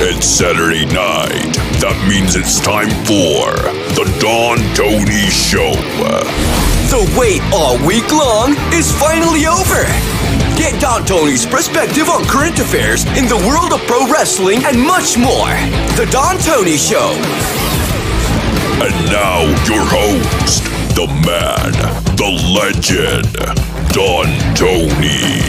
It's Saturday night. That means it's time for the Don Tony Show. The wait all week long is finally over. Get Don Tony's perspective on current affairs in the world of pro wrestling and much more. The Don Tony Show. And now your host, the man, the legend, Don Tony.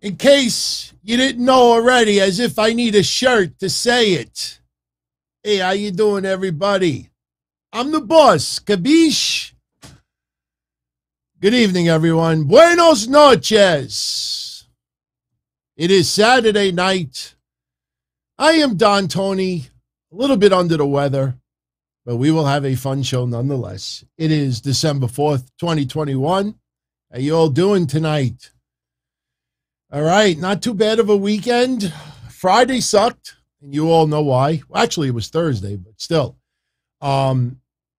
In case you didn't know already, as if I need a shirt to say it. Hey, how you doing, everybody? I'm the boss, Kabish. Good evening, everyone. Buenos noches. It is Saturday night. I am Don Tony, a little bit under the weather, but we will have a fun show nonetheless. It is December 4th, 2021. How you all doing tonight? All right, not too bad of a weekend. Friday sucked, and you all know why. Well, actually, it was Thursday, but still.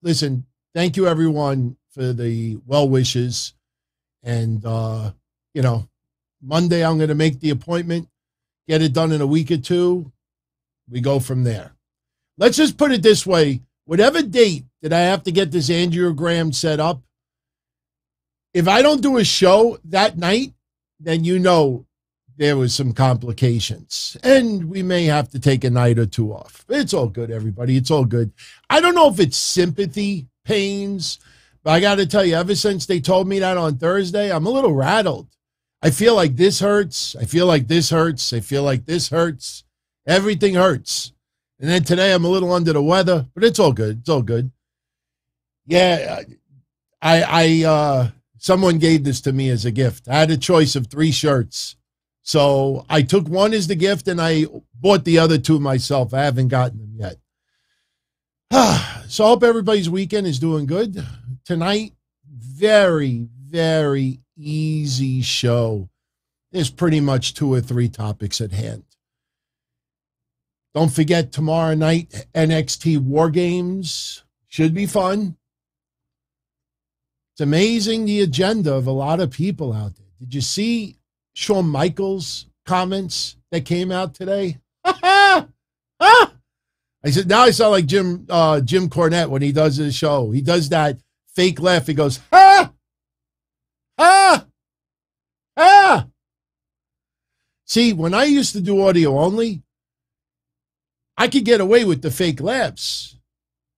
Listen, thank you, everyone, for the well wishes. And, Monday I'm going to make the appointment, get it done in a week or two. We go from there. Let's just put it this way. Whatever date that I have to get this angiogram set up, if I don't do a show that night, then you know there was some complications. And we may have to take a night or two off. It's all good, everybody. It's all good. I don't know if it's sympathy pains, but I got to tell you, ever since they told me that on Thursday, I'm a little rattled. I feel like this hurts. I feel like this hurts. I feel like this hurts. Everything hurts. And then today I'm a little under the weather, but it's all good. It's all good. Yeah, someone gave this to me as a gift. I had a choice of 3 shirts. So I took one as the gift and I bought the other 2 myself. I haven't gotten them yet. So I hope everybody's weekend is doing good. Tonight, very, very easy show. There's pretty much 2 or 3 topics at hand. Don't forget tomorrow night, NXT War Games. Should be fun. It's amazing the agenda of a lot of people out there. Did you see Shawn Michaels' comments that came out today? I said, now I sound like Jim Cornette when he does his show. He does that fake laugh. He goes, ha, ha, ha. See, when I used to do audio only, I could get away with the fake laughs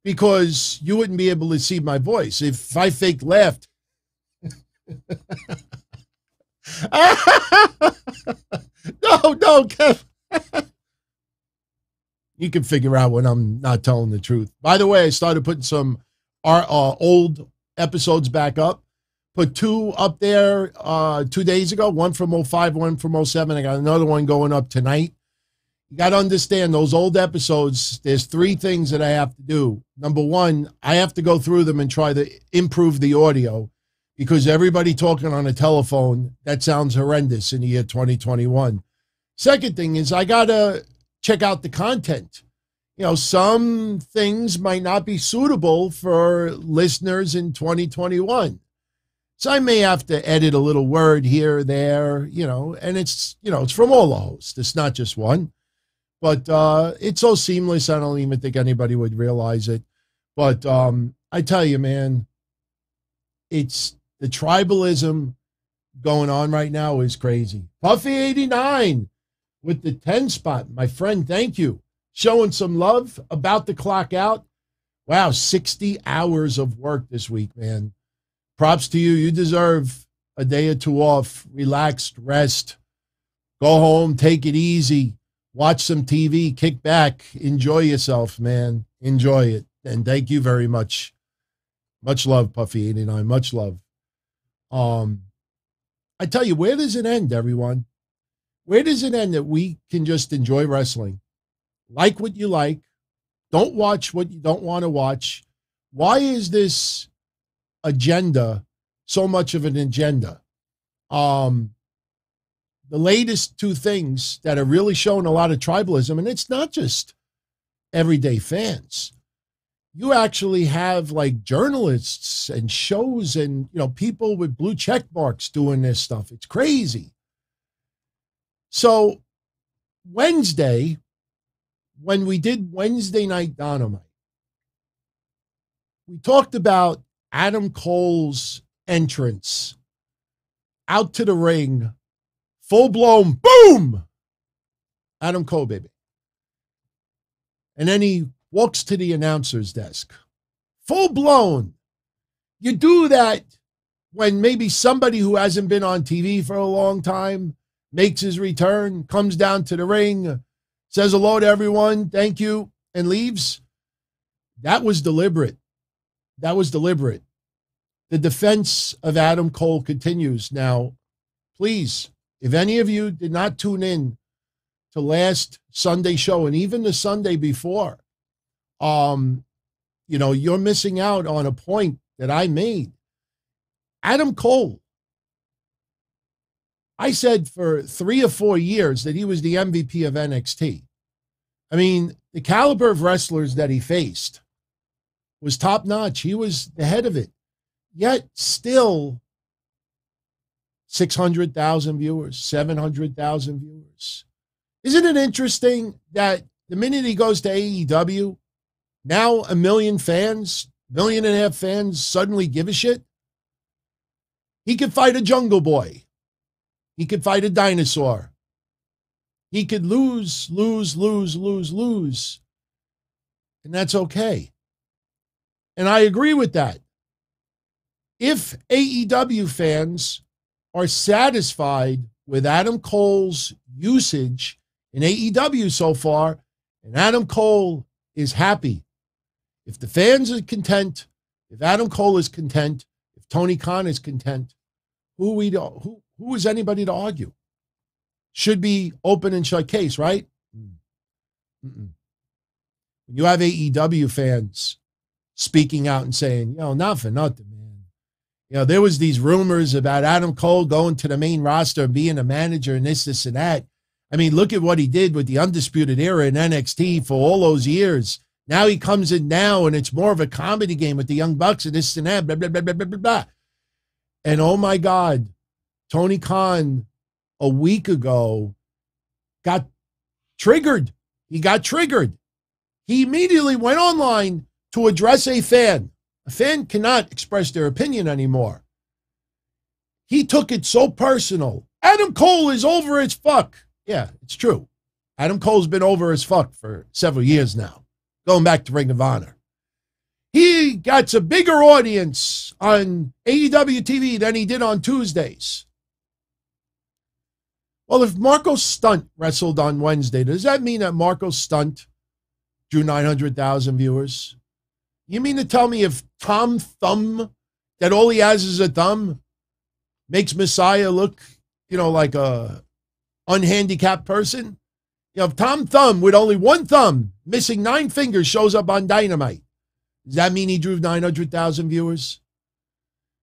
because you wouldn't be able to see my voice. If I fake laughed, no, Kev. You can figure out when I'm not telling the truth. By the way, I started putting some old episodes back up. Put 2 up there 2 days ago, one from 05, one from 07. I got another one going up tonight. You got to understand those old episodes. There's 3 things that I have to do. Number 1, I have to go through them and try to improve the audio because everybody talking on a telephone, that sounds horrendous in the year 2021. Second thing is I got to check out the content. Some things might not be suitable for listeners in 2021. So I may have to edit a little word here or there, and it's from all the hosts. It's not just one. But it's so seamless, I don't even think anybody would realize it. But I tell you, man, it's the tribalism going on right now is crazy. Puffy89 with the 10 spot. My friend, thank you. Showing some love, about to clock out. Wow, 60 hours of work this week, man. Props to you. You deserve a day or 2 off, relaxed, rest. Go home, take it easy. Watch some TV, kick back, enjoy yourself, man. Enjoy it. And thank you very much. Much love, Puffy89. Much love. I tell you, where does it end, everyone? Where does it end that we can just enjoy wrestling? Like what you like. Don't watch what you don't want to watch. Why is this agenda so much of an agenda? The latest 2 things that are really showing a lot of tribalism, and it's not just everyday fans. you actually have like journalists and shows and, people with blue check marks doing this stuff. It's crazy. So Wednesday, when we did Wednesday Night Dynamite, we talked about Adam Cole's entrance out to the ring, full-blown boom, Adam Cole, baby. And then he walks to the announcer's desk. Full-blown. You do that when maybe somebody who hasn't been on TV for a long time makes his return, comes down to the ring, says hello to everyone, thank you, and leaves. That was deliberate. That was deliberate. The defense of Adam Cole continues. Now, please, if any of you did not tune in to last Sunday show and even the Sunday before, you're missing out on a point that I made. Adam Cole, I said for 3 or 4 years that he was the MVP of NXT. I mean, the caliber of wrestlers that he faced was top notch. He was the head of it. Yet still 600,000 viewers, 700,000 viewers. Isn't it interesting that the minute he goes to AEW, now 1 million fans, 1.5 million fans suddenly give a shit? He could fight a Jungle Boy. He could fight a dinosaur. He could lose. And that's okay. And I agree with that. If AEW fans are satisfied with Adam Cole's usage in AEW so far, and Adam Cole is happy, if the fans are content, if Adam Cole is content, if Tony Khan is content, who is anybody to argue? Should be open and shut case, right? When you have AEW fans speaking out and saying, not for nothing, man. There was these rumors about Adam Cole going to the main roster and being a manager and this and that. I mean, look at what he did with the Undisputed Era in NXT for all those years. Now he comes in now and it's more of a comedy game with the Young Bucks and this and that, blah, blah, blah, blah, blah, blah, blah. And oh my God, Tony Khan a week ago got triggered. He got triggered. He immediately went online to address a fan. A fan cannot express their opinion anymore. He took it so personal. Adam Cole is over as fuck. Yeah, it's true. Adam Cole's been over as fuck for several years now, going back to Ring of Honor. He got a bigger audience on AEW TV than he did on Tuesdays. Well, if Marco Stunt wrestled on Wednesday, does that mean that Marco Stunt drew 900,000 viewers? You mean to tell me if Tom Thumb, that all he has is a thumb, makes Messiah look, like a unhandicapped person? If Tom Thumb with only one thumb, missing 9 fingers, shows up on Dynamite, does that mean he drew 900,000 viewers?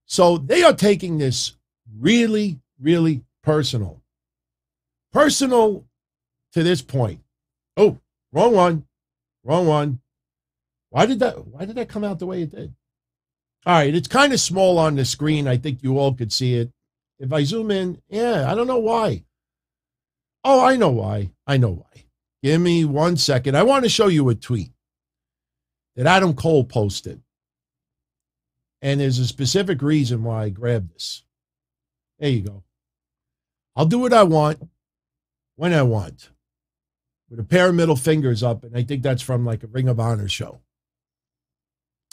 So they are taking this really, really personal. Personal to this point. Oh, wrong one. Why did that come out the way it did? All right, it's kind of small on the screen. I think you all could see it. If I zoom in, I don't know why. Oh, I know why. Give me 1 second. I want to show you a tweet that Adam Cole posted. And there's a specific reason why I grabbed this. There you go. I'll do what I want when I want, with a pair of middle fingers up, and I think that's from like a Ring of Honor show.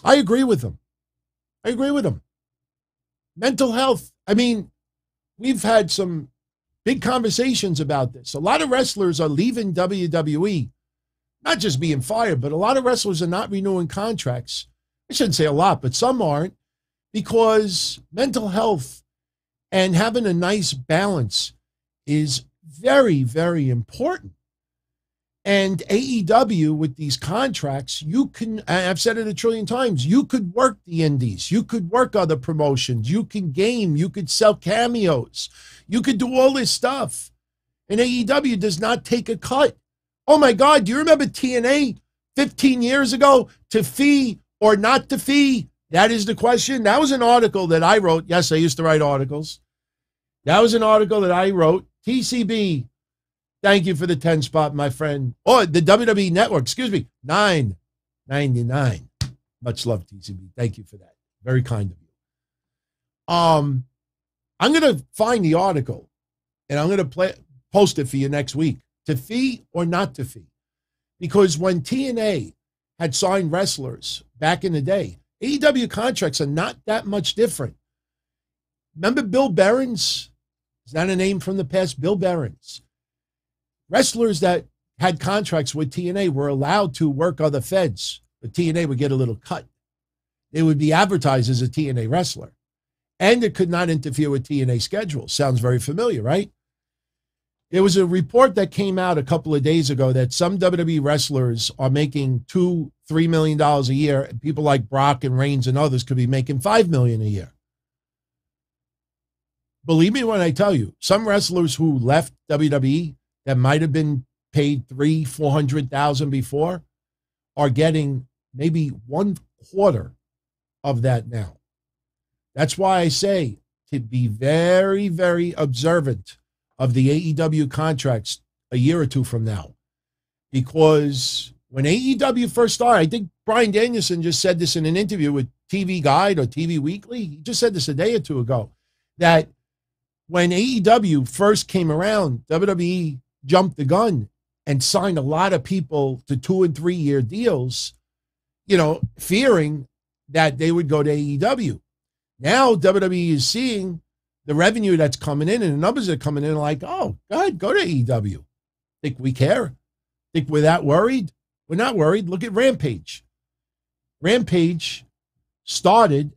I agree with him. Mental health. I mean, we've had some big conversations about this. A lot of wrestlers are leaving WWE, not just being fired, but a lot of wrestlers are not renewing contracts. I shouldn't say a lot, but some aren't, because mental health and having a nice balance is very, very important. And AEW, with these contracts, you can, I've said it 1 trillion times, you could work the indies, you could work other promotions, you can game, you could sell cameos, you could do all this stuff. And AEW does not take a cut. Oh my God, do you remember TNA 15 years ago to fee or not to fee? That is the question. That was an article that I wrote. Yes, I used to write articles. That was an article that I wrote. TCB, thank you for the 10 spot, my friend. Oh, the WWE Network, excuse me, $9.99. Much love, TCB. Thank you for that. Very kind of you. I'm going to find the article, and I'm going to post it for you next week. To fee or not to fee? Because when TNA had signed wrestlers back in the day, AEW contracts are not that much different. Remember Bill Behrens? Is that a name from the past? Bill Behrens. Wrestlers that had contracts with TNA were allowed to work other feds, but TNA would get a little cut. They would be advertised as a TNA wrestler, and it could not interfere with TNA schedule. Sounds very familiar, right? There was a report that came out a couple of days ago that some WWE wrestlers are making $2-3 million a year, and people like Brock and Reigns and others could be making $5 million a year. Believe me when I tell you, some wrestlers who left WWE that might have been paid $300,000-$400,000 before are getting maybe 1/4 of that now. That's why I say to be very, very observant of the AEW contracts a year or two from now. Because when AEW first started, I think Bryan Danielson just said this in an interview with TV Guide or TV Weekly. He just said this a day or two ago, that when AEW first came around, WWE jumped the gun and signed a lot of people to 2- and 3-year deals, fearing that they would go to AEW. Now WWE is seeing the revenue that's coming in and the numbers that are coming in, like, oh, God, go to AEW. Think we care? Think we're that worried? We're not worried. Look at Rampage. Rampage started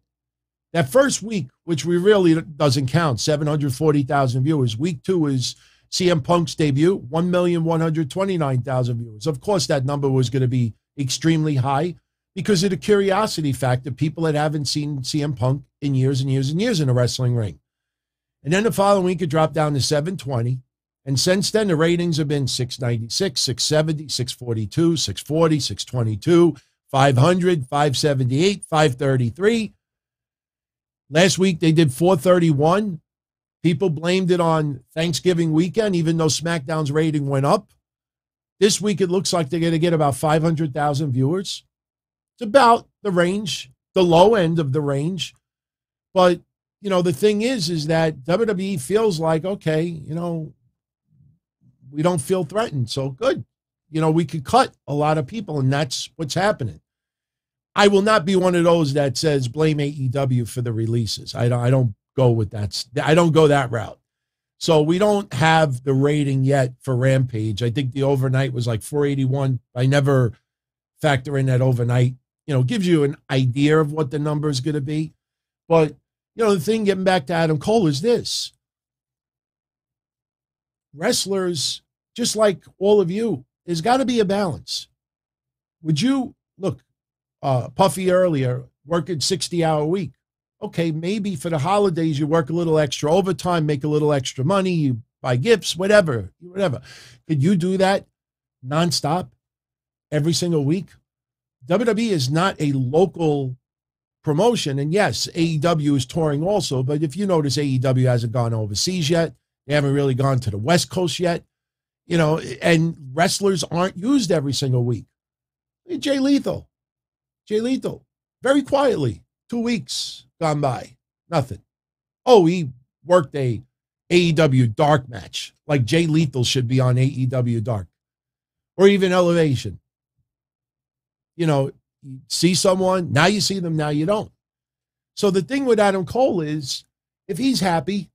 that first week, which we really doesn't count, 740,000 viewers. Week 2 is CM Punk's debut, 1,129,000 viewers. Of course, that number was going to be extremely high because of the curiosity factor, people that haven't seen CM Punk in years and years and years in a wrestling ring. And then the following week, it dropped down to 720. And since then, the ratings have been 696, 670, 642, 640, 622, 500, 578, 533. Last week, they did 431. People blamed it on Thanksgiving weekend, even though SmackDown's rating went up. This week, it looks like they're going to get about 500,000 viewers. It's about the range, the low end of the range. But the thing is that WWE feels like, okay, we don't feel threatened. So good. We could cut a lot of people, and that's what's happening. I will not be one of those that says blame AEW for the releases. I don't go with that. I don't go that route. So we don't have the rating yet for Rampage. I think the overnight was like 481. I never factor in that overnight. Gives you an idea of what the number is going to be. But the thing, getting back to Adam Cole, is this. Wrestlers, just like all of you, there's got to be a balance. Would you, look, Puffy earlier, working 60-hour week. Okay, maybe for the holidays you work a little extra overtime, make a little extra money, you buy gifts, whatever. Could you do that nonstop every single week? WWE is not a local promotion. And yes, AEW is touring also, but if you notice, AEW hasn't gone overseas yet. They haven't really gone to the West Coast yet, and wrestlers aren't used every single week. Jay Lethal, very quietly, 2 weeks gone by, nothing. Oh, he worked a AEW Dark match, like Jay Lethal should be on AEW Dark, or even Elevation. You see someone, now you see them, now you don't. So the thing with Adam Cole is, if he's happy,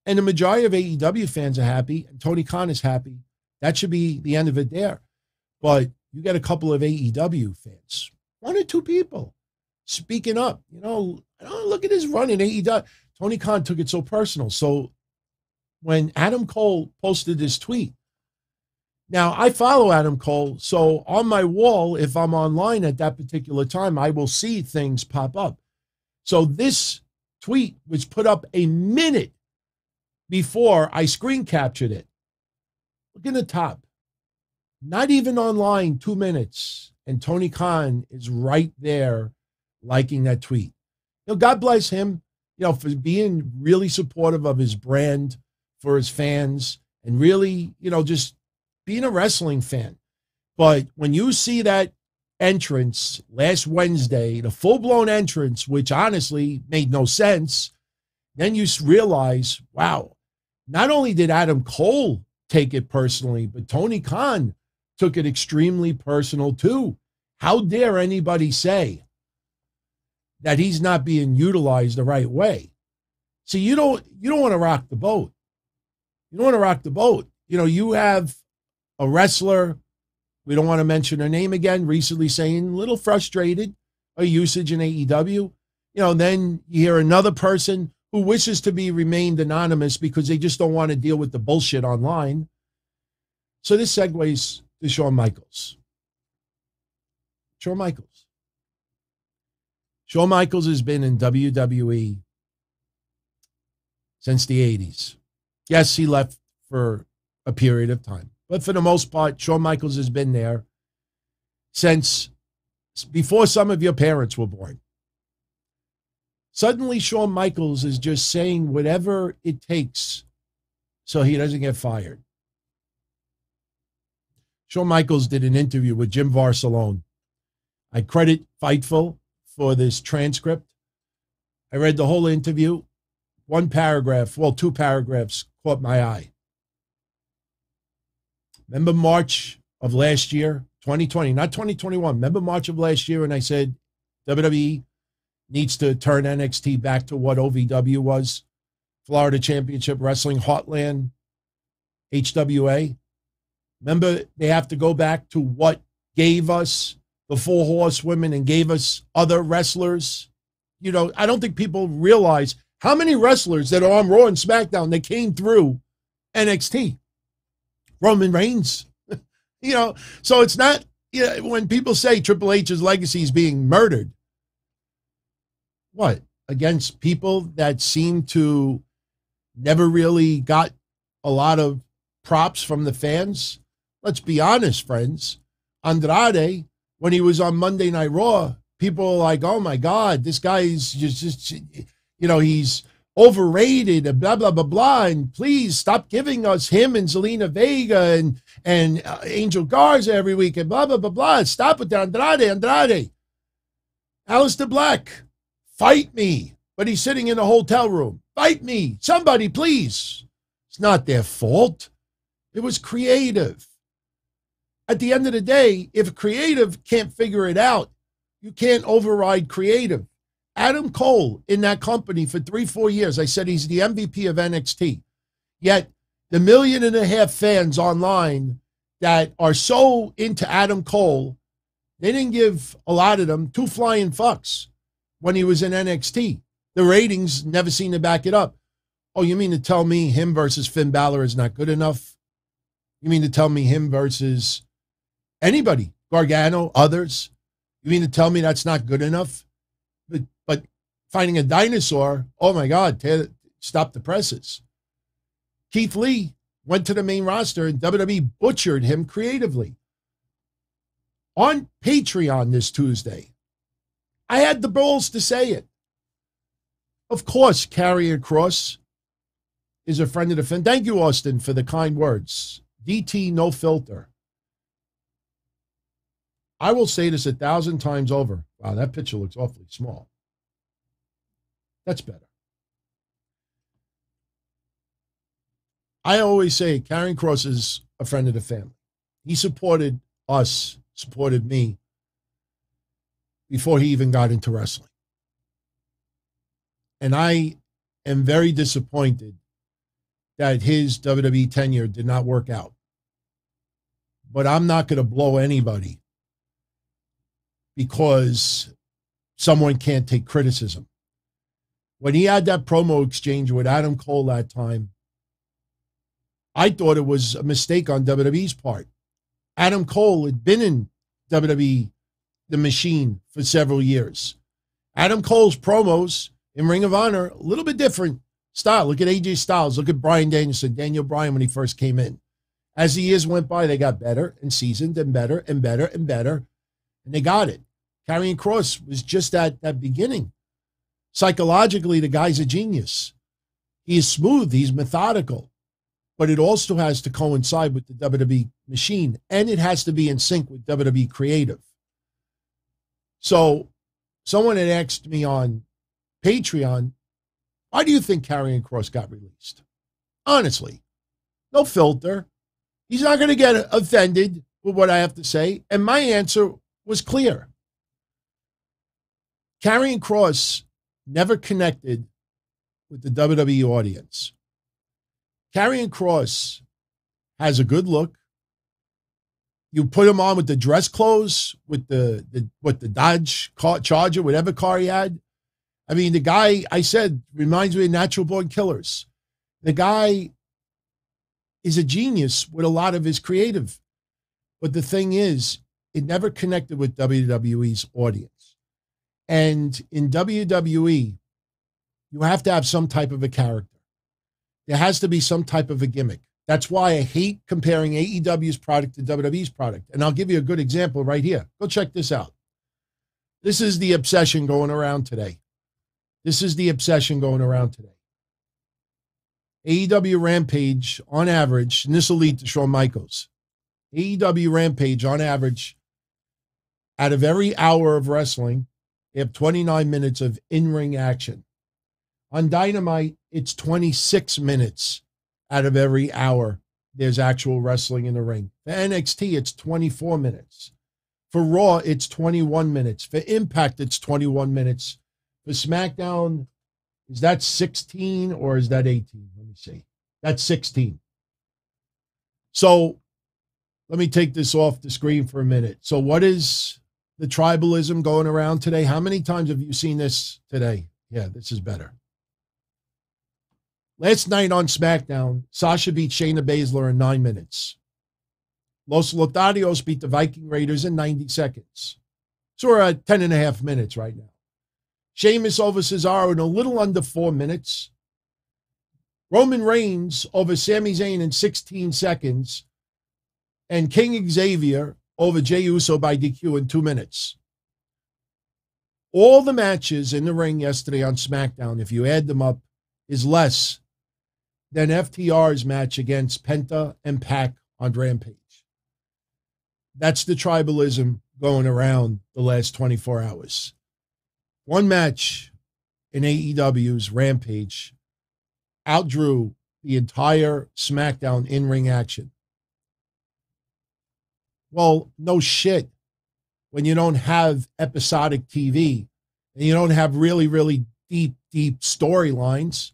and the majority of AEW fans are happy, and Tony Khan is happy, that should be the end of it there. But you get a couple of AEW fans, 1 or 2 people, speaking up. Look at his run in AEW. Tony Khan took it so personal. So when Adam Cole posted this tweet, now I follow Adam Cole, so on my wall, if I'm online at that particular time, I will see things pop up. So this tweet was put up a minute before I screen captured it. Look in the top. Not even online, 2 minutes. And Tony Khan is right there liking that tweet. God bless him, for being really supportive of his brand, for his fans, and really, just being a wrestling fan. But when you see that entrance last Wednesday, the full-blown entrance, which honestly made no sense, then you realize, wow, not only did Adam Cole take it personally, but Tony Khan took it extremely personal too. How dare anybody say that he's not being utilized the right way? See, you don't want to rock the boat. You don't want to rock the boat. You have a wrestler, we don't want to mention her name again, recently saying a little frustrated by usage in AEW. Then you hear another person who wishes to be remained anonymous because they just don't want to deal with the bullshit online. So this segues to Shawn Michaels. Shawn Michaels. Shawn Michaels has been in WWE since the 80s. Yes, he left for a period of time. But for the most part, Shawn Michaels has been there since before some of your parents were born. Suddenly, Shawn Michaels is just saying whatever it takes so he doesn't get fired. Shawn Michaels did an interview with Jim Varsalone. I credit Fightful for this transcript. I read the whole interview. One paragraph, well, two paragraphs caught my eye. Remember March of last year, 2020, not 2021. Remember March of last year, and I said WWE needs to turn NXT back to what OVW was, Florida Championship Wrestling Heartland, HWA. Remember, they have to go back to what gave us the Four Horsewomen and gave us other wrestlers. I don't think people realize how many wrestlers that are on Raw and SmackDown that came through NXT. Roman Reigns, so it's not, when people say Triple H's legacy is being murdered, what, against people that seem to never really got a lot of props from the fans? Let's be honest, friends. Andrade, when he was on Monday Night Raw, people were like, oh my God, this guy's just he's overrated and blah, blah, blah, blah. And please stop giving us him and Zelina Vega and Angel Garza every week and blah, blah, blah, blah. Stop with the Andrade. Aleister Black, fight me. But he's sitting in a hotel room. Fight me. Somebody, please. It's not their fault. It was creative. At the end of the day, if creative can't figure it out, you can't override creative. Adam Cole in that company for 3-4 years. I said he's the MVP of NXT. Yet the 1.5 million fans online that are so into Adam Cole, they didn't give a lot of them two flying fucks when he was in NXT. The ratings never seem to back it up. Oh, you mean to tell me him versus Finn Balor is not good enough? You mean to tell me him versus anybody, Gargano, others? You mean to tell me that's not good enough? But finding a dinosaur, oh my God, stop the presses. Keith Lee went to the main roster and WWE butchered him creatively. On Patreon this Tuesday, I had the balls to say it. Of course, Karrion Kross is a friend of the fan. Thank you, Austin, for the kind words. DT no filter. I will say this 1,000 times over. Wow, that picture looks awfully small. That's better. I always say Karrion Kross is a friend of the family. He supported us, supported me before he even got into wrestling. And I am very disappointed that his WWE tenure did not work out. But I'm not going to blow anybody because someone can't take criticism. When he had that promo exchange with Adam Cole that time, I thought it was a mistake on WWE's part. Adam Cole had been in WWE, the machine, for several years. Adam Cole's promos in Ring of Honor, a little bit different style. Look at AJ Styles. Look at Bryan Danielson, Daniel Bryan when he first came in. As the years went by, they got better and seasoned and better and better and better. and they got it. Karrion Kross was just at that beginning. Psychologically, the guy's a genius. He is smooth. He's methodical. But it also has to coincide with the WWE machine, and it has to be in sync with WWE creative. So someone had asked me on Patreon, why do you think Karrion Kross got released? Honestly, no filter. He's not going to get offended with what I have to say. And my answer was clear. Karrion Kross never connected with the WWE audience. Karrion Kross has a good look. You put him on with the dress clothes, with the Dodge Charger, whatever car he had. I mean, the guy, I said, reminds me of Natural Born Killers. The guy is a genius with a lot of his creative. But the thing is, it never connected with WWE's audience. And in WWE, you have to have some type of a character. There has to be some type of a gimmick. That's why I hate comparing AEW's product to WWE's product. And I'll give you a good example right here. Go check this out. This is the obsession going around today. This is the obsession going around today. AEW Rampage, on average, and this will lead to Shawn Michaels. AEW Rampage, on average, out of every hour of wrestling, they have 29 minutes of in-ring action. On Dynamite, it's 26 minutes out of every hour there's actual wrestling in the ring. For NXT, it's 24 minutes. For Raw, it's 21 minutes. For Impact, it's 21 minutes. For SmackDown, is that 16 or is that 18? Let me see. That's 16. So let me take this off the screen for a minute. So what is the tribalism going around today? How many times have you seen this today? Yeah, this is better. Last night on SmackDown, Sasha beat Shayna Baszler in 9 minutes. Los Lotarios beat the Viking Raiders in 90 seconds. So we're at 10.5 minutes right now. Sheamus over Cesaro in a little under 4 minutes. Roman Reigns over Sami Zayn in 16 seconds. And King Xavier over Jey Uso by DQ in 2 minutes. All the matches in the ring yesterday on SmackDown, if you add them up, is less than FTR's match against Penta and Pac on Rampage. That's the tribalism going around the last 24 hours. One match in AEW's Rampage outdrew the entire SmackDown in-ring action. Well, no shit. When you don't have episodic TV and you don't have really, really deep storylines,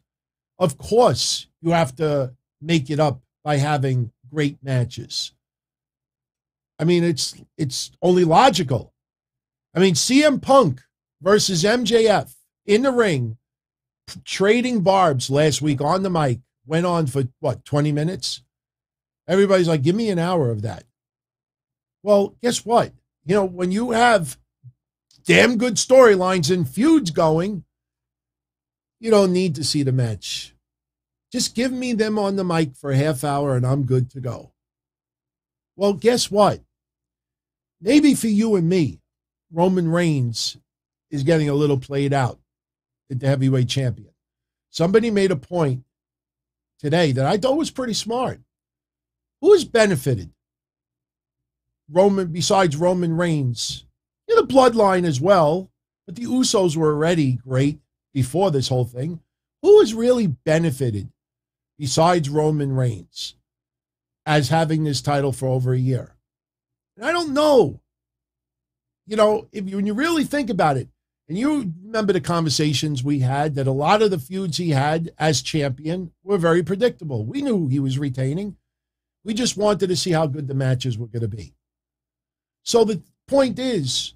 of course you have to make it up by having great matches. I mean, it's only logical. I mean, CM Punk versus MJF in the ring, trading barbs last week on the mic, went on for, 20 minutes? Everybody's like, give me an hour of that. Well, guess what? You know, when you have damn good storylines and feuds going, you don't need to see the match. Just give me them on the mic for a half hour and I'm good to go. Well, guess what? Maybe for you and me, Roman Reigns is getting a little played out at the heavyweight champion. Somebody made a point today that I thought was pretty smart. Who has benefited besides Roman Reigns? You know, the bloodline as well, but the Usos were already great before this whole thing. Who has really benefited besides Roman Reigns as having this title for over a year? And I don't know. You know, when you really think about it, and you remember the conversations we had, that a lot of the feuds he had as champion were very predictable. We knew he was retaining. We just wanted to see how good the matches were going to be. So the point is,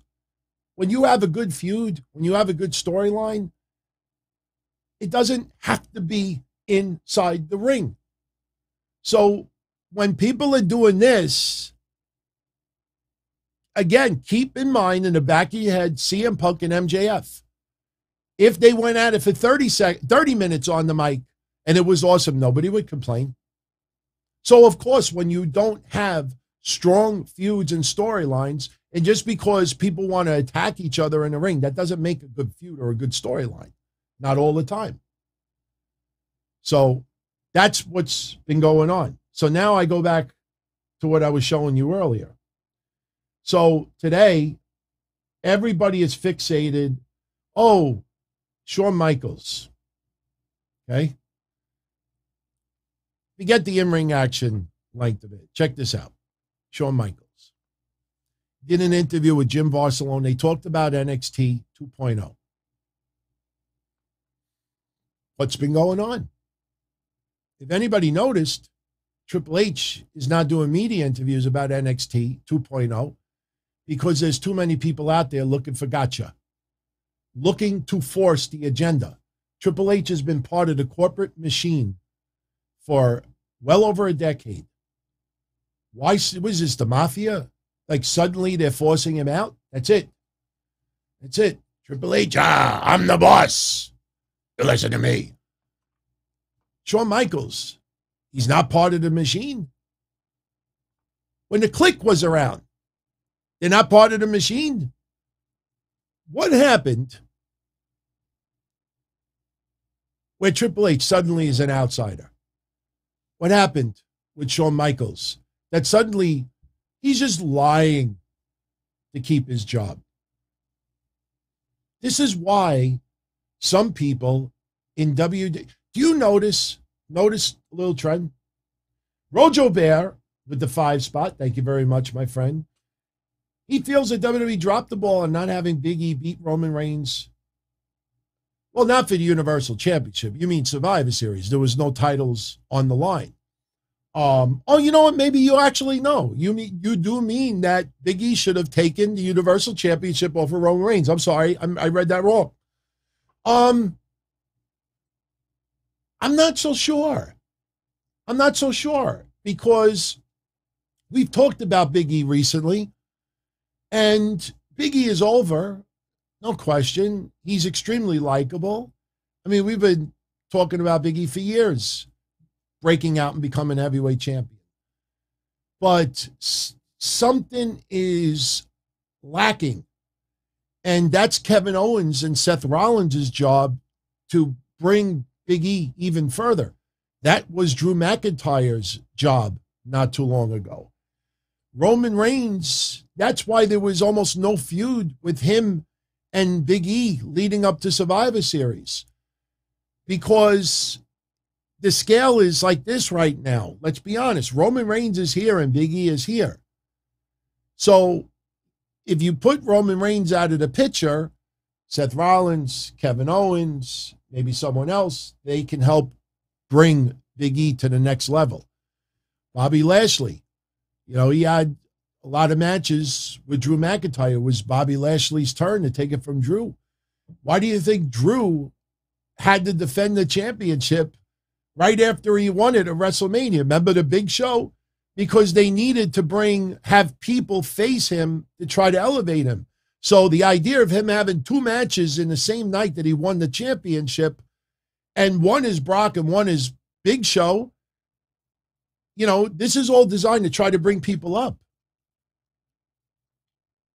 when you have a good feud, when you have a good storyline, it doesn't have to be inside the ring. So when people are doing this, again, keep in mind in the back of your head, CM Punk and MJF. If they went at it for 30 minutes on the mic and it was awesome, nobody would complain. So, of course, when you don't have strong feuds and storylines, And just because people want to attack each other in the ring, that doesn't make a good feud or a good storyline. Not all the time. So that's what's been going on. So now I go back to what I was showing you earlier. So today, everybody is fixated. Oh, Shawn Michaels. Okay. Forget the in-ring action length of it. Check this out. Shawn Michaels did an interview with Jim Barcelona. They talked about NXT 2.0. What's been going on? If anybody noticed, Triple H is not doing media interviews about NXT 2.0 because there's too many people out there looking for gotcha, looking to force the agenda. Triple H has been part of the corporate machine for well over a decade. Why was this, the mafia? Like suddenly they're forcing him out? That's it. That's it. Triple H, I'm the boss. You listen to me. Shawn Michaels, he's not part of the machine. When the Clique was around, they're not part of the machine. What happened where Triple H suddenly is an outsider? What happened with Shawn Michaels that suddenly he's just lying to keep his job? This is why some people in WD, do you notice a little trend? Rojo Bear with the 5 spot. Thank you very much, my friend. He feels that WWE dropped the ball on not having Big E beat Roman Reigns. Well, not for the Universal Championship. You mean Survivor Series. There was no titles on the line. Oh, you know what? Maybe you actually know. You do mean that Big E should have taken the Universal Championship over Roman Reigns. I'm sorry. I read that wrong. I'm not so sure. I'm not so sure because we've talked about Big E recently, and Big E is over. No question. He's extremely likable. I mean, we've been talking about Big E for years, breaking out and becoming heavyweight champion. But something is lacking, and that's Kevin Owens and Seth Rollins' job to bring Big E even further. That was Drew McIntyre's job not too long ago. Roman Reigns, that's why there was almost no feud with him and Big E leading up to Survivor Series. Because the scale is like this right now. Let's be honest. Roman Reigns is here and Big E is here. So if you put Roman Reigns out of the picture, Seth Rollins, Kevin Owens, maybe someone else, they can help bring Big E to the next level. Bobby Lashley, he had a lot of matches with Drew McIntyre. It was Bobby Lashley's turn to take it from Drew. Why do you think Drew had to defend the championship right after he won it at WrestleMania? Remember the Big Show? Because they needed to have people face him to try to elevate him. So the idea of him having 2 matches in the same night that he won the championship, and one is Brock and one is Big Show, this is all designed to try to bring people up.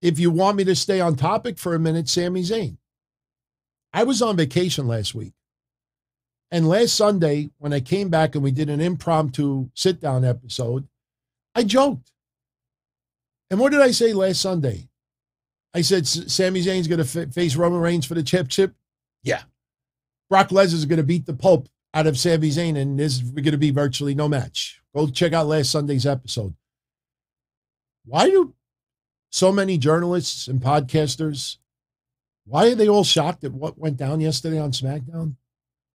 If you want me to stay on topic for a minute, Sami Zayn. I was on vacation last week. And last Sunday, when I came back and we did an impromptu sit-down episode, I joked. And what did I say last Sunday? I said, Sami Zayn's going to face Roman Reigns for the championship? Yeah. Brock Lesnar's going to beat the Pope out of Sami Zayn, and there's going to be virtually no match. Go check out last Sunday's episode. Why do so many journalists and podcasters, why are they all shocked at what went down yesterday on SmackDown?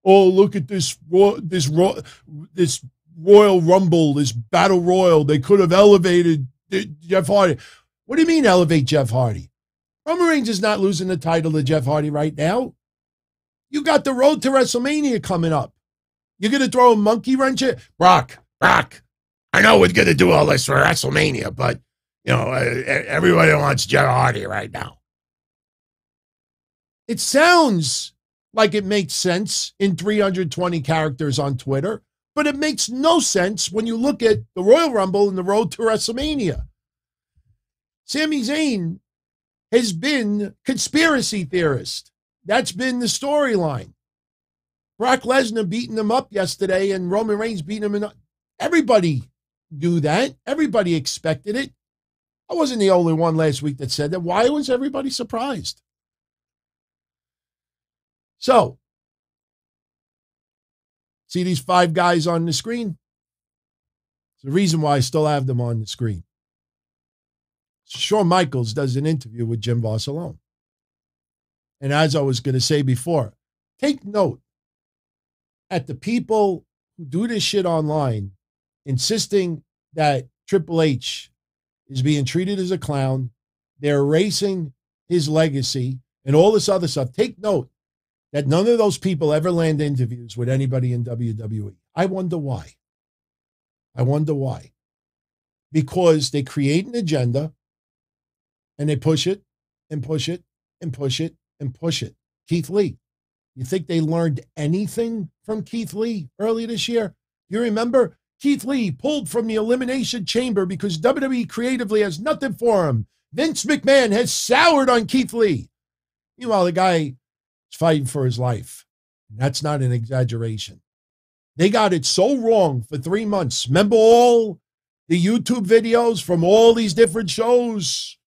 Oh, look at this Royal Rumble, this Battle Royal. They could have elevated Jeff Hardy. What do you mean elevate Jeff Hardy? Roman Reigns is not losing the title to Jeff Hardy right now. You got the road to WrestleMania coming up. You're going to throw a monkey wrench at Brock, I know we're going to do all this for WrestleMania, but, everybody wants Jeff Hardy right now. It sounds like it makes sense in 320 characters on Twitter, but it makes no sense when you look at the Royal Rumble and the road to WrestleMania. Sami Zayn has been conspiracy theorist. That's been the storyline. Brock Lesnar beating him up yesterday and Roman Reigns beating him. Everybody knew that. Everybody expected it. I wasn't the only one last week that said that. Why was everybody surprised? So, see these 5 guys on the screen? It's the reason why I still have them on the screen. Shawn Michaels does an interview with Jim Barcelona. And as I was going to say before, take note at the people who do this shit online, insisting that Triple H is being treated as a clown. They're erasing his legacy and all this other stuff. Take note that none of those people ever land interviews with anybody in WWE. I wonder why. Because they create an agenda and they push it and push it and push it and push it. Keith Lee. You think they learned anything from Keith Lee earlier this year? You remember Keith Lee pulled from the Elimination Chamber because WWE creatively has nothing for him. Vince McMahon has soured on Keith Lee. Meanwhile, the guy is fighting for his life. That's not an exaggeration. They got it so wrong for 3 months. Remember all the YouTube videos from all these different shows?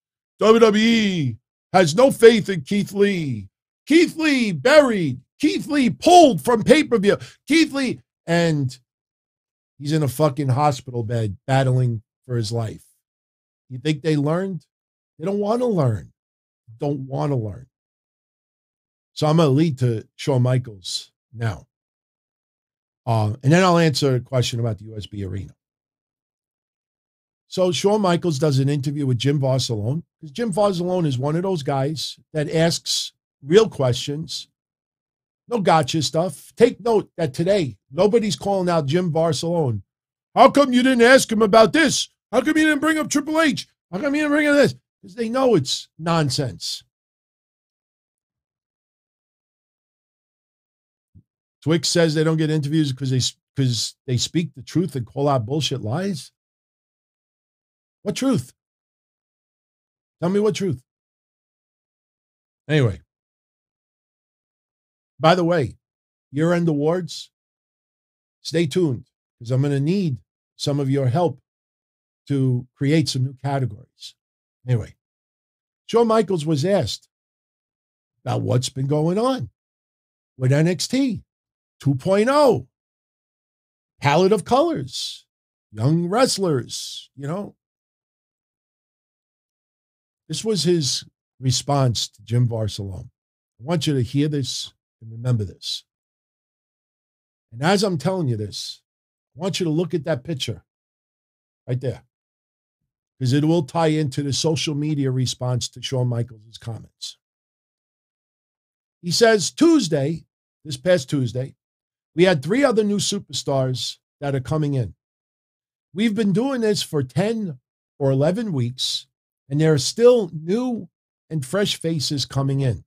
WWE has no faith in Keith Lee. Keith Lee buried. Keith Lee pulled from pay-per-view. Keith Lee, and he's in a fucking hospital bed battling for his life. You think they learned? They don't want to learn. Don't want to learn. So I'm going to lead to Shawn Michaels now. And then I'll answer a question about the USB Arena. So Shawn Michaels does an interview with Jim Barcelona, because Jim Barcelona is one of those guys that asks real questions, no gotcha stuff. Take note that today, nobody's calling out Jim Barcelona. How come you didn't ask him about this? How come you didn't bring up Triple H? How come you didn't bring up this? Because they know it's nonsense. Twix says they don't get interviews because they speak the truth and call out bullshit lies. What truth? Tell me what truth. Anyway. By the way, year-end awards, stay tuned because I'm going to need some of your help to create some new categories. Anyway, Shawn Michaels was asked about what's been going on with NXT 2.0, palette of colors, young wrestlers, This was his response to Jim Barcelona. I want you to hear this and remember this. And as I'm telling you this, I want you to look at that picture right there, because it will tie into the social media response to Shawn Michaels' comments. He says, this past Tuesday, we had 3 other new superstars that are coming in. We've been doing this for 10 or 11 weeks, and there are still new and fresh faces coming in.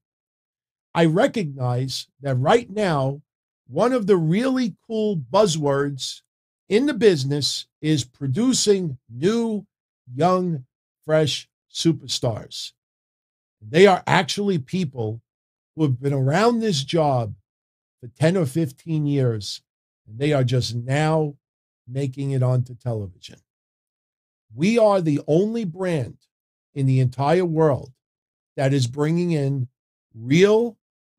I recognize that right now, one of the really cool buzzwords in the business is producing new, young, fresh superstars. They are actually people who have been around this job for 10 or 15 years, and they are just now making it onto television. We are the only brand in the entire world that is bringing in real,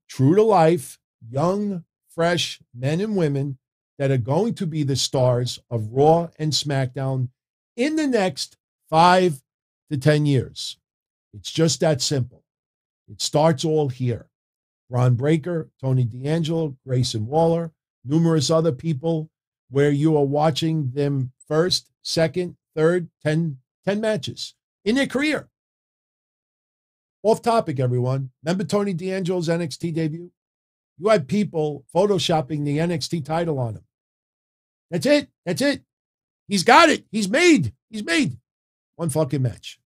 true-to-life, young, fresh men and women that are going to be the stars of Raw and SmackDown in the next 5 to 10 years. It's just that simple. It starts all here. Ron Breaker, Tony D'Angelo, Grayson Waller, numerous other people where you are watching them first, second, third, 10 matches in their career. Off topic, everyone. Remember Tony D'Angelo's NXT debut? You had people photoshopping the NXT title on him. That's it. He's got it. He's made. One fucking match.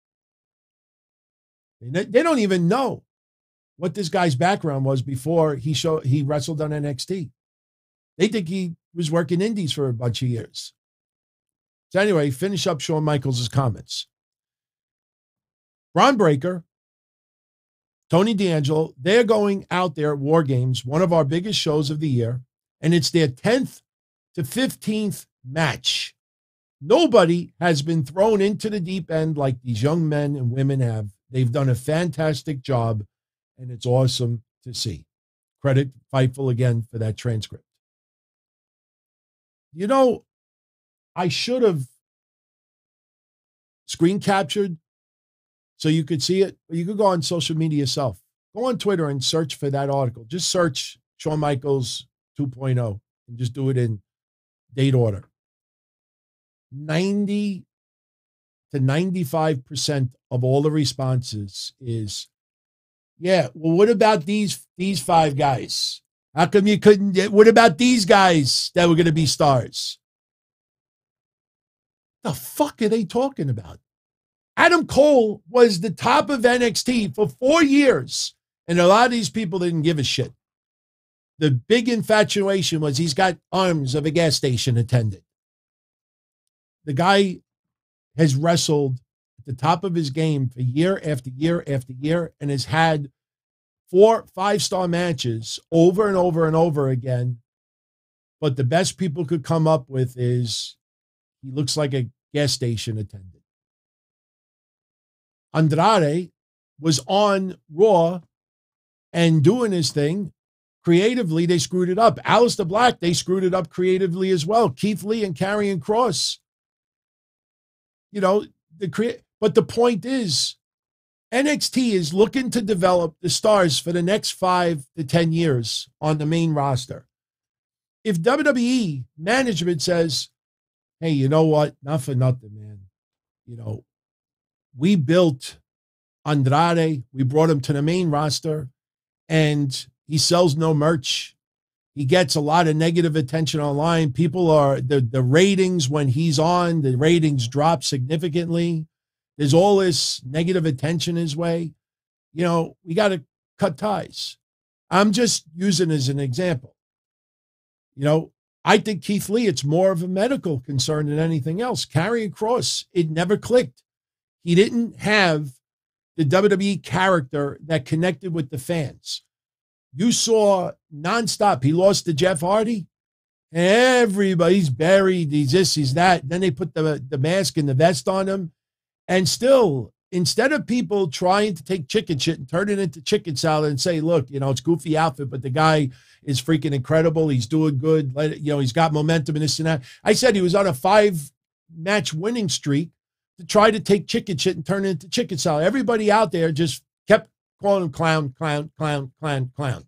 They don't even know what this guy's background was before he wrestled on NXT. They think he was working indies for a bunch of years. So anyway, finish up Shawn Michaels' comments. Braun Breaker, Tony D'Angelo, they're going out there at War Games, one of our biggest shows of the year, and it's their 10th to 15th match. Nobody has been thrown into the deep end like these young men and women have. They've done a fantastic job, and it's awesome to see. Credit Fightful again for that transcript. You know, I should have screen captured so you could see it, but you could go on social media yourself. Go on Twitter and search for that article. Just search Shawn Michaels 2.0 and just do it in date order. 90 to 95% of all the responses is, yeah, well, what about these five guys? How come you couldn't? What about these guys that were going to be stars? The fuck are they talking about? Adam Cole was the top of NXT for 4 years, and a lot of these people didn't give a shit. The big infatuation was he's got arms of a gas station attendant. The guy has wrestled at the top of his game for year after year after year and has had 4 5-star matches over and over and over again. But the best people could come up with is he looks like a gas station attendant. Andrade was on Raw and doing his thing. Creatively, they screwed it up. Aleister Black, they screwed it up creatively as well. Keith Lee and Karrion Kross. You know, but the point is, NXT is looking to develop the stars for the next 5 to 10 years on the main roster. If WWE management says, hey, you know what? Not for nothing, man. You know, we built Andrade. We brought him to the main roster, and he sells no merch. He gets a lot of negative attention online. People are, the ratings when he's on, the ratings drop significantly. There's all this negative attention his way. You know, we got to cut ties. I'm just using as an example. You know, I think Keith Lee, it's more of a medical concern than anything else. Karrion Kross, it never clicked. He didn't have the WWE character that connected with the fans. You saw nonstop. He lost to Jeff Hardy. Everybody's buried. He's this, he's that. Then they put the mask and the vest on him. And still, instead of people trying to take chicken shit and turn it into chicken salad and say, look, you know, it's goofy outfit, but the guy is freaking incredible. He's doing good. You know, he's got momentum and this and that. I said he was on a 5-match winning streak to try to take chicken shit and turn it into chicken salad. Everybody out there just kept calling him clown, clown, clown, clown, clown.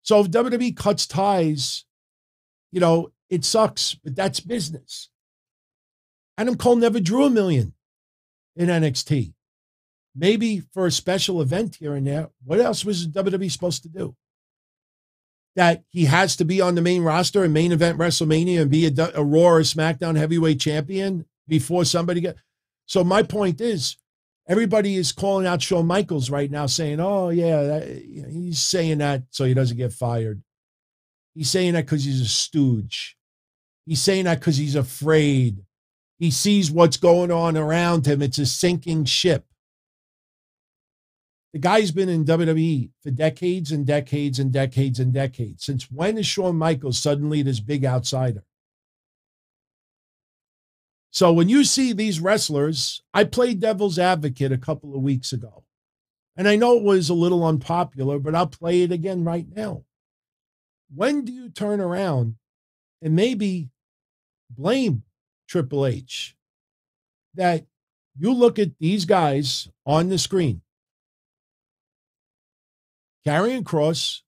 So if WWE cuts ties, you know, it sucks, but that's business. Adam Cole never drew 1 million in NXT. Maybe for a special event here and there. What else was WWE supposed to do? That he has to be on the main roster and main event WrestleMania and be a Raw or SmackDown heavyweight champion before somebody gets. So my point is, everybody is calling out Shawn Michaels right now saying, oh, yeah, he's saying that so he doesn't get fired. He's saying that because he's a stooge. He's saying that because he's afraid. He sees what's going on around him. It's a sinking ship. The guy's been in WWE for decades and decades and decades and decades. Since when is Shawn Michaels suddenly this big outsider? So when you see these wrestlers, I played devil's advocate a couple of weeks ago. And I know it was a little unpopular, but I'll play it again right now. When do you turn around and maybe blame Triple H that you look at these guys on the screen? Karrion Kross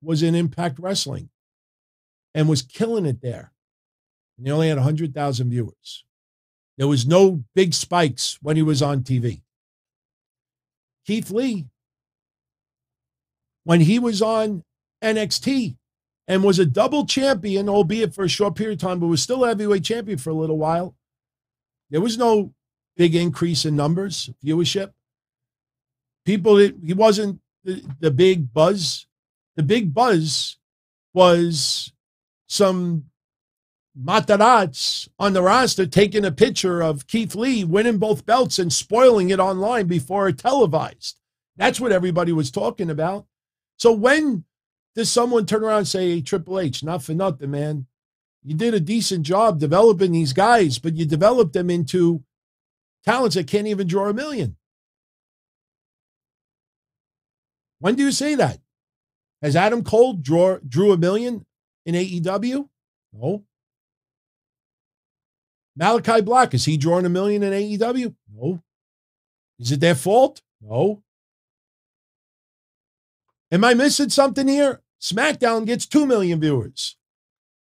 was in Impact Wrestling and was killing it there. And he only had 100,000 viewers. There was no big spikes when he was on TV. Keith Lee, when he was on NXT and was a double champion, albeit for a short period of time, but was still a heavyweight champion for a little while, there was no big increase in numbers, viewership. He wasn't the big buzz. The big buzz was some Matarats on the roster taking a picture of Keith Lee winning both belts and spoiling it online before it televised. That's what everybody was talking about. So when does someone turn around and say, hey, Triple H, not for nothing, man. You did a decent job developing these guys, but you developed them into talents that can't even draw $1 million. When do you say that? Has Adam Cole drew $1 million in AEW? No. Malachi Black, is he drawing $1 million in AEW? No. Is it their fault? No. Am I missing something here? SmackDown gets 2 million viewers.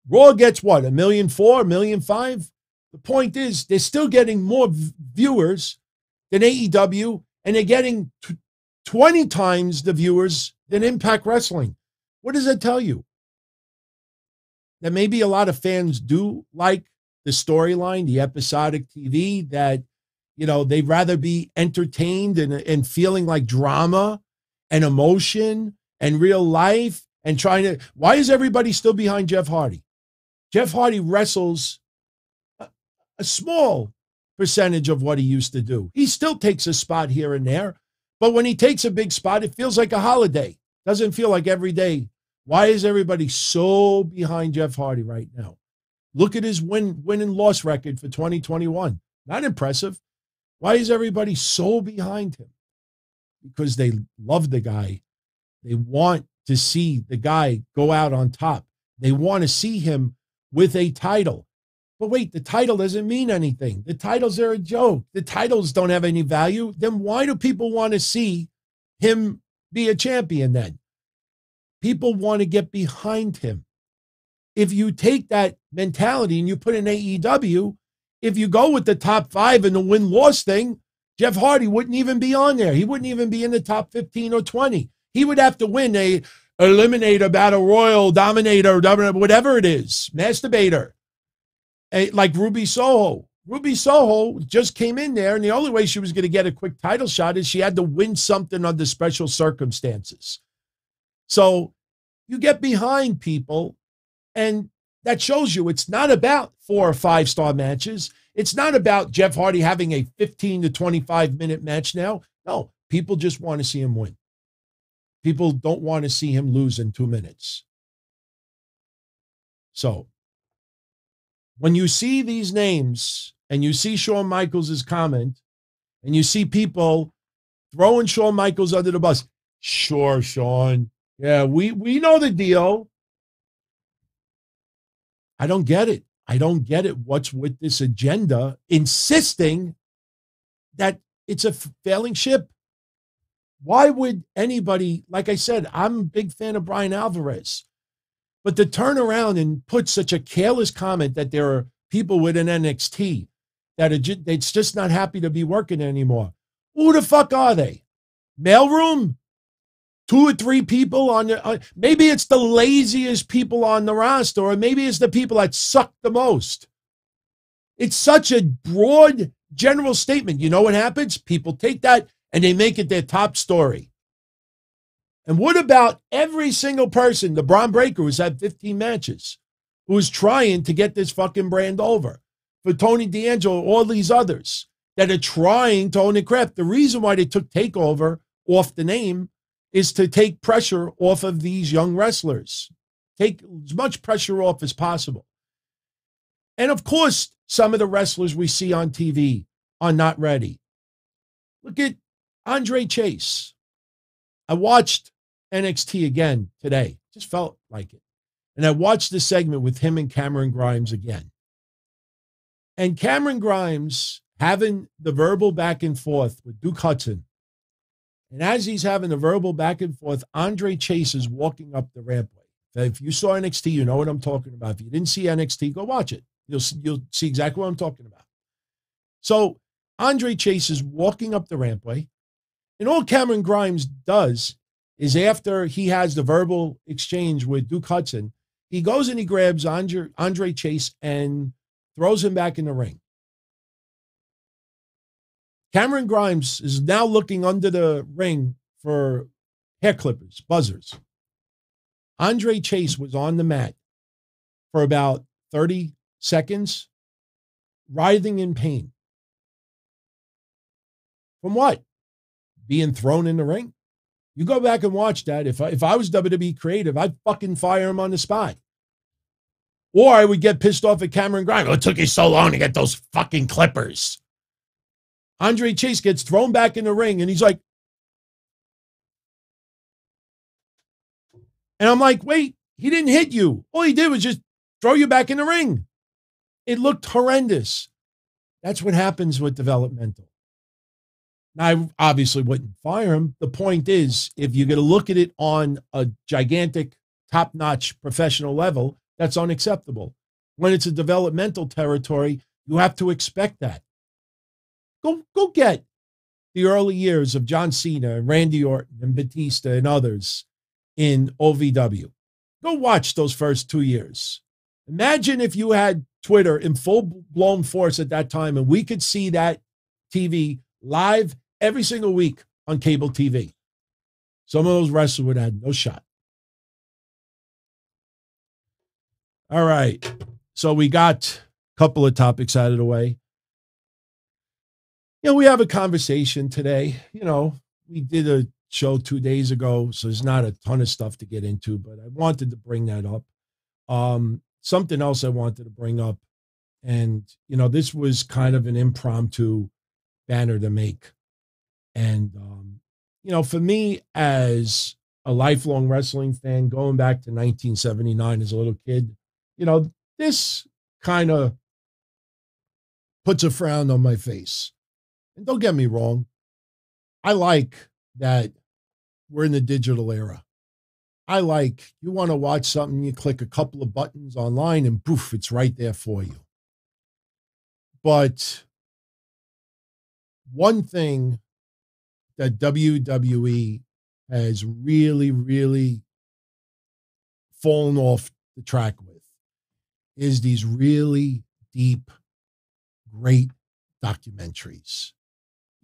Raw gets what, 1.4 million, 1.5 million? The point is, they're still getting more viewers than AEW, and they're getting 20 times the viewers than Impact Wrestling. What does that tell you? That maybe a lot of fans do like the storyline, the episodic TV, that, you know, they'd rather be entertained and feeling like drama and emotion and real life and trying to. Why is everybody still behind Jeff Hardy? Jeff Hardy wrestles a small percentage of what he used to do. He still takes a spot here and there, but when he takes a big spot, it feels like a holiday. Doesn't feel like every day. Why is everybody so behind Jeff Hardy right now? Look at his win and loss record for 2021. Not impressive. Why is everybody so behind him? Because they love the guy. They want to see the guy go out on top. They want to see him with a title. But wait, the title doesn't mean anything. The titles are a joke. The titles don't have any value. Then why do people want to see him be a champion then? People want to get behind him. If you take that mentality and you put in AEW, if you go with the top 5 in the win-loss thing, Jeff Hardy wouldn't even be on there. He wouldn't even be in the top 15 or 20. He would have to win a Eliminator, Battle Royal, Dominator, whatever it is, Masturbator, like Ruby Soho. Ruby Soho just came in there, and the only way she was going to get a quick title shot is she had to win something under special circumstances. So you get behind people, and that shows you it's not about 4 or 5 star matches. It's not about Jeff Hardy having a 15 to 25 minute match now. No, people just want to see him win. People don't want to see him lose in 2 minutes. So when you see these names and you see Shawn Michaels' comment and you see people throwing Shawn Michaels under the bus, sure, Shawn. Yeah, we know the deal. I don't get it. I don't get it. What's with this agenda insisting that it's a failing ship? Why would anybody, like I said, I'm a big fan of Brian Alvarez, but to turn around and put such a careless comment that there are people within NXT that are it's just not happy to be working anymore. Who the fuck are they? Mailroom? 2 or 3 people on the, maybe it's the laziest people on the roster, or maybe it's the people that suck the most. It's such a broad general statement. You know what happens? People take that and they make it their top story. And what about every single person, the Braun Breaker, who's had 15 matches, who is trying to get this fucking brand over? For Tony D'Angelo, all these others that are trying to own the craft. The reason why they took TakeOver off the name is to take pressure off of these young wrestlers. Take as much pressure off as possible. And of course, some of the wrestlers we see on TV are not ready. Look at Andre Chase. I watched NXT again today. Just felt like it. And I watched the segment with him and Cameron Grimes again. And Cameron Grimes having the verbal back and forth with Duke Hudson. And as he's having a verbal back and forth, Andre Chase is walking up the rampway. If you saw NXT, you know what I'm talking about. If you didn't see NXT, go watch it. You'll see exactly what I'm talking about. So Andre Chase is walking up the rampway, and all Cameron Grimes does is after he has the verbal exchange with Duke Hudson, he goes and he grabs Andre Chase and throws him back in the ring. Cameron Grimes is now looking under the ring for hair clippers, buzzers. Andre Chase was on the mat for about 30 seconds writhing in pain. From what? Being thrown in the ring? You go back and watch that. If I was WWE creative, I'd fucking fire him on the spot. Or I would get pissed off at Cameron Grimes. It took you so long to get those fucking clippers. Andre Chase gets thrown back in the ring, and he's like, and I'm like, wait, he didn't hit you. All he did was just throw you back in the ring. It looked horrendous. That's what happens with developmental. Now, I obviously wouldn't fire him. The point is, if you're going to look at it on a gigantic, top-notch professional level, that's unacceptable. When it's a developmental territory, you have to expect that. Go get the early years of John Cena and Randy Orton and Batista and others in OVW. Go watch those first 2 years. Imagine if you had Twitter in full-blown force at that time and we could see that TV live every single week on cable TV. Some of those wrestlers would have had no shot. All right. So we got a couple of topics out of the way. We have a conversation today. We did a show 2 days ago, so there's not a ton of stuff to get into, but I wanted to bring that up. Something else I wanted to bring up, and, this was kind of an impromptu banner to make. And, for me as a lifelong wrestling fan, going back to 1979 as a little kid, this kind of puts a frown on my face. And don't get me wrong, I like that we're in the digital era. I like, you want to watch something, you click a couple of buttons online and poof, it's right there for you. But one thing that WWE has really, really fallen off the track with is these really deep, great documentaries.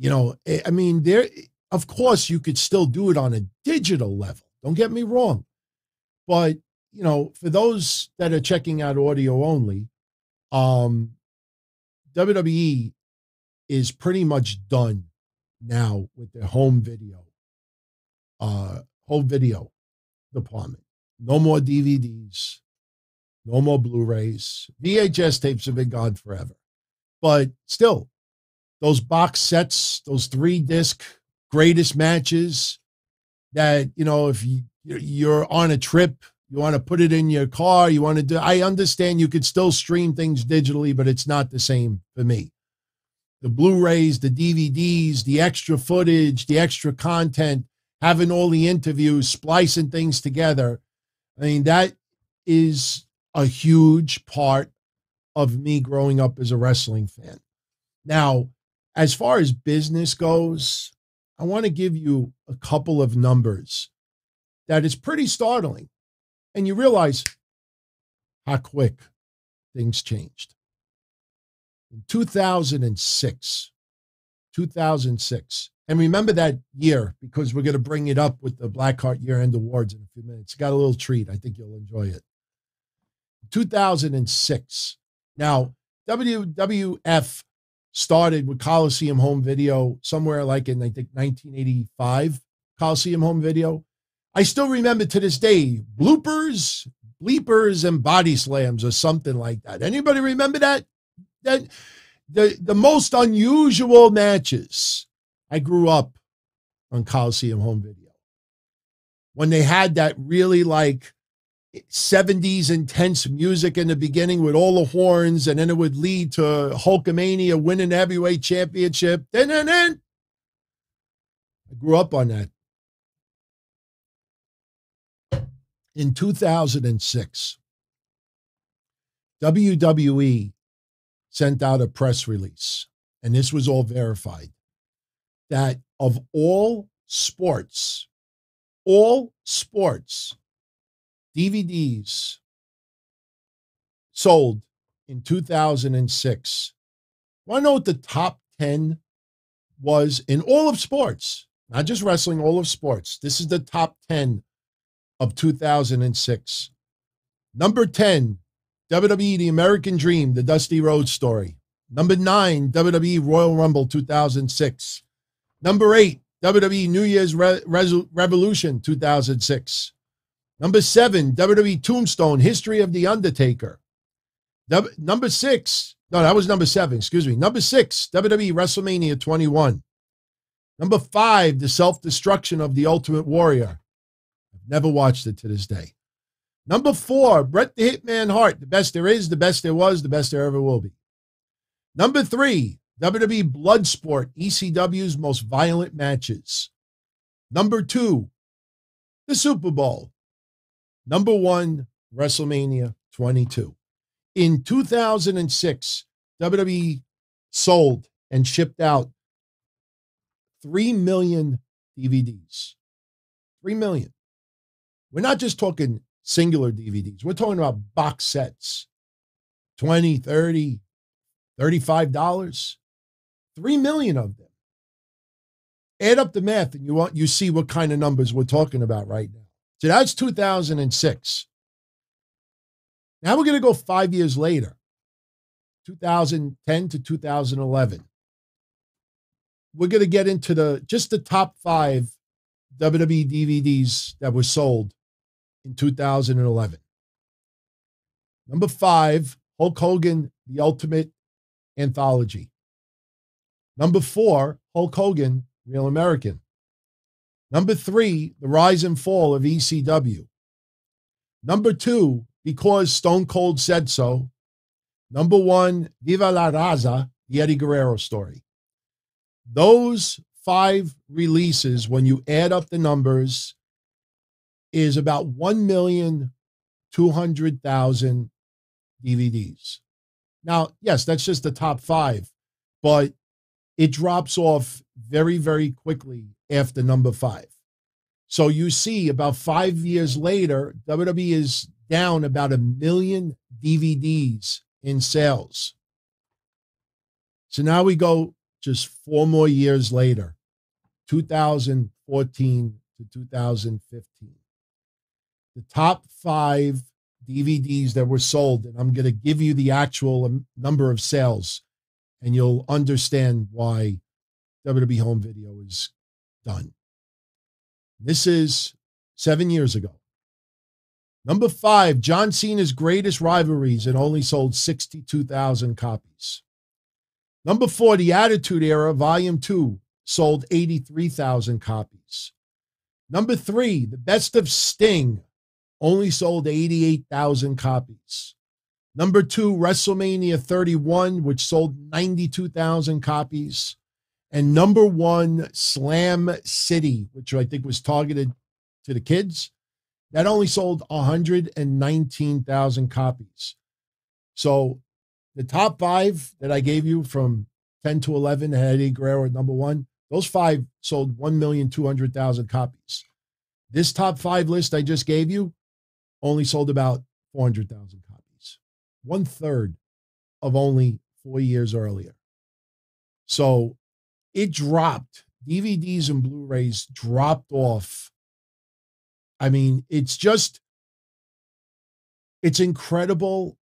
There, of course, you could still do it on a digital level. Don't get me wrong. But, for those that are checking out audio only, WWE is pretty much done now with their home video department. No more DVDs, no more Blu-rays. VHS tapes have been gone forever. But still, those box sets, those 3-disc greatest matches that, if you're on a trip, you want to put it in your car, you want to do, I understand you could still stream things digitally, but it's not the same for me. The Blu-rays, the DVDs, the extra footage, the extra content, having all the interviews, splicing things together. That is a huge part of me growing up as a wrestling fan. Now, as far as business goes, I want to give you a couple of numbers that is pretty startling. And you realize how quick things changed. In 2006, and remember that year because we're going to bring it up with the Blackhearts Year End Awards in a few minutes. Got a little treat. I think you'll enjoy it. 2006. Now, WWF started with Coliseum Home Video somewhere like in, I think, 1985, Coliseum Home Video. I still remember to this day, bloopers, bleepers, and body slams or something like that. Anybody remember that? That the most unusual matches. I grew up on Coliseum Home Video. When they had that really like 70s intense music in the beginning with all the horns, and then it would lead to Hulkamania winning the heavyweight championship. I grew up on that. In 2006, WWE sent out a press release, and this was all verified, that of all sports, DVDs sold in 2006. Want to know what the top 10 was in all of sports? Not just wrestling, all of sports. This is the top 10 of 2006. Number 10, WWE The American Dream, the Dusty Rhodes story. Number 9, WWE Royal Rumble 2006. Number 8, WWE New Year's Revolution 2006. Number 7, WWE Tombstone, History of the Undertaker. Number 6, no, that was number 7, excuse me. Number 6, WWE WrestleMania 21. Number 5, The Self-Destruction of the Ultimate Warrior. I've never watched it to this day. Number 4, Bret the Hitman Hart, the best there is, the best there was, the best there ever will be. Number 3, WWE Bloodsport, ECW's most violent matches. Number 2, the Super Bowl. Number 1, WrestleMania 22. In 2006, WWE sold and shipped out 3 million DVDs. 3 million. We're not just talking singular DVDs. We're talking about box sets. $20, $30, $35. 3 million of them. Add up the math and you see what kind of numbers we're talking about right now. So that's 2006. Now we're going to go 5 years later, 2010 to 2011. We're going to get into just the top 5 WWE DVDs that were sold in 2011. Number 5, Hulk Hogan, The Ultimate Anthology. Number 4, Hulk Hogan, Real American. Number 3, The Rise and Fall of ECW. Number 2, Because Stone Cold Said So. Number 1, Viva la Raza, the Eddie Guerrero story. Those 5 releases, when you add up the numbers, is about 1,200,000 DVDs. Now, yes, that's just the top 5, but it drops off very, very quickly after number 5. So you see about 5 years later, WWE is down about 1 million DVDs in sales. So now we go just 4 more years later, 2014 to 2015. The top 5 DVDs that were sold, and I'm going to give you the actual number of sales, and you'll understand why WWE Home Video is done. This is 7 years ago. Number 5, John Cena's Greatest Rivalries, and only sold 62,000 copies. Number 4, The Attitude Era, Volume 2, sold 83,000 copies. Number 3, The Best of Sting, only sold 88,000 copies. Number 2, WrestleMania 31, which sold 92,000 copies. And number 1, Slam City, which I think was targeted to the kids, that only sold 119,000 copies. So the top 5 that I gave you from 10 to 11 had Eddie Guerrero at number 1. Those 5 sold 1,200,000 copies. This top 5 list I just gave you only sold about 400,000 copies. 1/3 of only 4 years earlier. So it dropped. DVDs and Blu-rays dropped off. I mean, it's incredible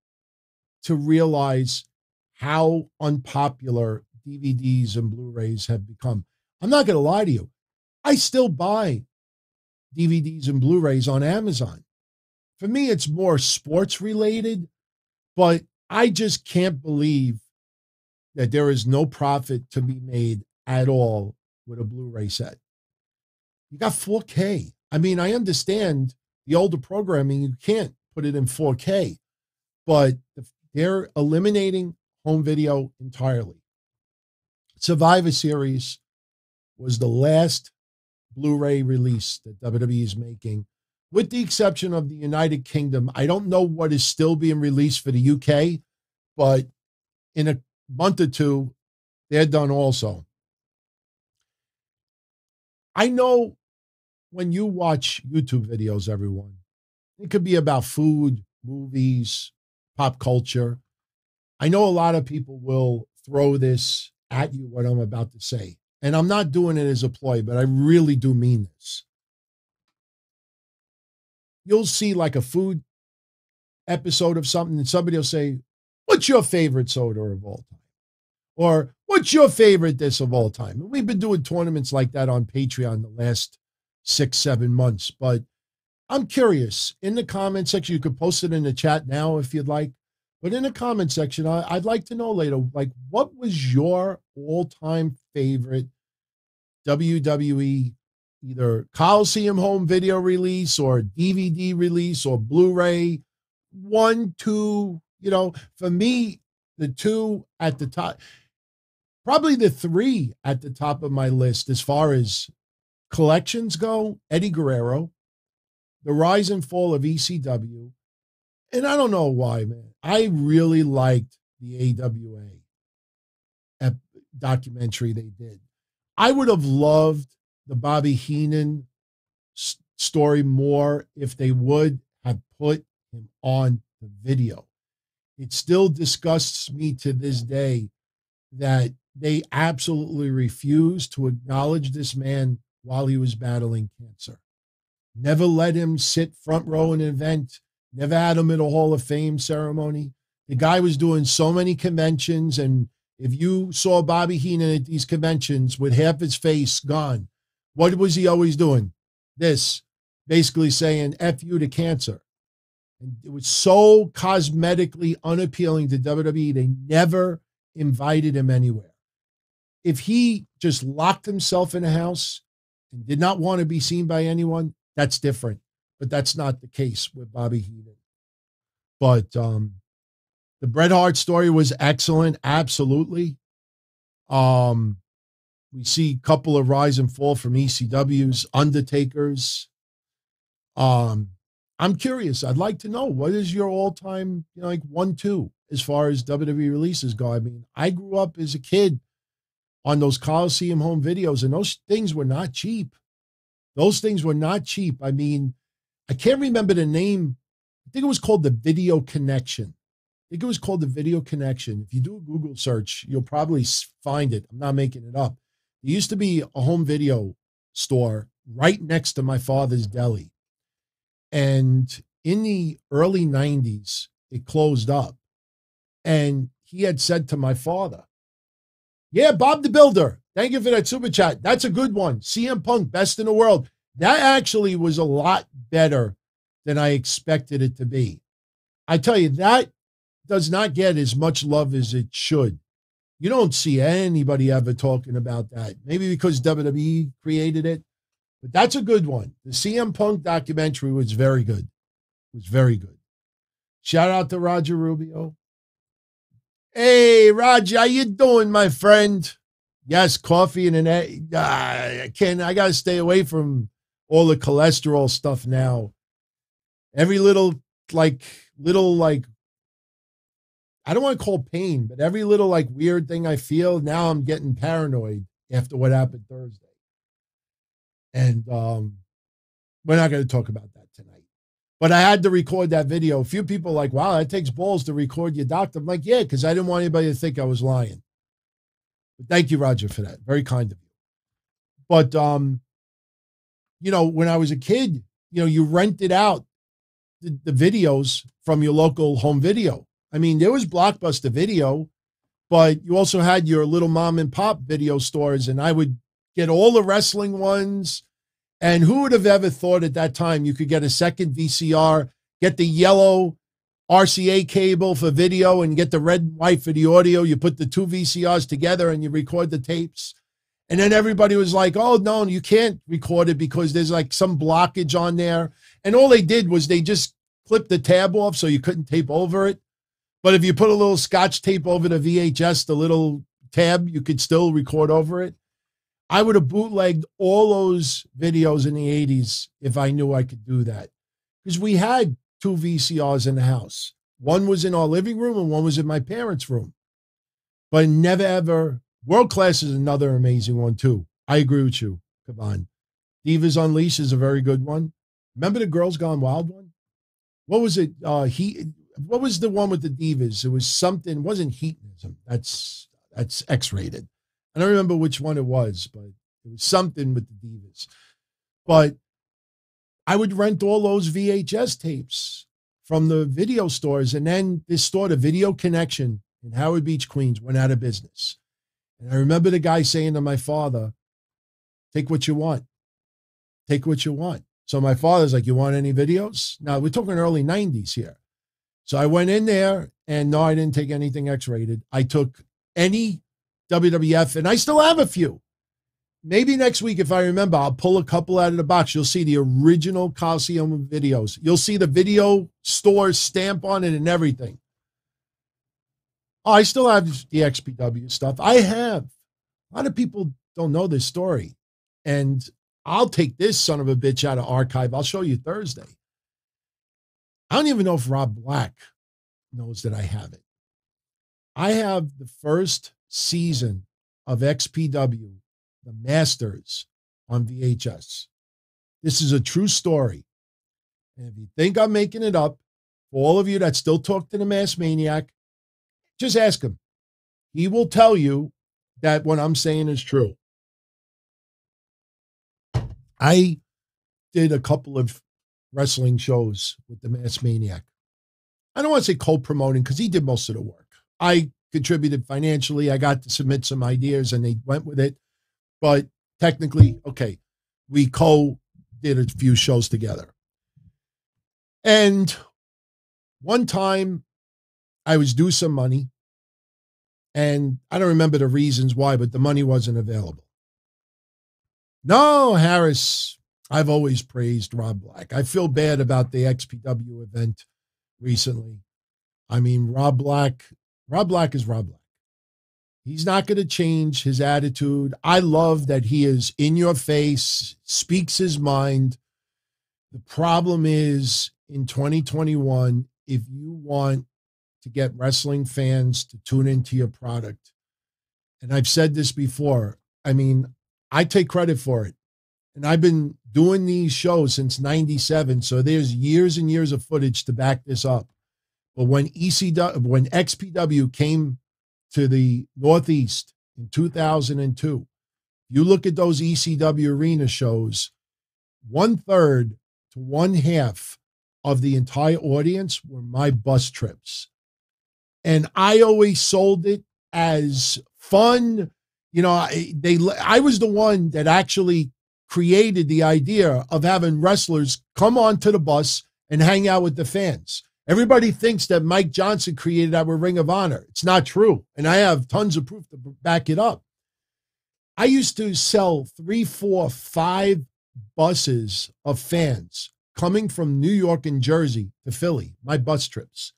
to realize how unpopular DVDs and Blu-rays have become. I'm not going to lie to you. I still buy DVDs and Blu-rays on Amazon. For me, it's more sports related, but I just can't believe that there is no profit to be made at all with a Blu-ray set. You got 4K. I mean, I understand the older programming, you can't put it in 4K, but they're eliminating home video entirely. Survivor Series was the last Blu-ray release that WWE is making, with the exception of the United Kingdom. I don't know what is still being released for the UK, but in a month or two, they're done also. I know when you watch YouTube videos, everyone, it could be about food, movies, pop culture. I know a lot of people will throw this at you, what I'm about to say. And I'm not doing it as a ploy, but I really do mean this. You'll see like a food episode of something and somebody will say, what's your favorite soda of all time? Or what's your favorite this of all time? And we've been doing tournaments like that on Patreon the last 6-7 months. But I'm curious. In the comment section, you could post it in the chat now if you'd like. But in the comment section, I'd like to know later, like, what was your all-time favorite WWE, either Coliseum home video release or DVD release or Blu-ray? 1, 2, for me, the 2 at the top, probably the 3 at the top of my list as far as collections go: Eddie Guerrero, the rise and fall of ECW. And I don't know why, man. I really liked the AWA documentary they did. I would have loved the Bobby Heenan story more if they would have put him on the video. It still disgusts me to this day that they absolutely refused to acknowledge this man while he was battling cancer. Never let him sit front row in an event. Never had him at a Hall of Fame ceremony. The guy was doing so many conventions, and if you saw Bobby Heenan at these conventions with half his face gone, what was he always doing? This, basically saying F you to cancer. And it was so cosmetically unappealing to WWE, they never invited him anywhere. If he just locked himself in a house and did not want to be seen by anyone, that's different. But that's not the case with Bobby Heenan. But the Bret Hart story was excellent, absolutely. We see a couple of rise and fall from ECW's, Undertakers. I'm curious. I'd like to know, what is your all-time, 1, 2 as far as WWE releases go? I mean, I grew up as a kid on those Coliseum home videos, and those things were not cheap. Those things were not cheap. I mean, I can't remember the name. I think it was called the Video Connection. If you do a Google search, you'll probably find it. I'm not making it up. There used to be a home video store right next to my father's deli. And in the early 90s, it closed up. And he had said to my father, yeah, Bob the Builder, thank you for that super chat. That's a good one. CM Punk, best in the world. That actually was a lot better than I expected it to be. I tell you, that does not get as much love as it should. You don't see anybody ever talking about that. Maybe because WWE created it, but that's a good one. The CM Punk documentary was very good. It was very good. Shout out to Roger Rubio. Hey, Roger, how you doing, my friend? Yes, coffee and an egg. I got to stay away from all the cholesterol stuff now. Every little, I don't want to call pain, but every little weird thing I feel, now I'm getting paranoid after what happened Thursday. And we're not going to talk about that tonight. But I had to record that video. A few people like, wow, that takes balls to record your doctor. I'm like, yeah, because I didn't want anybody to think I was lying. But thank you, Roger, for that. Very kind of you. But, when I was a kid, you rented out the videos from your local home video. I mean, there was Blockbuster Video, but you also had your little mom and pop video stores, and I would get all the wrestling ones. And who would have ever thought at that time you could get a second VCR, get the yellow RCA cable for video, and get the red and white for the audio? You put the two VCRs together and you record the tapes. And then everybody was like, oh, no, you can't record it because there's some blockage on there. And all they did was they just clipped the tab off so you couldn't tape over it. But if you put a little Scotch tape over the VHS, the little tab, you could still record over it. I would have bootlegged all those videos in the 80s if I knew I could do that. Because we had two VCRs in the house. One was in our living room and one was in my parents' room. But never, ever. World Class is another amazing one, too. I agree with you. Come on. Divas Unleashed is a very good one. Remember the Girls Gone Wild one? What was it? What was the one with the Divas? It was something. It wasn't Hedonism. That's X-rated. I don't remember which one it was, but it was something with the Divas. But I would rent all those VHS tapes from the video stores. And then this store, the Video Connection in Howard Beach, Queens, went out of business. And I remember the guy saying to my father, take what you want. Take what you want. So my father's like, you want any videos? Now, we're talking early 90s here. So I went in there, and no, I didn't take anything X-rated. I took any WWF, and I still have a few. Maybe next week, if I remember, I'll pull a couple out of the box. You'll see the original Coliseum videos. You'll see the video store stamp on it and everything. Oh, I still have the XPW stuff. I have. A lot of people don't know this story. And I'll take this son of a bitch out of archive. I'll show you Thursday. I don't even know if Rob Black knows that I have it. I have the first season of XPW, The Masters, on VHS. This is a true story. And if you think I'm making it up, for all of you that still talk to the Mass Maniac, just ask him. He will tell you that what I'm saying is true. I did a couple of wrestling shows with the Mass Maniac. I don't want to say co-promoting because he did most of the work. I contributed financially. I got to submit some ideas and they went with it. But technically, okay, we did a few shows together. And one time I was due some money, and I don't remember the reasons why, but the money wasn't available. No, Harris, I've always praised Rob Black. I feel bad about the XPW event recently. I mean, Rob Black is Rob Black. He's not going to change his attitude. I love that he is in your face, speaks his mind. The problem is in 2021, if you want to get wrestling fans to tune into your product, and I've said this before, I mean, I take credit for it. And I've been doing these shows since 97, so there's years and years of footage to back this up. But when XPW came to the Northeast in 2002, you look at those ECW arena shows, 1/3 to 1/2 of the entire audience were my bus trips. And I always sold it as fun. You know, I was the one that actually created the idea of having wrestlers come onto the bus and hang out with the fans. Everybody thinks that Mike Johnson created our Ring of Honor. It's not true. And I have tons of proof to back it up. I used to sell 3, 4, 5 buses of fans coming from New York and Jersey to Philly, my bus trips.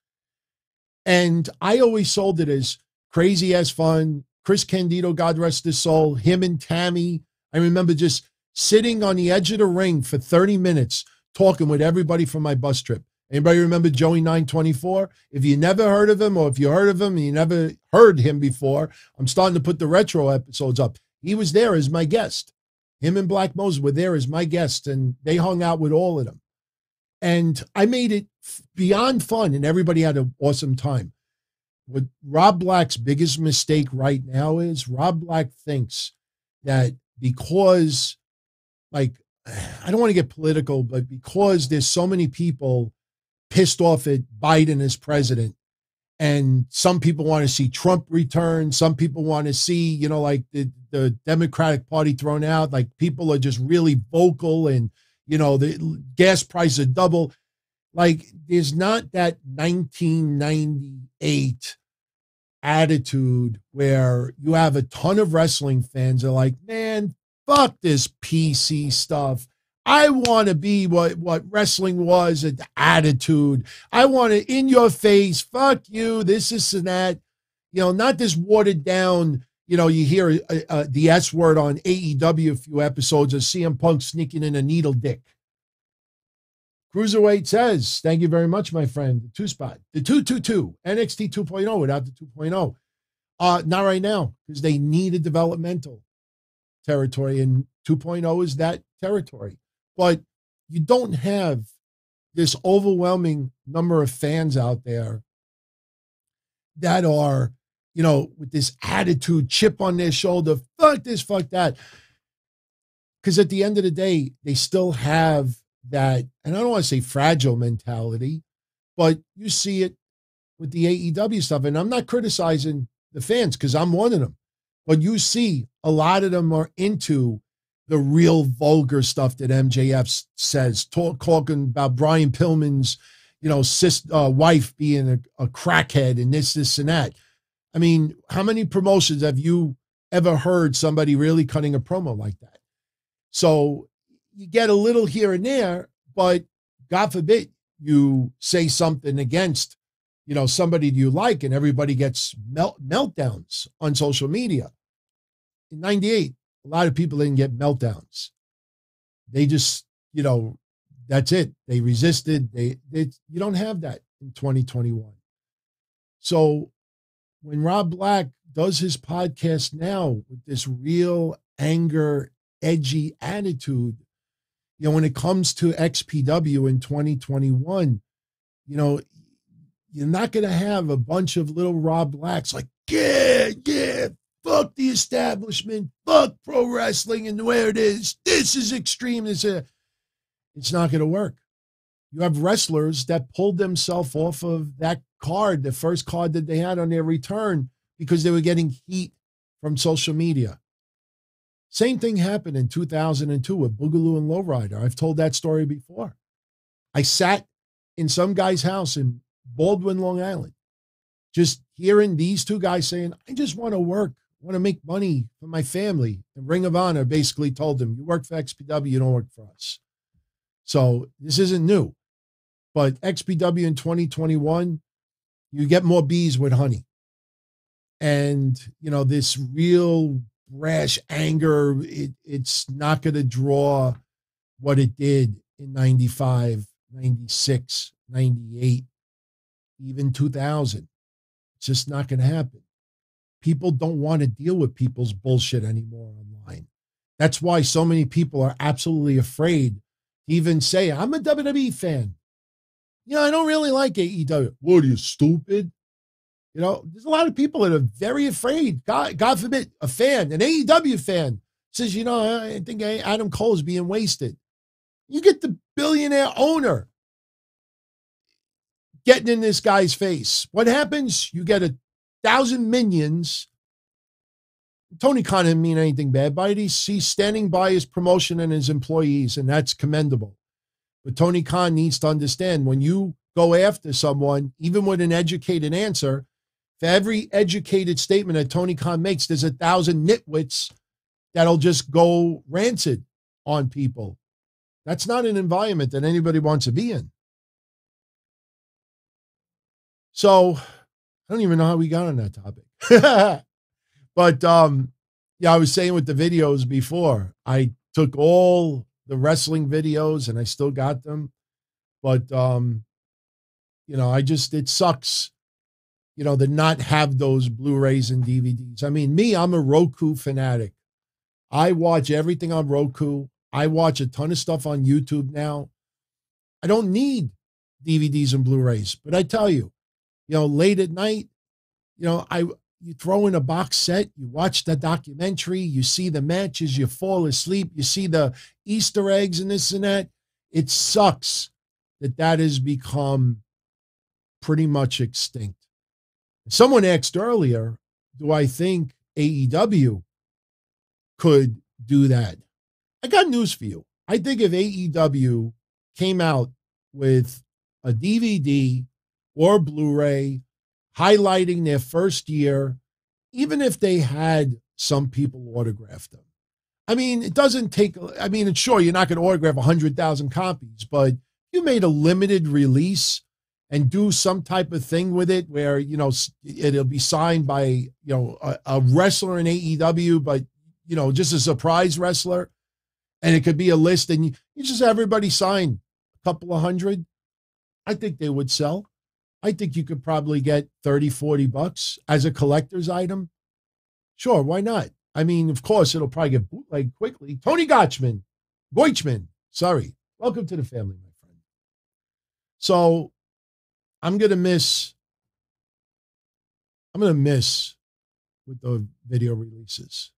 And I always sold it as crazy as fun. Chris Candido, God rest his soul, him and Tammy. I remember just sitting on the edge of the ring for 30 minutes talking with everybody from my bus trip. Anybody remember Joey 924? If you never heard of him, or if you heard of him and you never heard him before, I'm starting to put the retro episodes up. He was there as my guest. Him and Black Moses were there as my guest, and they hung out with all of them. And I made it beyond fun, and everybody had an awesome time. What Rob Black's biggest mistake right now is Rob Black thinks that because, like, I don't want to get political, but because there's so many people pissed off at Biden as president, and some people want to see Trump return, some people want to see, you know, like the Democratic Party thrown out, like people are just really vocal, and, you know, the gas prices are double. Like, there's not that 1998 attitude where you have a ton of wrestling fans that are like, man, fuck this PC stuff. I want to be what wrestling was, an attitude. I want to in your face, fuck you, this and that. You know, not this watered down, you know, you hear the S word on AEW a few episodes of CM Punk sneaking in a needle dick. Cruiserweight says, thank you very much, my friend. The 2-spot, the 222, NXT 2.0 without the 2.0. Not right now, because they need a developmental territory, and 2.0 is that territory. But you don't have this overwhelming number of fans out there that are, you know, with this attitude, chip on their shoulder, fuck this, fuck that. Because at the end of the day, they still have that, and I don't want to say fragile mentality, But you see it with the AEW stuff, and I'm not criticizing the fans because I'm one of them. But you see a lot of them are into the real vulgar stuff that MJF says, talking about Brian Pillman's, wife being a crackhead and this and that. I mean, how many promotions have you ever heard somebody really cutting a promo like that? So you get a little here and there, but God forbid you say something against, somebody you like, and everybody gets meltdowns on social media. In 98, a lot of people didn't get meltdowns. They just, that's it. They resisted. You don't have that in 2021. So when Rob Black does his podcast now with this real anger, edgy attitude, when it comes to XPW in 2021, you're not going to have a bunch of little Rob Blacks like, yeah, fuck the establishment, fuck pro wrestling and where it is. This is extreme. It's not going to work. You have wrestlers that pulled themselves off of that card, the first card that they had on their return, because they were getting heat from social media. Same thing happened in 2002 with Boogaloo and Lowrider. I've told that story before. I sat in some guy's house in Baldwin, Long Island, just hearing these two guys saying, I just want to work, I want to make money for my family. And Ring of Honor basically told them, you work for XPW, you don't work for us. So this isn't new. But XPW in 2021, you get more bees with honey. And, this real brash anger, it's not going to draw what it did in 95, 96, 98, even 2000. It's just not going to happen. People don't want to deal with people's bullshit anymore online. That's why so many people are absolutely afraid to even say, I'm a WWE fan. I don't really like AEW. What are you, stupid? There's a lot of people that are very afraid. God forbid, a fan, an AEW fan, says, I think Adam Cole is being wasted. You get the billionaire owner getting in this guy's face. What happens? You get 1,000 minions. Tony Khan didn't mean anything bad by it. He's standing by his promotion and his employees, and that's commendable. But Tony Khan needs to understand, when you go after someone, even with an educated answer, for every educated statement that Tony Khan makes, there's 1,000 nitwits that'll just go rancid on people. That's not an environment that anybody wants to be in. So I don't even know how we got on that topic. But I was saying with the videos before, I took all the wrestling videos and I still got them. But, it sucks, to not have those Blu-rays and DVDs. I mean, I'm a Roku fanatic. I watch everything on Roku. I watch a ton of stuff on YouTube now. I don't need DVDs and Blu-rays, but I tell you, late at night, you throw in a box set, you watch the documentary, you see the matches, you fall asleep, you see the Easter eggs and this and that. It sucks that has become pretty much extinct. Someone asked earlier, do I think AEW could do that? I got news for you. I think if AEW came out with a DVD or Blu-ray highlighting their first year, even if they had some people autograph them. I mean, it doesn't take, sure, you're not going to autograph 100,000 copies, but you made a limited release and do some type of thing with it where, it'll be signed by, a wrestler in AEW, but, just a surprise wrestler. And it could be a list and you just have everybody sign a couple of hundred. I think they would sell. I think you could probably get $30-$40 as a collector's item. Sure, why not? I mean, of course, it'll probably get bootlegged quickly. Tony Goichman, welcome to the family, my friend. So I'm going to miss with the video releases.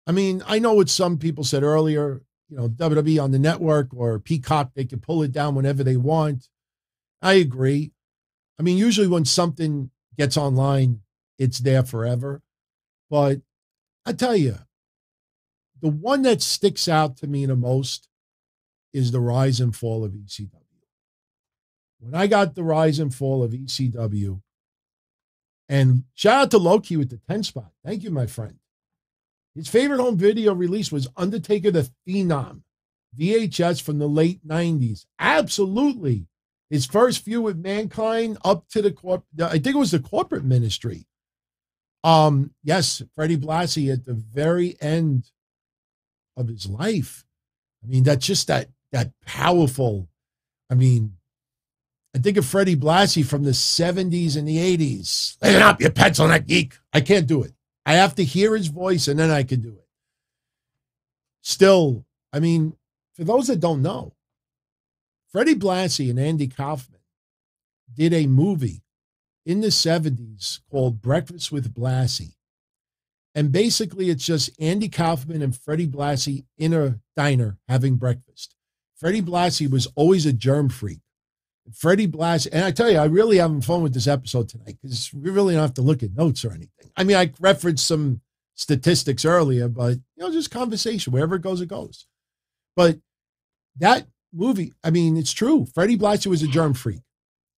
I mean, I know what some people said earlier, WWE on the network or Peacock, they can pull it down whenever they want. I agree. I mean, usually when something gets online, it's there forever. But I tell you, the one that sticks out to me the most is the rise and fall of ECW. When I got the rise and fall of ECW, and shout out to Loki with the 10 spot. Thank you, my friend. His favorite home video release was Undertaker the Phenom, VHS from the late 90s. Absolutely. His first feud with Mankind up to I think it was the corporate ministry. Yes, Freddie Blassie at the very end of his life. I mean, that's just that powerful. I mean, I think of Freddie Blassie from the 70s and the 80s. Lay it up, you pencil neck geek. I can't do it. I have to hear his voice and then I can do it. Still, I mean, for those that don't know, Freddie Blassie and Andy Kaufman did a movie in the 70s called Breakfast with Blassie. And basically it's just Andy Kaufman and Freddie Blassie in a diner having breakfast. Freddie Blassie was always a germ freak. Freddie Blassie, and I tell you, I really having fun with this episode tonight because we really don't have to look at notes or anything. I mean, I referenced some statistics earlier, but, just conversation. Wherever it goes, it goes. But that movie, I mean, it's true. Freddie Blassie was a germ freak,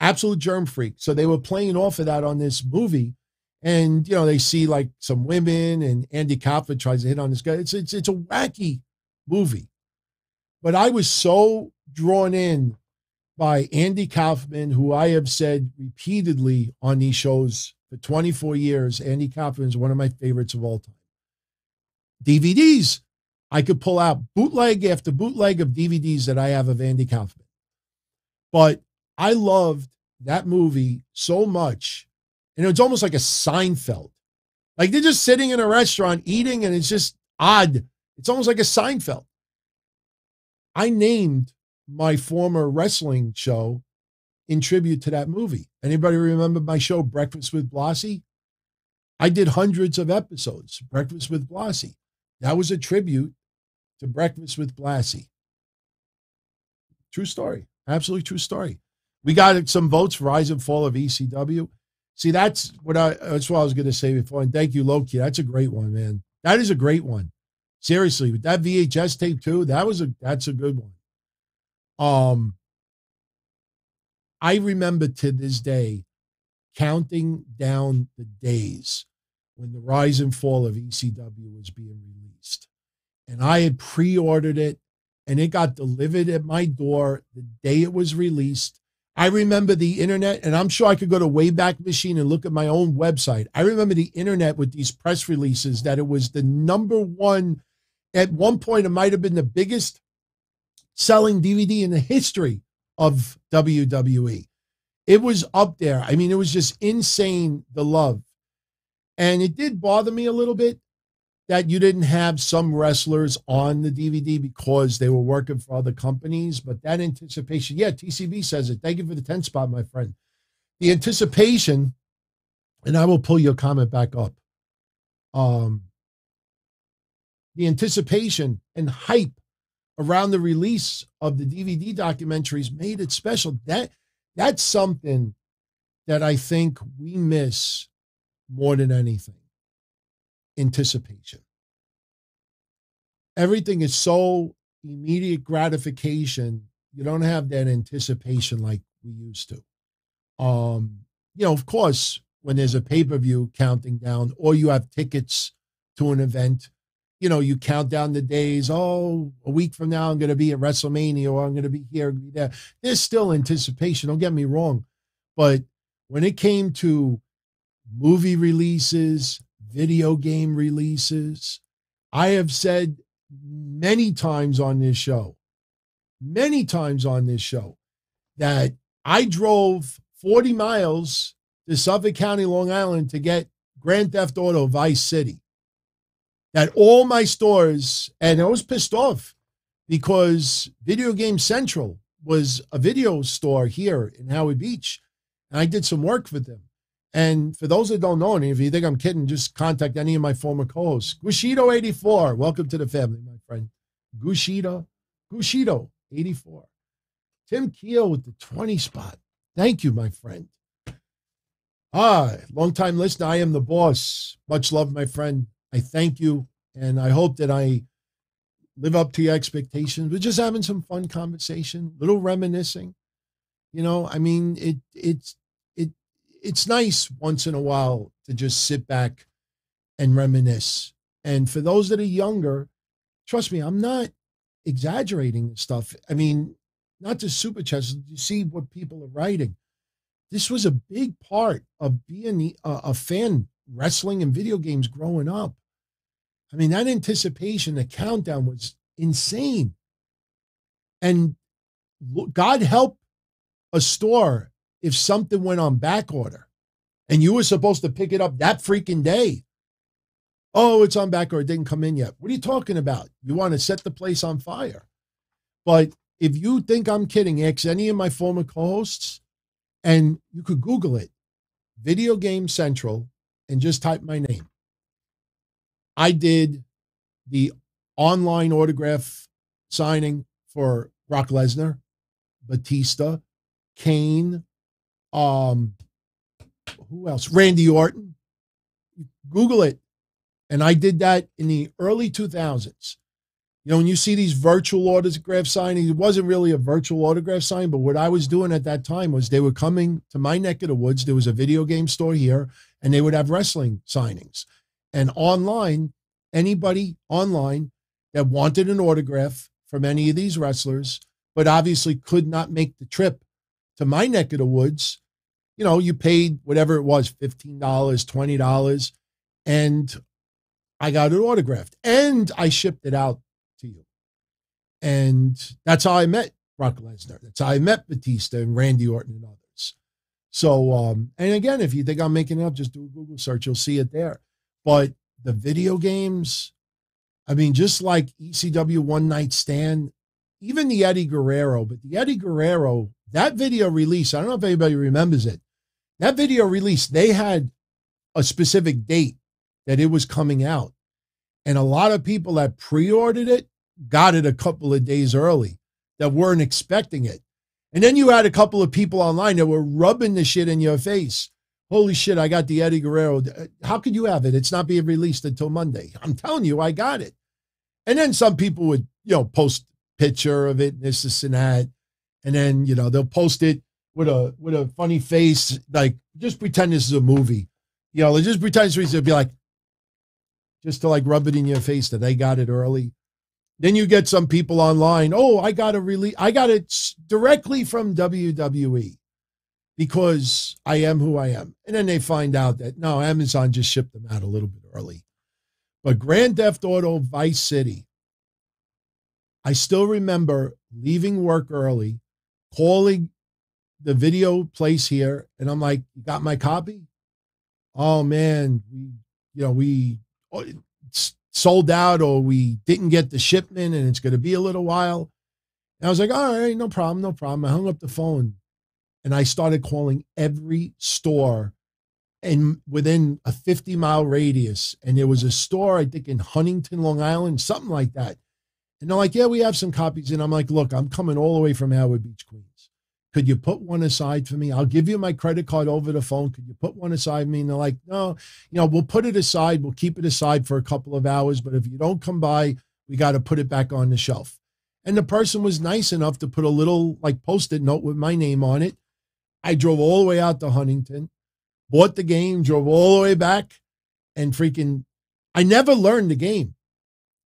absolute germ freak. So they were playing off of that on this movie. And, they see like some women and Andy Kaufman tries to hit on this guy. It's a wacky movie. But I was so drawn in by Andy Kaufman, who I have said repeatedly on these shows for 24 years. Andy Kaufman is one of my favorites of all time. DVDs. I could pull out bootleg after bootleg of DVDs that I have of Andy Kaufman. But I loved that movie so much. And it's almost like a Seinfeld. Like they're just sitting in a restaurant eating and it's just odd. It's almost like a Seinfeld. I named my former wrestling show in tribute to that movie. Anybody remember my show, Breakfast with Blassie? I did hundreds of episodes, Breakfast with Blassie. That was a tribute to Breakfast with Blassie. True story. Absolutely true story. We got some votes for Rise and Fall of ECW. See, that's what I was going to say before. And thank you, Loki. That's a great one, man. That is a great one. Seriously, with that VHS tape too, that's a good one. I remember to this day counting down the days when the Rise and Fall of ECW was being released. And I had pre-ordered it and it got delivered at my door the day it was released. I remember the internet, and I'm sure I could go to Wayback Machine and look at my own website. I remember the internet with these press releases that it was the #1. At one point, it might have been the biggest selling DVD in the history of WWE. It was up there. I mean, it was just insane, the love. And it did bother me a little bit that you didn't have some wrestlers on the DVD because they were working for other companies. But that anticipation, yeah, TCB says it. Thank you for the 10 spot, my friend. The anticipation, and I will pull your comment back up. The anticipation and hype around the release of the DVD documentaries made it special. That's something that I think we miss more than anything. Anticipation. Everything is so immediate gratification. You don't have that anticipation like we used to. Of course, when there's a pay-per-view counting down or you have tickets to an event, you count down the days. Oh, a week from now, I'm going to be at WrestleMania or I'm going to be here, be there. There's still anticipation. Don't get me wrong. But when it came to movie releases, video game releases, I have said many times on this show, that I drove 40 miles to Suffolk County, Long Island to get Grand Theft Auto Vice City. That all my stores, and I was pissed off because Video Game Central was a video store here in Howard Beach, and I did some work for them. And for those that don't know, and if you think I'm kidding, just contact any of my former co-hosts. Gushido84, welcome to the family, my friend. Gushido84. Tim Keel with the 20 spot. Thank you, my friend. Long-time listener, I am the boss. Much love, my friend. I thank you, and I hope that I live up to your expectations. We're just having some fun conversation, little reminiscing. You know, I mean, it's nice once in a while to just sit back and reminisce. And for those that are younger, trust me, I'm not exaggerating this stuff. I mean, not just super chats. You see what people are writing. This was a big part of being a fan wrestling and video games growing up. I mean, that anticipation, the countdown was insane. And God help a store if something went on back order and you were supposed to pick it up that freaking day. Oh, it's on back order. It didn't come in yet. What are you talking about? You want to set the place on fire. But if you think I'm kidding, ask any of my former co-hosts, and you could Google it, Video Game Central, and just type my name. I did the online autograph signing for Brock Lesnar, Batista, Kane, who else? Randy Orton. Google it. And I did that in the early 2000s. You know, when you see these virtual autograph signings, it wasn't really a virtual autograph sign, but what I was doing at that time was they were coming to my neck of the woods. There was a video game store here, and they would have wrestling signings. And online, anybody online that wanted an autograph from any of these wrestlers, but obviously could not make the trip to my neck of the woods, you know, you paid whatever it was, $15, $20, and I got it autographed. And I shipped it out to you. And that's how I met Brock Lesnar. That's how I met Batista and Randy Orton and others. So, and again, if you think I'm making it up, just do a Google search. You'll see it there. But the video games, I mean, just like ECW One Night Stand, even the Eddie Guerrero, but the Eddie Guerrero, that video release, I don't know if anybody remembers it. That video release, they had a specific date that it was coming out. And a lot of people that pre-ordered it got it a couple of days early that weren't expecting it. And then you had a couple of people online that were rubbing the shit in your face. Holy shit, I got the Eddie Guerrero. How could you have it? It's not being released until Monday. I'm telling you, I got it. And then some people would, you know, post a picture of it, this and that. And then, you know, they'll post it with a funny face, like, just pretend this is a movie. You know, they just pretend to be like, just to like rub it in your face that they got it early. Then you get some people online. Oh, I got it directly from WWE because I am who I am. And then they find out that no, Amazon just shipped them out a little bit early. But Grand Theft Auto Vice City, I still remember leaving work early, calling the video place here, and I'm like, you got my copy? Oh man, we sold out, or we didn't get the shipment and it's going to be a little while. And I was like, all right, no problem. I hung up the phone and I started calling every store and within a 50-mile radius. And there was a store, I think in Huntington, Long Island, something like that. And they're like, yeah, we have some copies. And I'm like, look, I'm coming all the way from Howard Beach, Queens. Could you put one aside for me? I'll give you my credit card over the phone. Could you put one aside for me? And they're like, no, we'll put it aside. We'll keep it aside for a couple of hours. But if you don't come by, we got to put it back on the shelf. And the person was nice enough to put a little like Post-it note with my name on it. I drove all the way out to Huntington, bought the game, drove all the way back, and I never learned the game.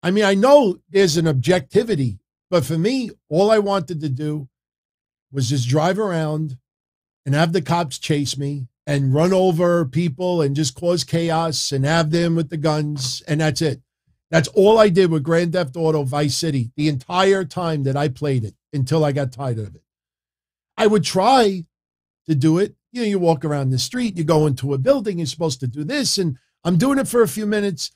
I mean, I know there's an objectivity, but for me, all I wanted to do was just drive around and have the cops chase me and run over people and just cause chaos and have them with the guns. And that's it. That's all I did with Grand Theft Auto Vice City the entire time that I played it until I got tired of it. I would try to do it. You walk around the street, you go into a building, you're supposed to do this. And I'm doing it for a few minutes.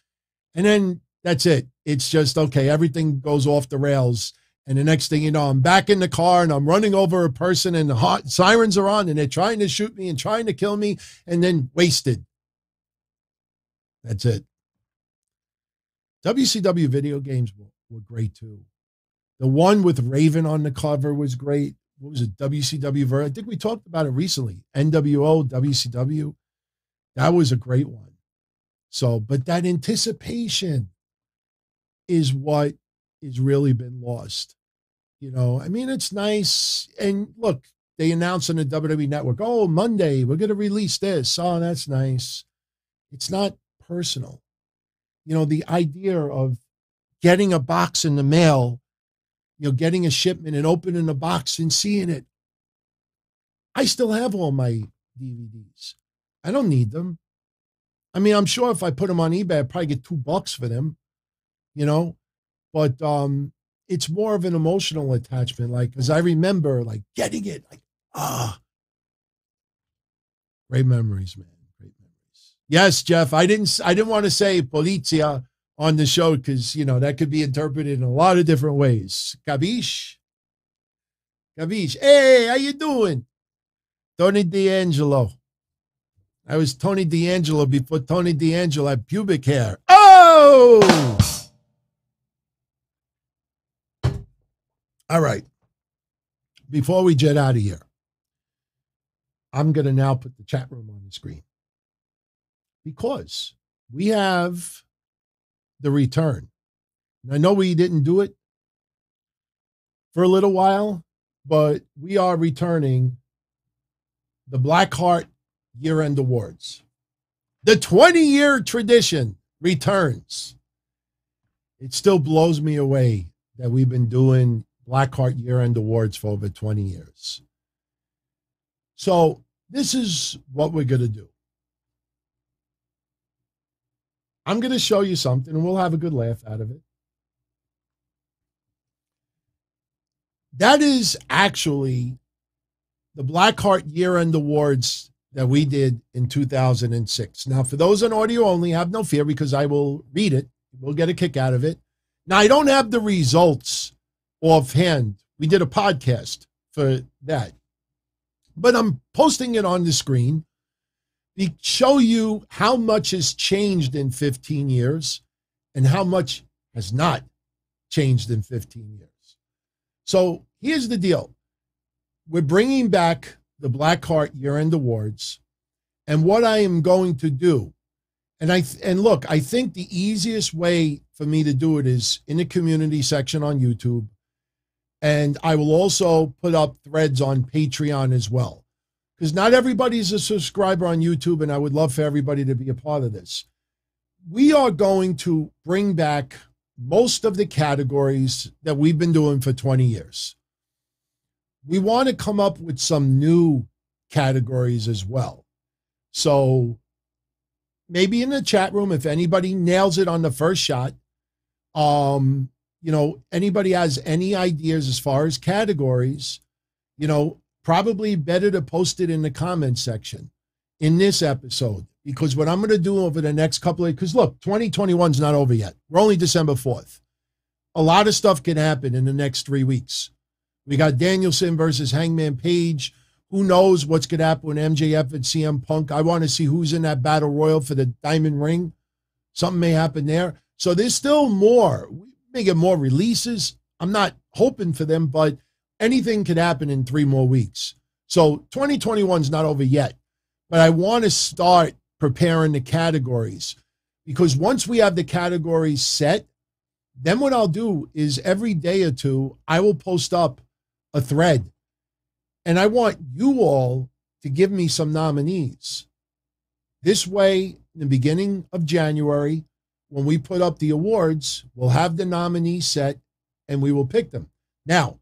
And then that's it. It's just, okay, everything goes off the rails. And the next thing you know, I'm back in the car and I'm running over a person and the sirens are on and they're trying to shoot me and trying to kill me and then wasted. That's it. WCW video games were great too. The one with Raven on the cover was great. what was it, WCW version? I think we talked about it recently. NWO, WCW. That was a great one. So, but that anticipation is what has really been lost. You know, I mean, it's nice. And look, they announced on the WWE Network, oh, Monday, we're going to release this. Oh, that's nice. It's not personal. You know, the idea of getting a box in the mail, you know, getting a shipment and opening the box and seeing it. I still have all my DVDs. I don't need them. I mean, I'm sure if I put them on eBay, I'd probably get $2 for them, you know, but it's more of an emotional attachment. Like, because I remember like getting it, like, great memories, man. Great memories. Yes, Jeff, I didn't want to say Polizia on the show because, you know, that could be interpreted in a lot of different ways. Capiche? Capiche. Hey, how you doing? Tony D'Angelo. I was Tony D'Angelo before Tony D'Angelo had pubic hair. Oh! All right. Before we jet out of here, I'm going to now put the chat room on the screen because we have the return. And I know we didn't do it for a little while, but we are returning the Blackhearts Year End Awards. The 20-year tradition returns. It still blows me away that we've been doing Blackhearts Year End Awards for over 20 years. So this is what we're going to do. I'm going to show you something, and we'll have a good laugh out of it. That is actually the Blackhearts Year End Awards that we did in 2006. Now, for those on audio only, have no fear because I will read it. We'll get a kick out of it. Now, I don't have the results offhand. We did a podcast for that. But I'm posting it on the screen to show you how much has changed in 15 years and how much has not changed in 15 years. So here's the deal. We're bringing back the Blackhearts Year End Awards, and what I am going to do, and look, I think the easiest way for me to do it is in the community section on YouTube, and I will also put up threads on Patreon as well, because not everybody's a subscriber on YouTube, and I would love for everybody to be a part of this. We are going to bring back most of the categories that we've been doing for 20 years. We want to come up with some new categories as well. So maybe in the chat room, if anybody nails it on the first shot, you know, anybody has any ideas as far as categories, you know, probably better to post it in the comment section in this episode, because what I'm going to do over the next couple of, because look, 2021 is not over yet. We're only December 4th. A lot of stuff can happen in the next 3 weeks. We got Danielson versus Hangman Page. Who knows what's going to happen with MJF and CM Punk. I want to see who's in that battle royal for the diamond ring. Something may happen there. So there's still more. We may get more releases. I'm not hoping for them, but anything could happen in 3 more weeks. So 2021 is not over yet. But I want to start preparing the categories, because once we have the categories set, then what I'll do is every day or two, I will post up a thread. And I want you all to give me some nominees. This way, in the beginning of January, when we put up the awards, we'll have the nominees set and we will pick them. Now,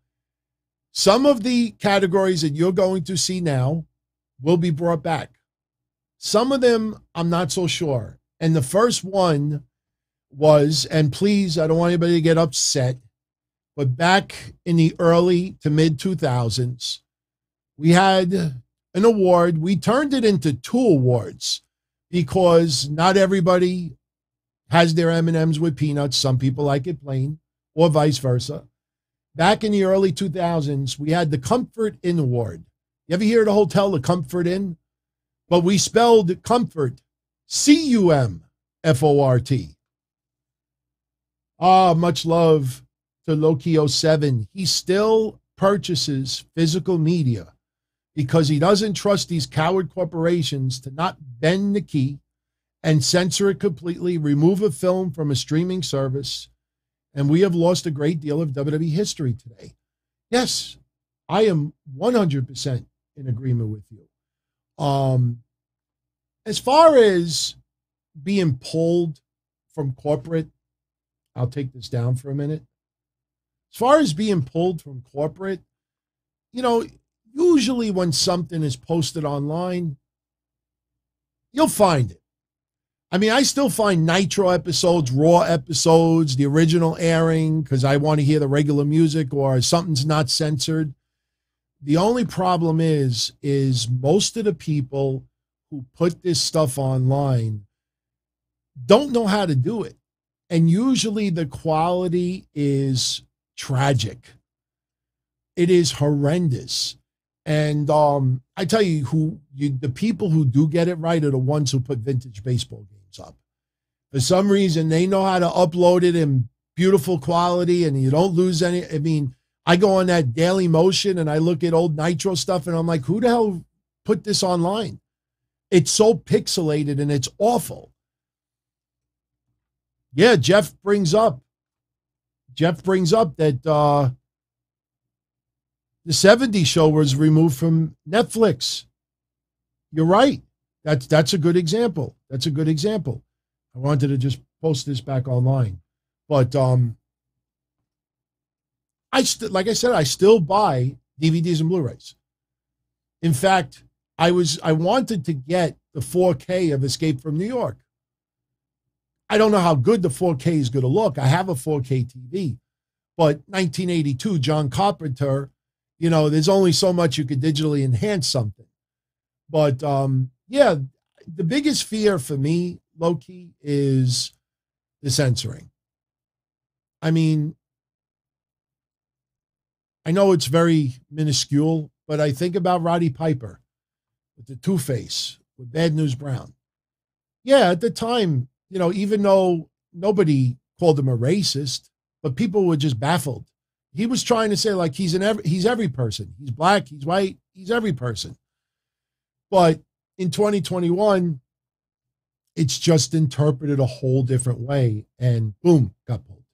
some of the categories that you're going to see now will be brought back. Some of them, I'm not so sure. And the first one was, and please, I don't want anybody to get upset, but back in the early to mid 2000s, we had an award. We turned it into 2 awards because not everybody has their M&Ms with peanuts. Some people like it plain, or vice versa. Back in the early 2000s, we had the Comfort Inn Award. You ever hear of the hotel, the Comfort Inn? But we spelled comfort, C-U-M-F-O-R-T. Much love to Loki07. He's still purchases physical media because he doesn't trust these coward corporations to not bend the key and censor it completely, remove a film from a streaming service, and we have lost a great deal of WWE history today. Yes, I am 100% in agreement with you. As far as being pulled from corporate, I'll take this down for a minute. As far as being pulled from corporate, usually when something is posted online, you'll find it. I mean, I still find Nitro episodes, Raw episodes, the original airing, because I want to hear the regular music or something's not censored. The only problem is most of the people who put this stuff online don't know how to do it. And usually the quality is tragic. It is horrendous. And I tell you, the people who do get it right are the ones who put vintage baseball games up. For some reason, they know how to upload it in beautiful quality and you don't lose any. I mean, I go on that Daily Motion and I look at old Nitro stuff and I'm like, who the hell put this online? It's so pixelated and it's awful. Yeah, Jeff brings up that the 70s show was removed from Netflix. You're right. That's a good example. That's a good example. I wanted to just post this back online. But like I said, I still buy DVDs and Blu-rays. In fact, I wanted to get the 4K of Escape from New York. I don't know how good the 4K is going to look. I have a 4K TV, but 1982, John Carpenter, there's only so much you could digitally enhance something. But yeah, the biggest fear for me, low-key, is the censoring. I mean, I know it's very minuscule, but I think about Roddy Piper with the Two-Face, with Bad News Brown. Yeah, at the time, even though nobody called him a racist, but people were just baffled. He was trying to say, like, he's every person. He's black, he's white, he's every person. But in 2021, it's just interpreted a whole different way, and boom, got pulled.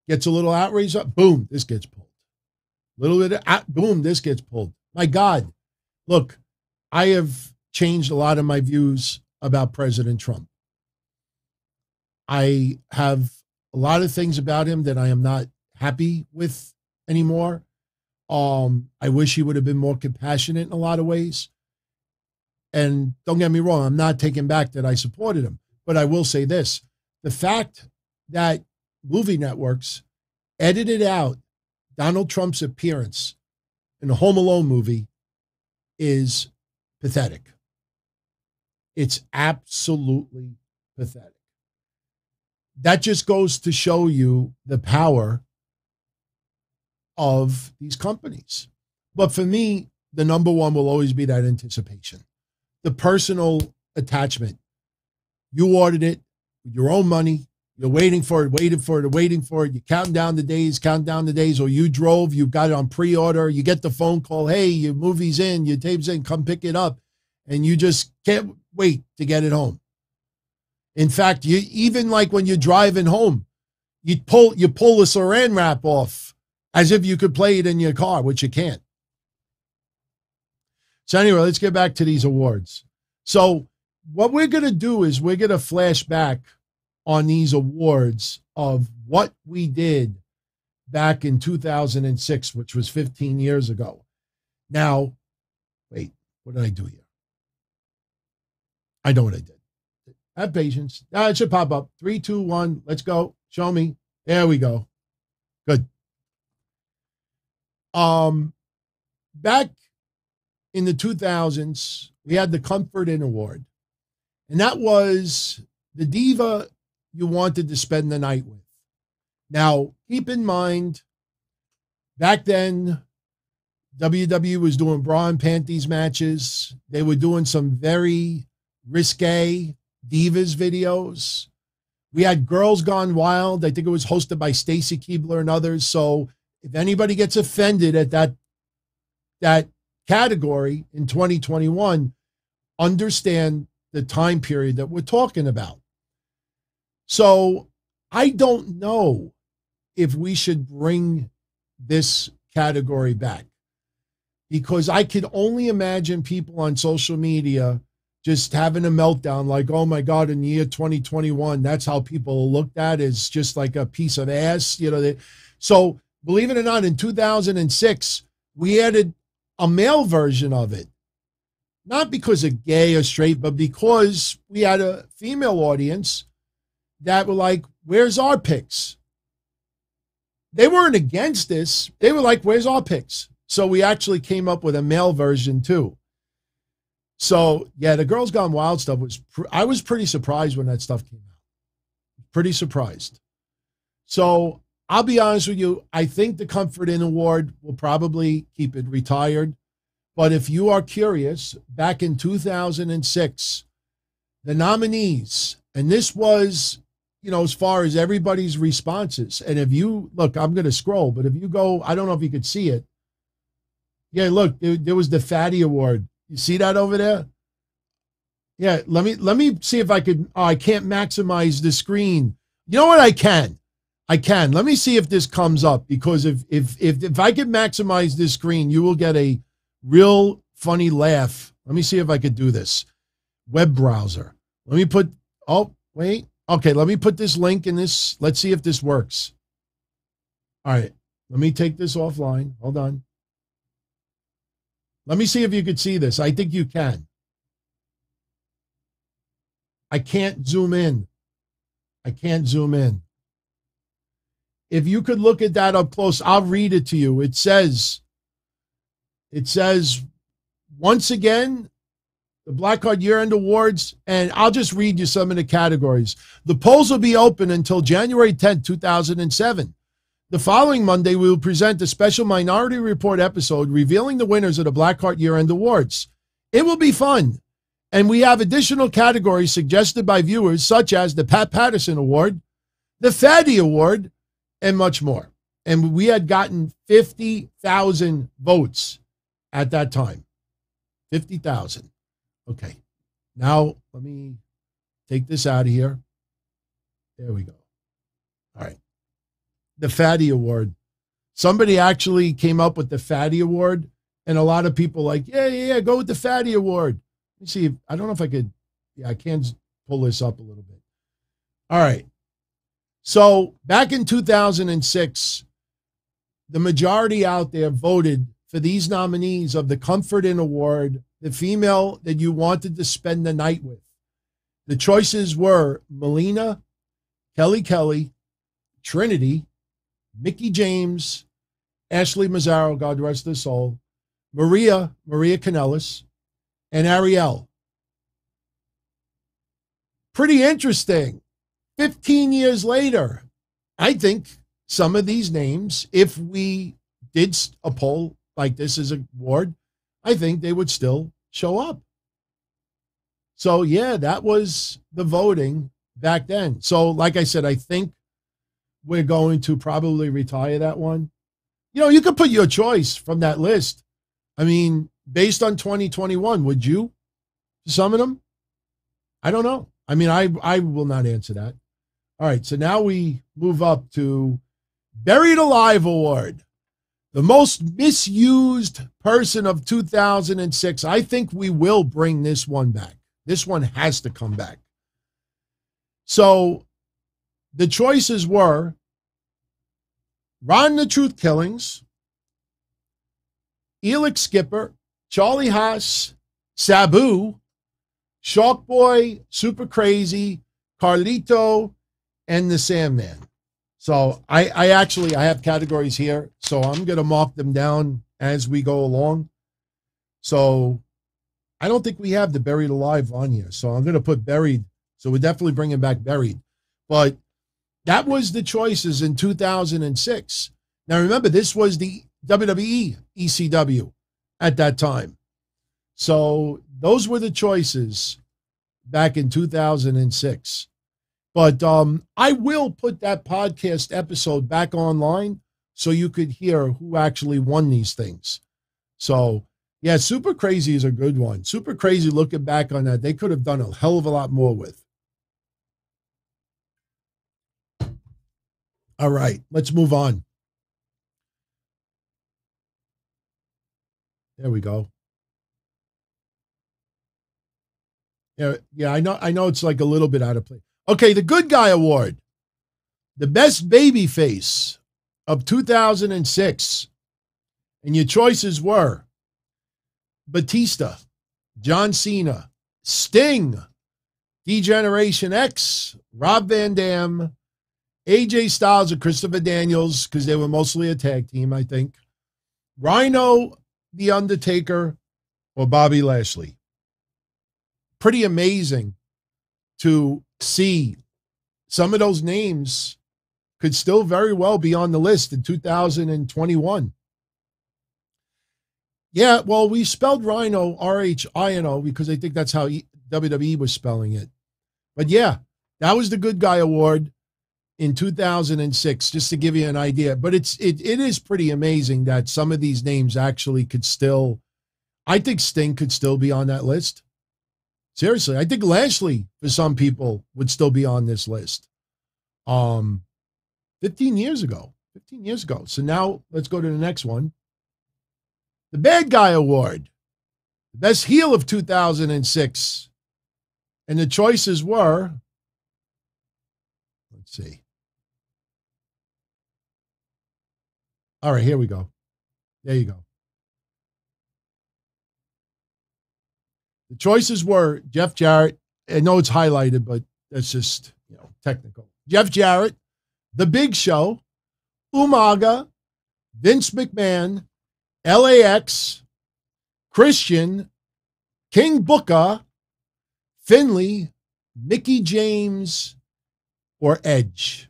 Gets a little outrage up, boom, this gets pulled. Little bit of, boom, this gets pulled. My God, look, I have changed a lot of my views about President Trump. I have a lot of things about him that I am not happy with anymore. I wish he would have been more compassionate in a lot of ways. And don't get me wrong, I'm not taking back that I supported him. But I will say this. The fact that movie networks edited out Donald Trump's appearance in the Home Alone movie is pathetic. It's absolutely pathetic. That just goes to show you the power of these companies. But for me, the number one will always be that anticipation, the personal attachment. You ordered it with your own money. You're waiting for it. You're counting down the days, or you drove, you got it on pre-order. You get the phone call, hey, your movie's in, your tape's in, come pick it up. And you just can't wait to get it home. In fact, even like when you're driving home, you pull the saran wrap off as if you could play it in your car, which you can't. So anyway, let's get back to these awards. So what we're going to do is we're going to flash back on these awards of what we did back in 2006, which was 15 years ago. Now, wait, what did I do here? I know what I did. Have patience. Now it should pop up. 3, 2, 1. Let's go. Show me. There we go. Good. Back in the 2000s, we had the Comfort Inn Award. And that was the diva you wanted to spend the night with. Now, keep in mind, back then, WWE was doing bra and panties matches. They were doing some very risque divas videos. We had Girls Gone Wild. I think it was hosted by Stacy Keibler and others. So if anybody gets offended at that category in 2021, understand the time period that we're talking about. So I don't know if we should bring this category back, because I could only imagine people on social media just having a meltdown like, oh my God, in the year 2021, that's how people are looked at, as just like a piece of ass. So believe it or not, in 2006, we added a male version of it. Not because of gay or straight, but because we had a female audience that were like, where's our picks? They weren't against this. They were like, where's our picks? So we actually came up with a male version too. So yeah, the Girls Gone Wild stuff I was pretty surprised when that stuff came out. Pretty surprised. So I'll be honest with you. I think the Comfort Inn Award will probably keep it retired. But if you are curious, back in 2006, the nominees, and this was, as far as everybody's responses. And if you look, I'm going to scroll, but if you go, I don't know if you could see it. Yeah, look, there was the Fatty Award. You see that over there? Yeah, let me see if I could. Oh, I can't maximize the screen. You know what? I can. Let me see if this comes up, because if I could maximize this screen, you will get a real funny laugh. Let me see if I could do this. Web browser. Let me put, oh, wait. Okay, let me put this link in this. Let's see if this works. All right, let me take this offline. Hold on. Let me see if you could see this. I think you can. I can't zoom in. If you could look at that up close, I'll read it to you. It says, once again, the Blackhearts Year End Awards, and I'll just read you some of the categories. The polls will be open until January 10th, 2007. The following Monday, we will present a special Minority Report episode revealing the winners of the Blackhearts Year End Awards. It will be fun, and we have additional categories suggested by viewers, such as the Pat Patterson Award, the Fatty Award, and much more. And we had gotten 50,000 votes at that time. 50,000. Okay. Now, let me take this out of here. There we go. All right. The Fatty Award. Somebody actually came up with the Fatty Award, and a lot of people like, yeah, go with the Fatty Award. Let me see. I don't know if I could. Yeah, I can pull this up a little bit. All right. So back in 2006, the majority out there voted for these nominees of the Comfort Inn Award, the female that you wanted to spend the night with. The choices were Melina, Kelly, Trinity, Mickie James, Ashley Mazzaro, God rest her soul, Maria Kanellis, and Ariel. Pretty interesting. 15 years later, I think some of these names, if we did a poll like this as an award, I think they would still show up. So, yeah, that was the voting back then. So, like I said, I think we're going to probably retire that one. You could put your choice from that list. I mean, based on 2021, would you? Some of them? I don't know. I mean, I will not answer that. All right, so now we move up to Buried Alive Award. The most misused person of 2006. I think we will bring this one back. This one has to come back. So the choices were Ron the Truth Killings, Elix Skipper, Charlie Haas, Sabu, Shark Boy, Super Crazy, Carlito, and the Sandman. So I have categories here, so I'm going to mark them down as we go along. So I don't think we have the Buried Alive on here, so I'm going to put Buried. So we're definitely bringing back Buried. But that was the choices in 2006. Now remember, this was the WWE ECW at that time. So those were the choices back in 2006. But I will put that podcast episode back online so you could hear who actually won these things. So, yeah, Super Crazy is a good one. Super Crazy, looking back on that, they could have done a hell of a lot more with. All right, let's move on. There we go. Yeah, I know it's like a little bit out of place. Okay, the Good Guy Award. The best baby face of 2006. And your choices were Batista, John Cena, Sting, D-Generation X, Rob Van Dam, AJ Styles or Christopher Daniels, because they were mostly a tag team, I think, Rhino, The Undertaker, or Bobby Lashley. Pretty amazing to see some of those names could still very well be on the list in 2021. Yeah, well, we spelled Rhino R-H-I-N-O because I think that's how WWE was spelling it. But yeah, that was the Good Guy Award in 2006, just to give you an idea. But it is pretty amazing that some of these names actually could still, I think Sting could still be on that list. Seriously, I think Lashley, for some people, would still be on this list. 15 years ago. So now let's go to the next one. The Bad Guy Award. The best heel of 2006. And the choices were, let's see. All right, here we go. There you go. The choices were Jeff Jarrett. I know it's highlighted, but that's just, technical. Jeff Jarrett, The Big Show, Umaga, Vince McMahon, LAX, Christian, King Booker, Finley, Mickey James, or Edge.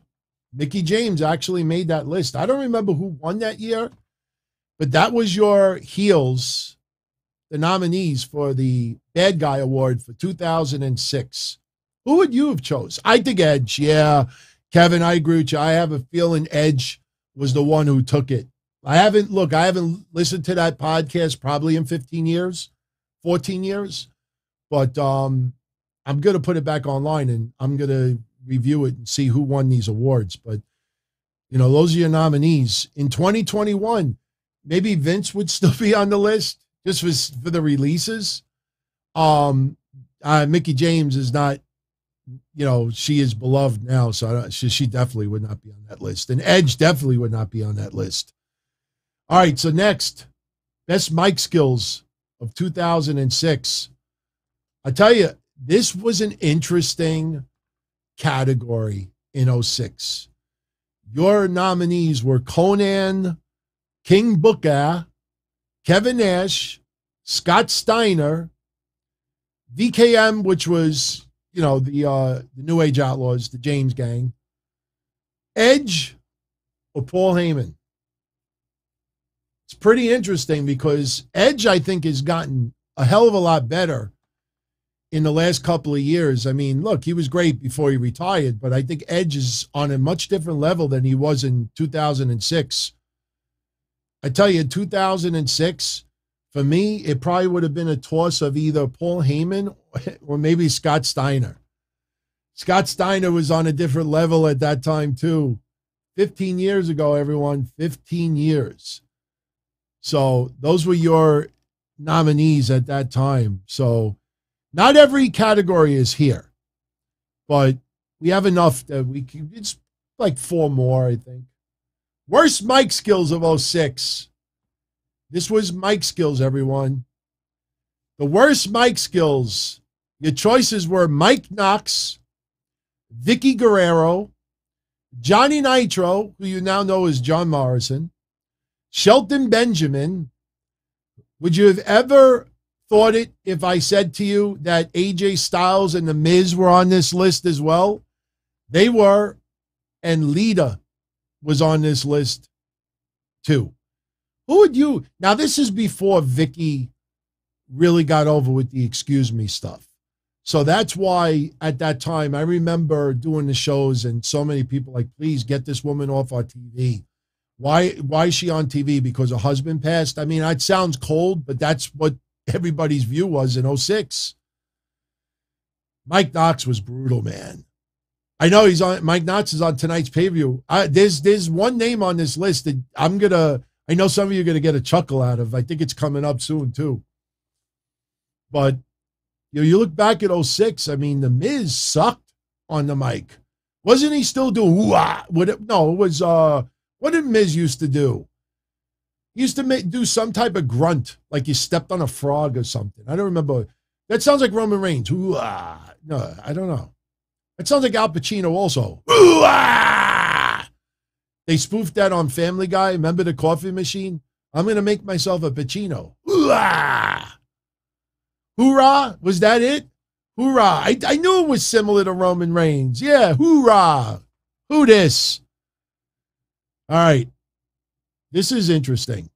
Mickey James actually made that list. I don't remember who won that year, but that was your heels, the nominees for the Bad Guy Award for 2006. Who would you have chose? I think Edge. Yeah, Kevin, I agree with you. I have a feeling Edge was the one who took it. I haven't listened to that podcast probably in 15 years, 14 years, but I'm going to put it back online and I'm going to review it and see who won these awards. But, those are your nominees. In 2021, maybe Vince would still be on the list just for the releases. Mickey James is not, she is beloved now, so she definitely would not be on that list. And Edge definitely would not be on that list. All right, so next, best mic skills of 2006. I tell you, this was an interesting category in 06. Your nominees were Conan, King Booker, Kevin Nash, Scott Steiner, VKM, which was, the New Age Outlaws, the James Gang, Edge, or Paul Heyman. It's pretty interesting because Edge, I think, has gotten a hell of a lot better in the last couple of years. I mean, look, he was great before he retired, but I think Edge is on a much different level than he was in 2006. I tell you, in 2006, for me, it probably would have been a toss of either Paul Heyman or maybe Scott Steiner. Scott Steiner was on a different level at that time, too. 15 years ago, everyone, 15 years. So those were your nominees at that time. So not every category is here, but we have enough that we can, it's like 4 more, I think. Worst mic skills of 06. This was mic skills, everyone. The worst mic skills. Your choices were Mike Knox, Vicky Guerrero, Johnny Nitro, who you now know as John Morrison, Shelton Benjamin. Would you have ever thought it if I said to you that AJ Styles and The Miz were on this list as well? They were, and Lita was on this list too. Who would you, now this is before Vicky really got over with the excuse me stuff. So that's why at that time, I remember doing the shows and so many people like, please get this woman off our TV. Why is she on TV? Because her husband passed? I mean, it sounds cold, but that's what everybody's view was in 06. Mike Knox was brutal, man. I know Mike Knox is on tonight's pay-per-view. There's one name on this list that I know some of you are going to get a chuckle out of. I think it's coming up soon, too. But, you look back at 06, I mean, The Miz sucked on the mic. Wasn't he still doing ooh-ah? No, it was, what did Miz used to do? He used to do some type of grunt, like you stepped on a frog or something. I don't remember. That sounds like Roman Reigns. Ooh-ah. No, I don't know. It sounds like Al Pacino also. Ooh-ah! They spoofed that on Family Guy. Remember the coffee machine? I'm going to make myself a Pacino. Ooh-ah! Hoorah! Was that it? Hoorah! I knew it was similar to Roman Reigns. Yeah, hoorah! Who this? All right. This is interesting.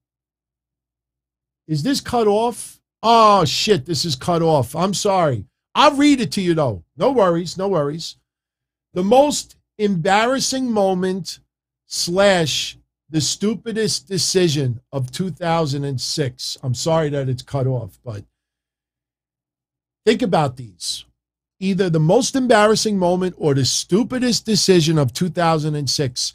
Is this cut off? Oh, shit, this is cut off. I'm sorry. I'll read it to you, though. No worries, no worries. The most embarrassing moment / the stupidest decision of 2006. I'm sorry that it's cut off, but think about these. Either the most embarrassing moment or the stupidest decision of 2006.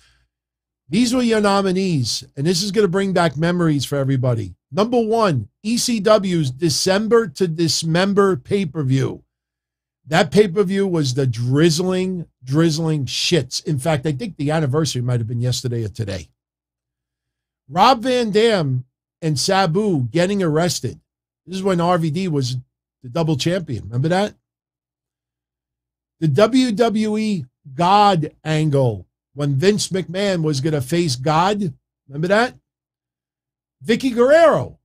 These were your nominees, and this is going to bring back memories for everybody. Number 1, ECW's December to Dismember pay-per-view. That pay-per-view was the drizzling shits. In fact, I think the anniversary might have been yesterday or today. Rob Van Dam and Sabu getting arrested. This is when RVD was the double champion. Remember that? The WWE God angle when Vince McMahon was going to face God. Remember that? Vicky Guerrero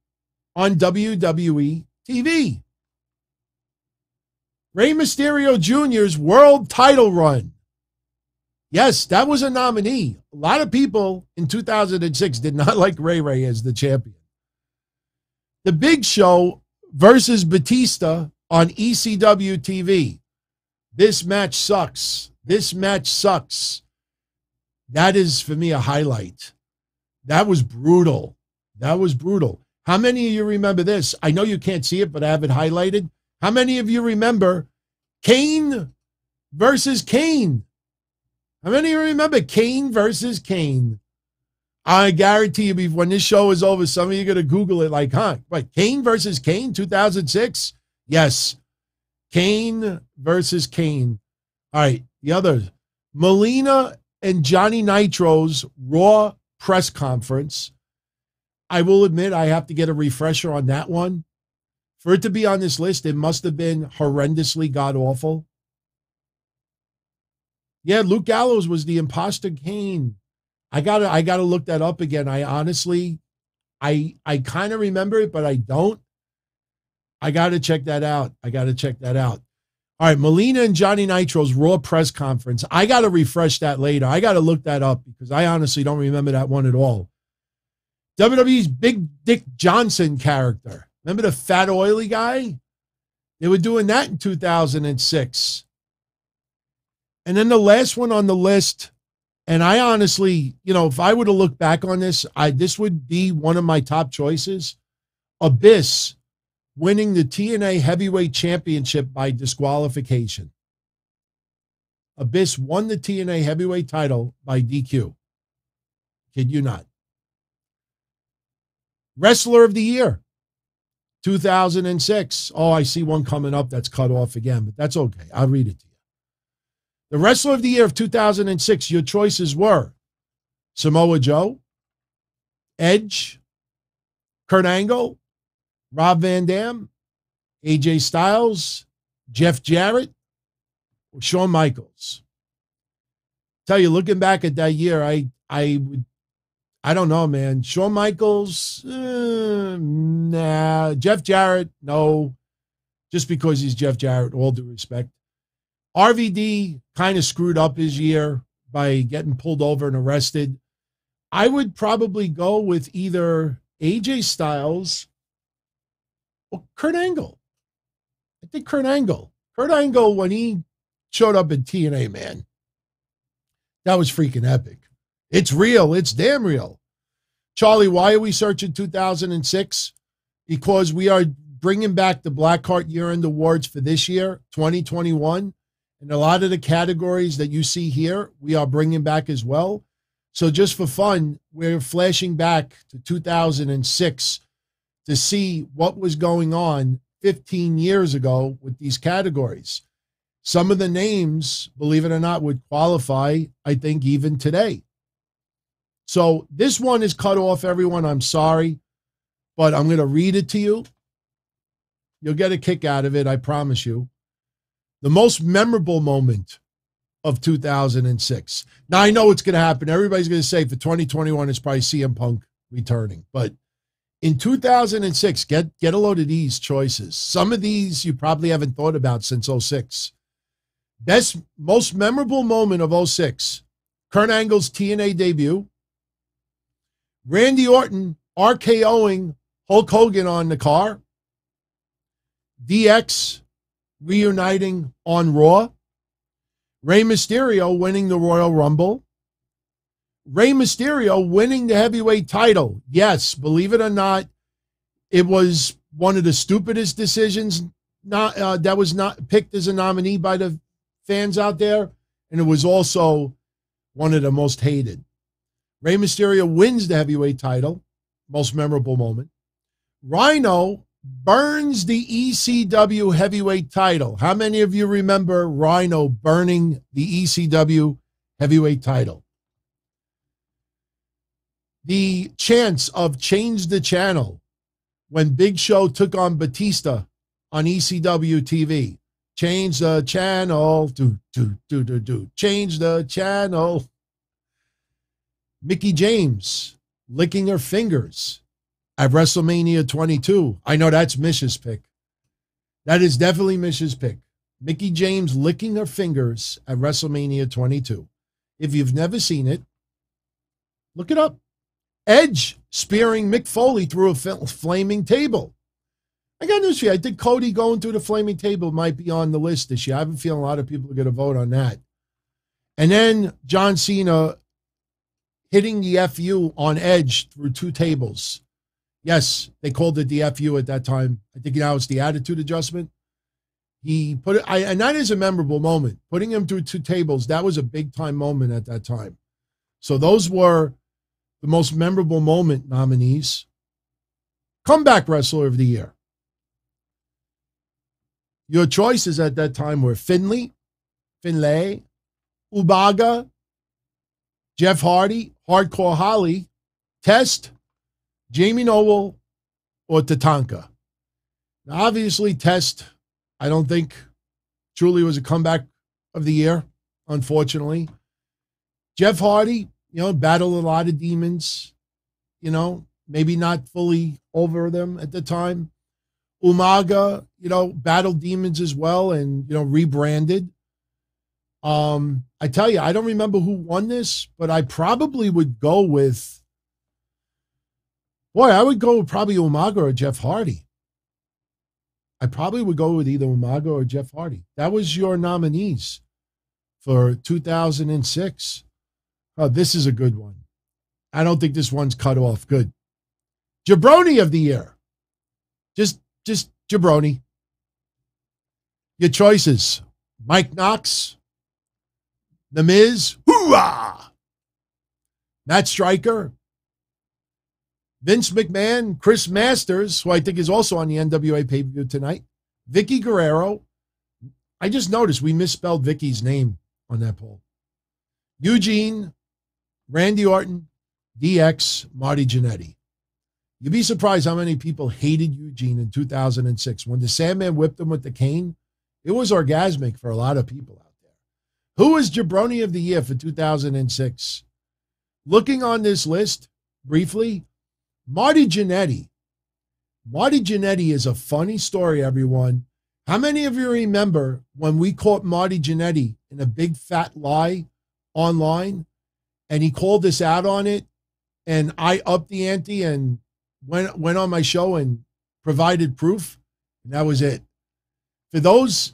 on WWE TV. Rey Mysterio Jr.'s world title run. Yes, that was a nominee. A lot of people in 2006 did not like Ray as the champion. The Big Show versus Batista on ECW TV. This match sucks. This match sucks. That is, for me, a highlight. That was brutal. That was brutal. How many of you remember this? I know you can't see it, but I have it highlighted. How many of you remember Kane versus Kane? How many of you remember Kane versus Kane? I guarantee you, when this show is over, some of you are going to Google it like, huh? What, Kane versus Kane, 2006? Yes. Kane versus Kane. All right, the others. Melina and Johnny Nitro's Raw press conference. I will admit I have to get a refresher on that one. For it to be on this list, it must have been horrendously god-awful. Yeah, Luke Gallows was the imposter Kane. I gotta look that up again. I honestly, I kind of remember it, but I don't. I gotta check that out. All right, Melina and Johnny Nitro's Raw press conference. I gotta refresh that later. I gotta look that up because I honestly don't remember that one at all. WWE's Big Dick Johnson character. Remember the fat, oily guy? They were doing that in 2006. And then the last one on the list, and I honestly, if I were to look back on this, this would be one of my top choices. Abyss winning the TNA Heavyweight Championship by disqualification. Abyss won the TNA Heavyweight title by DQ. Kid you not. Wrestler of the Year, 2006. Oh, I see one coming up that's cut off again, but that's okay. I'll read it to you. The Wrestler of the Year of 2006, your choices were Samoa Joe, Edge, Kurt Angle, Rob Van Dam, AJ Styles, Jeff Jarrett, or Shawn Michaels. Tell you, looking back at that year, I don't know, man. Shawn Michaels, nah. Jeff Jarrett, no. Just because he's Jeff Jarrett, all due respect. RVD kind of screwed up his year by getting pulled over and arrested. I would probably go with either AJ Styles or Kurt Angle. I think Kurt Angle. Kurt Angle, when he showed up in TNA, man, that was freaking epic. It's real. It's damn real. Charlie, why are we searching 2006? Because we are bringing back the Blackhearts Year End Awards for this year, 2021. And a lot of the categories that you see here, we are bringing back as well. So just for fun, we're flashing back to 2006 to see what was going on 15 years ago with these categories. Some of the names, believe it or not, would qualify, I think, even today. So this one is cut off, everyone. I'm sorry, but I'm going to read it to you. You'll get a kick out of it, I promise you. The most memorable moment of 2006. Now, I know it's going to happen. Everybody's going to say for 2021, it's probably CM Punk returning. But in 2006, get a load of these choices. Some of these you probably haven't thought about since 06. Most memorable moment of 06. Kurt Angle's TNA debut. Randy Orton RKOing Hulk Hogan on the car. DX reuniting on Raw. Rey Mysterio winning the Royal Rumble. Rey Mysterio winning the heavyweight title. Yes, believe it or not, it was one of the stupidest decisions that was not picked as a nominee by the fans out there, and it was also one of the most hated. Rey Mysterio wins the heavyweight title. Most memorable moment. Rhino burns the ECW heavyweight title. How many of you remember Rhino burning the ECW heavyweight title? The chance of change the channel when Big Show took on Batista on ECW TV. Change the channel. Change the channel. Mickie James licking her fingers at WrestleMania 22. I know that's Mish's pick. That is definitely Mish's pick. Mickie James licking her fingers at WrestleMania 22. If you've never seen it, look it up. Edge spearing Mick Foley through a flaming table. I got news for you. I think Cody going through the flaming table might be on the list this year. I have a feeling a lot of people are going to vote on that. And then John Cena hitting the FU on Edge through two tables. Yes, they called it the FU at that time. I think now it's the attitude adjustment. He put it, and that is a memorable moment. Putting him through two tables, that was a big time moment at that time. So those were the most memorable moment nominees. Comeback Wrestler of the Year. Your choices at that time were Finlay, Ubaga, Jeff Hardy, Hardcore Holly, Test, Jamie Noble, or Tatanka. Now, obviously, Test, I don't think truly was a comeback of the year, unfortunately. Jeff Hardy, battled a lot of demons, maybe not fully over them at the time. Umaga, battled demons as well and, rebranded. I tell you, I don't remember who won this, but I probably would go with, I would go with probably Umaga or Jeff Hardy. I probably would go with either Umaga or Jeff Hardy. That was your nominees for 2006. Oh, this is a good one. I don't think this one's cut off. Good. Jabroni of the Year. Just Jabroni. Your choices. Mike Knox. The Miz. Hoorah! Matt Stryker. Vince McMahon. Chris Masters, who I think is also on the NWA pay-per-view tonight. Vicky Guerrero. I just noticed we misspelled Vicky's name on that poll. Eugene. Randy Orton. DX. Marty Gennetti. You'd be surprised how many people hated Eugene in 2006. When the Sandman whipped him with the cane, it was orgasmic for a lot of people out there. Who was Jabroni of the Year for 2006? Looking on this list, briefly, Marty Gennetti. Marty Gennetti is a funny story, everyone. How many of you remember when we caught Marty Gennetti in a big fat lie online, and he called us out on it, and I upped the ante and went on my show and provided proof, and that was it. For those,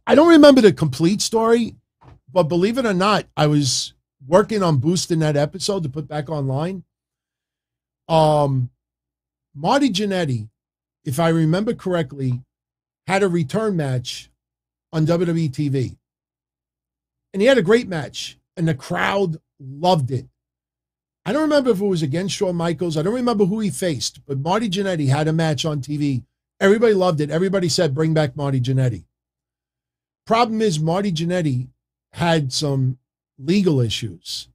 I don't remember the complete story, but believe it or not, I was working on boosting that episode to put back online. Marty Gennetti, if I remember correctly, had a return match on WWE TV. And he had a great match, and the crowd loved it. I don't remember if it was against Shawn Michaels. I don't remember who he faced, but Marty Gennetti had a match on TV. Everybody loved it. Everybody said, bring back Marty Gennetti. Problem is, Marty Gennetti had some legal issues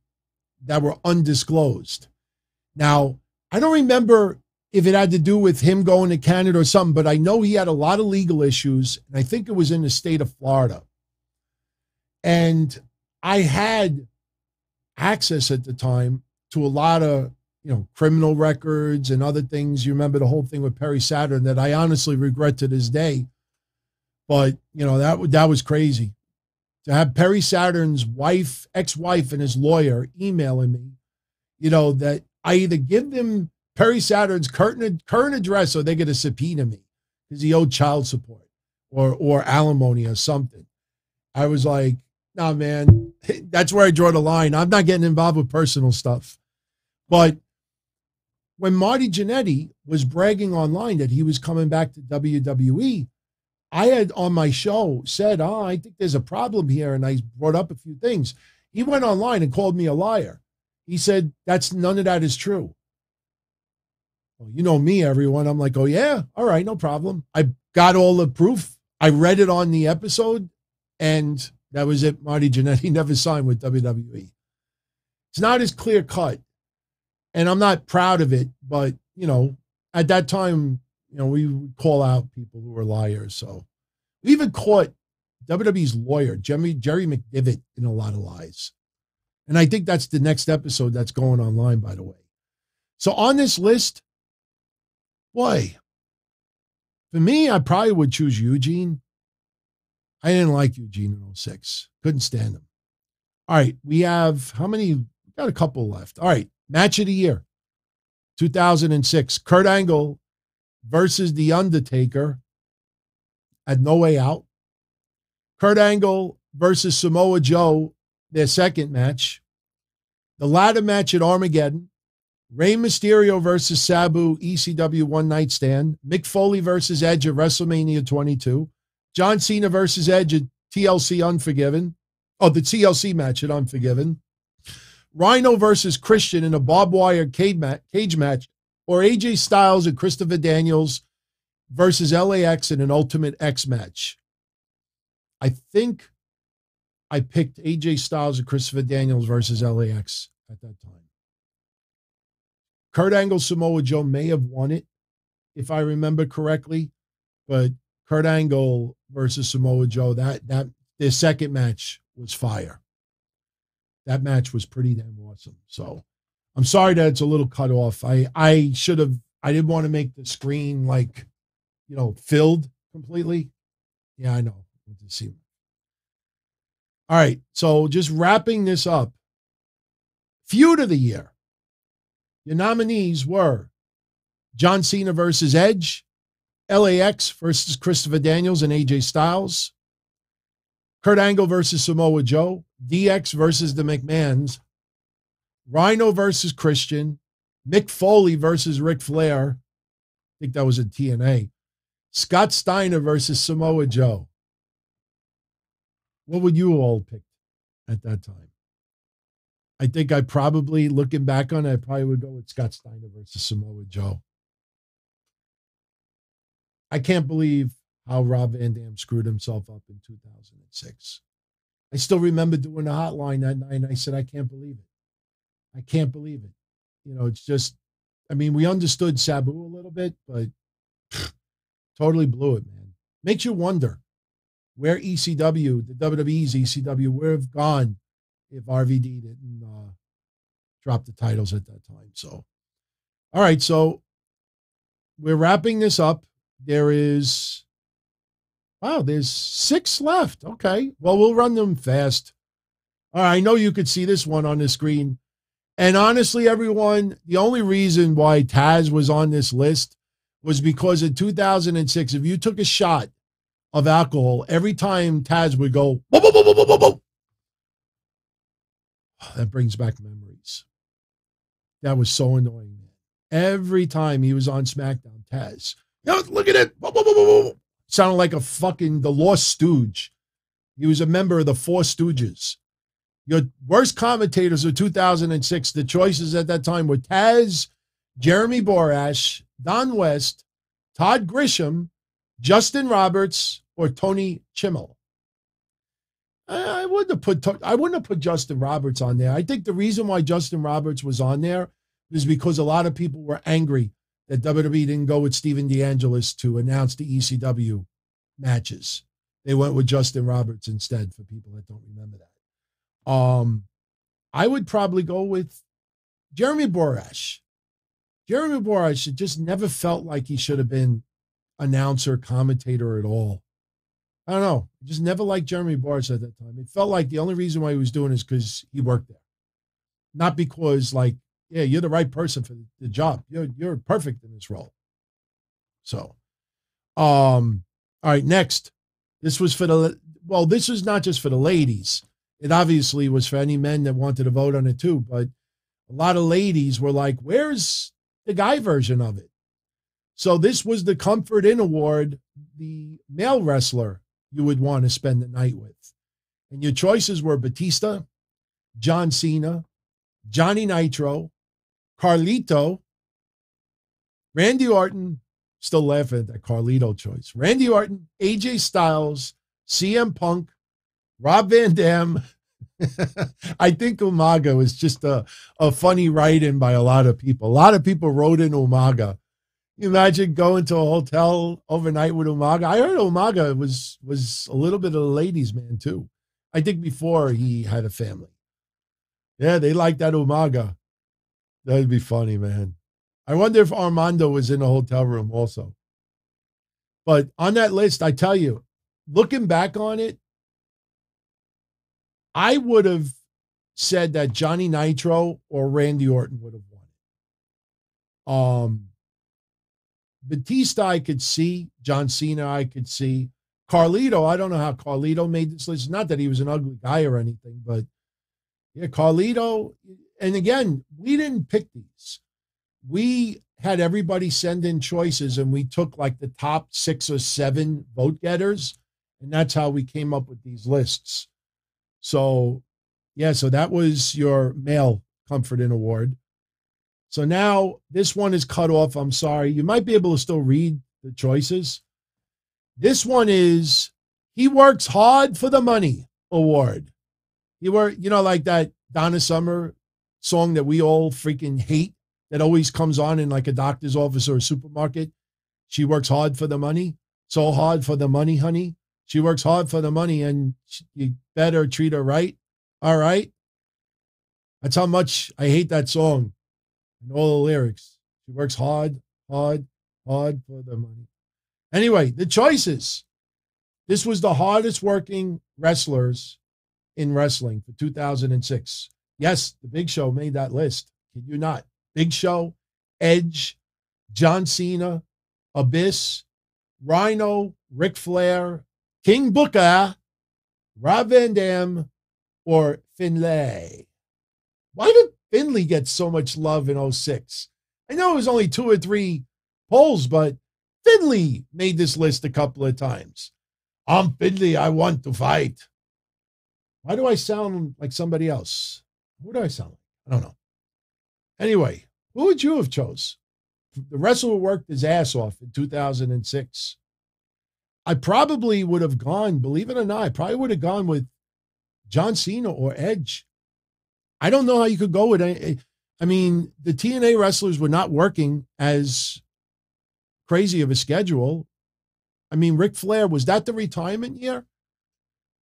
that were undisclosed. Now, I don't remember if it had to do with him going to Canada or something, but I know he had a lot of legal issues, and I think it was in the state of Florida. And I had access at the time to a lot of, criminal records and other things. You remember the whole thing with Perry Saturn that I honestly regret to this day. But, that was crazy. To have Perry Saturn's wife, ex-wife, and his lawyer emailing me, that I either give them Perry Saturn's current address or they get a subpoena me because he owed child support or alimony or something. I was like, nah, man, that's where I draw the line. I'm not getting involved with personal stuff. But when Marty Gennetti was bragging online that he was coming back to WWE, I had on my show said, I think there's a problem here. And I brought up a few things. He went online and called me a liar. He said, none of that is true. Well, you know me, everyone. I'm like, oh, yeah. All right, no problem. I got all the proof. I read it on the episode, and that was it. Marty Gennetti never signed with WWE. It's not as clear cut, and I'm not proud of it, but, at that time, we would call out people who were liars. So we even caught WWE's lawyer, Jerry McDivitt, in a lot of lies. And I think that's the next episode that's going online, by the way. So on this list, boy, for me, I probably would choose Eugene. I didn't like Eugene in 06. Couldn't stand him. All right, we have, how many? We got a couple left. All right, match of the year, 2006. Kurt Angle versus The Undertaker at No Way Out. Kurt Angle versus Samoa Joe, their second match. The ladder match at Armageddon. Rey Mysterio versus Sabu, ECW One Night Stand. Mick Foley versus Edge at WrestleMania 22. John Cena versus Edge at TLC Unforgiven. Oh, the TLC match at Unforgiven. Rhino versus Christian in a barbed wire cage match. Or AJ Styles and Christopher Daniels versus LAX in an Ultimate X match. I think I picked AJ Styles and Christopher Daniels versus LAX at that time. Kurt Angle, Samoa Joe may have won it, if I remember correctly, but Kurt Angle versus Samoa Joe, their second match was fire. That match was pretty damn awesome. So I'm sorry that it's a little cut off. I didn't want to make the screen filled completely. Yeah, I know. All right. So just wrapping this up. Feud of the year. Your nominees were John Cena versus Edge, LAX versus Christopher Daniels and AJ Styles, Kurt Angle versus Samoa Joe, DX versus the McMahons, Rhino versus Christian, Mick Foley versus Ric Flair. I think that was in TNA. Scott Steiner versus Samoa Joe. What would you all pick at that time? I think I probably, looking back on it, I probably would go with Scott Steiner versus Samoa Joe. I can't believe how Rob Van Dam screwed himself up in 2006. I still remember doing the hotline that night, and I said, I can't believe it. I can't believe it. It's just, we understood Sabu a little bit, but totally blew it, man. Makes you wonder where ECW, the WWE's ECW, would have gone if RVD didn't drop the titles at that time. So, all right, so we're wrapping this up. There's 6 left. Okay, well, we'll run them fast. All right, I know you could see this one on the screen. And honestly, everyone, the only reason why Taz was on this list was because in 2006, if you took a shot of alcohol, every time Taz would go, whoa, whoa, whoa, whoa, whoa, whoa. That brings back memories. That was so annoying, man. Every time he was on SmackDown, Taz. Look at it. Whoa, whoa, whoa, whoa, whoa. Sounded like the Lost Stooge. He was a member of the Four Stooges. Your worst commentators of 2006, the choices at that time were Taz, Jeremy Borash, Don West, Todd Grisham, Justin Roberts, or Tony Chimmel. I wouldn't have put Justin Roberts on there. I think the reason why Justin Roberts was on there is because a lot of people were angry that WWE didn't go with Steven DeAngelis to announce the ECW matches. They went with Justin Roberts instead, for people that don't remember that. I would probably go with Jeremy Borash. Jeremy Borash, it just never felt like he should have been announcer, commentator at all. I don't know. I just never liked Jeremy Borash at that time. It felt like the only reason why he was doing it is because he worked there. Not because, like, yeah, you're the right person for the job. You're perfect in this role. So, all right, next. This was this was not just for the ladies. It obviously was for any men that wanted to vote on it too, but a lot of ladies were like, where's the guy version of it? So this was the Comfort In Award, the male wrestler you would want to spend the night with. And your choices were Batista, John Cena, Johnny Nitro, Carlito, Randy Orton, still laughing at that Carlito choice, Randy Orton, AJ Styles, CM Punk, Rob Van Dam. I think Umaga was just a funny write-in by a lot of people. A lot of people wrote in Umaga. You imagine going to a hotel overnight with Umaga. I heard Umaga was a little bit of a ladies' man too. I think before he had a family. Yeah, they like that Umaga. That'd be funny, man. I wonder if Armando was in the hotel room also. But on that list, I tell you, looking back on it, I would have said that Johnny Nitro or Randy Orton would have won. Batista, I could see. John Cena, I could see. Carlito, I don't know how Carlito made this list. Not that he was an ugly guy or anything, but yeah, Carlito. And again, we didn't pick these. We had everybody send in choices, and we took like the top 6 or 7 vote getters, and that's how we came up with these lists. So, yeah, so that was your male Comfort In Award. So now this one is cut off. I'm sorry. You might be able to still read the choices. This one is He Works Hard for the Money Award. Like that Donna Summer song that we all freaking hate that always comes on in like a doctor's office or a supermarket. She works hard for the money. So hard for the money, honey. She works hard for the money, and you better treat her right. All right. That's how much I hate that song and all the lyrics. She works hard, hard, hard for the money. Anyway, the choices. This was the hardest working wrestlers in wrestling for 2006. Yes, the Big Show made that list. Kid you not. Big Show, Edge, John Cena, Abyss, Rhino, Ric Flair, King Booker, Rob Van Dam, or Finlay. Why did Finlay get so much love in 06? I know it was only 2 or 3 polls, but Finlay made this list a couple of times. I'm Finlay, I want to fight. Why do I sound like somebody else? Who do I sound like? I don't know. Anyway, who would you have chose? The wrestler worked his ass off in 2006. I probably would have gone, believe it or not, I probably would have gone with John Cena or Edge. I don't know how you could go with it. I mean, the TNA wrestlers were not working as crazy of a schedule. I mean, Ric Flair, was that the retirement year?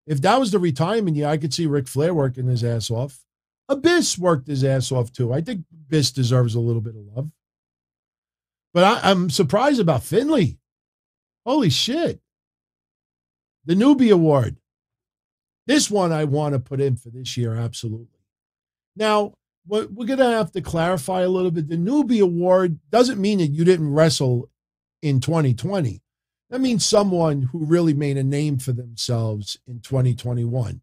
If that was the retirement year, I could see Ric Flair working his ass off. Abyss worked his ass off too. I think Abyss deserves a little bit of love. But I'm surprised about Finlay. Holy shit. The Newbie Award. This one I want to put in for this year, absolutely. Now, we're going to have to clarify a little bit. The Newbie Award doesn't mean that you didn't wrestle in 2020. That means someone who really made a name for themselves in 2021.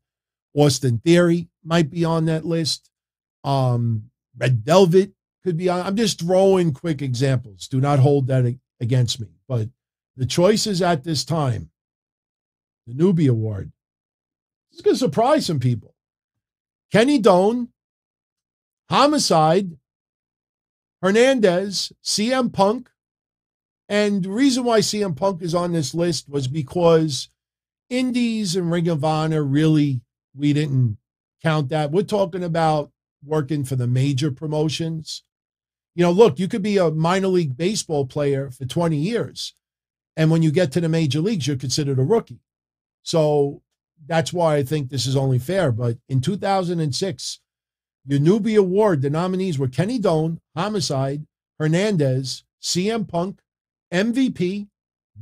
Austin Theory might be on that list. Red Velvet could be, I'm just throwing quick examples. Do not hold that against me. But the choices at this time, the Newbie Award, this is going to surprise some people. Kenny Doan, Homicide, Hernandez, CM Punk. And the reason why CM Punk is on this list was because Indies and Ring of Honor, really, we didn't count that. We're talking about working for the major promotions. You know, look, you could be a minor league baseball player for 20 years. And when you get to the major leagues, you're considered a rookie. So that's why I think this is only fair. But in 2006, your Newbie Award, the nominees were Kenny Doan, Homicide, Hernandez, CM Punk, MVP,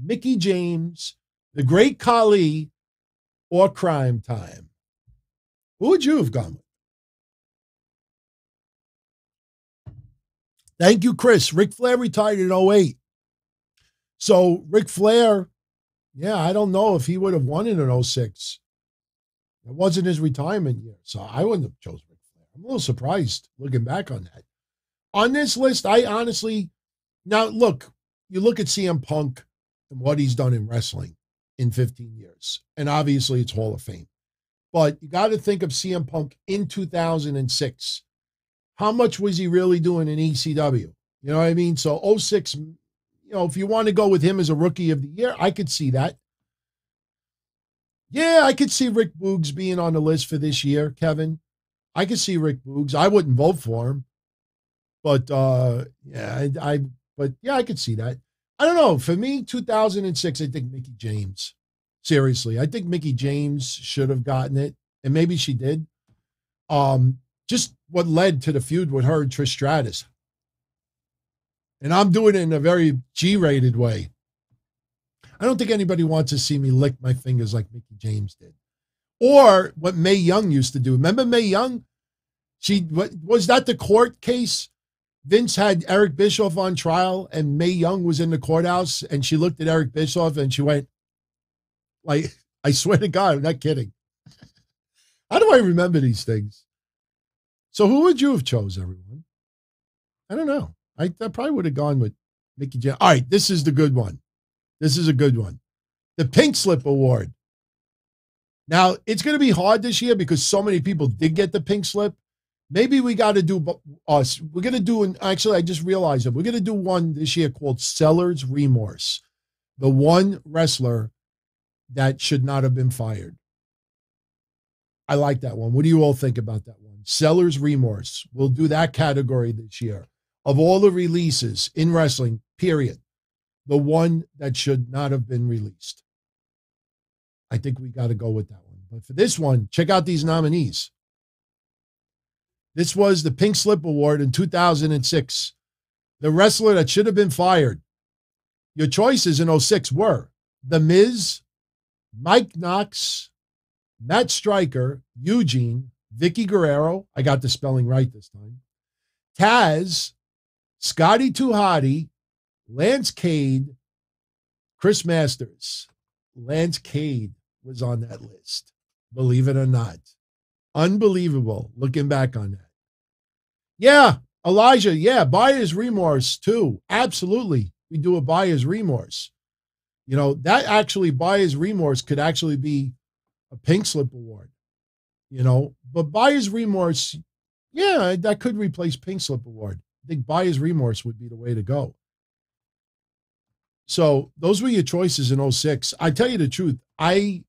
Mickie James, The Great Khali, or Crime Time. Who would you have gone with? Thank you, Chris. Ric Flair retired in 08. So Ric Flair, yeah, I don't know if he would have won it in 06. It wasn't his retirement year, so I wouldn't have chosen Ric Flair. I'm a little surprised looking back on that. On this list, I honestly, now look, you look at CM Punk and what he's done in wrestling in 15 years, and obviously it's Hall of Fame. But you got to think of CM Punk in 2006. How much was he really doing in ECW? You know what I mean? So 06, you know, if you want to go with him as a Rookie of the Year, I could see that. Yeah, I could see Rick Boogs being on the list for this year, Kevin. I could see Rick Boogs. I wouldn't vote for him. But, yeah, I could see that. I don't know. For me, 2006, I think Mickie James. Seriously, I think Mickie James should have gotten it, and maybe she did. Just what led to the feud with her and Trish Stratus. And I'm doing it in a very G-rated way. I don't think anybody wants to see me lick my fingers like Mickie James did. Or what Mae Young used to do. Remember Mae Young? Was that the court case? Vince had Eric Bischoff on trial, and Mae Young was in the courthouse, and she looked at Eric Bischoff, and she went, like, I swear to God, I'm not kidding. How do I remember these things? So who would you have chose, everyone? I don't know. I probably would have gone with Mickie James. All right, this is the good one. This is a good one. The Pink Slip Award. Now, it's going to be hard this year because so many people did get the Pink Slip. Maybe we got to do us. We're going to do, actually, I just realized it. We're going to do one this year called Seller's Remorse. The one wrestler that should not have been fired. I like that one. What do you all think about that one? Seller's Remorse. We'll do that category this year. Of all the releases in wrestling, period, the one that should not have been released. I think we got to go with that one. But for this one, check out these nominees. This was the Pink Slip Award in 2006. The wrestler that should have been fired. Your choices in 06 were The Miz, Mike Knox, Matt Stryker, Eugene, Vicky Guerrero. I got the spelling right this time. Taz, Scotty 2 Hotty, Lance Cade, Chris Masters. Lance Cade was on that list. Believe it or not. Unbelievable looking back on that. Yeah, Elijah. Yeah, buyer's remorse too. Absolutely. We do a buyer's remorse. You know, that actually buyer's remorse could actually be a Pink Slip Award, you know, but buyer's remorse, yeah, that could replace Pink Slip Award. I think buyer's remorse would be the way to go. So those were your choices in 06. I tell you the truth. I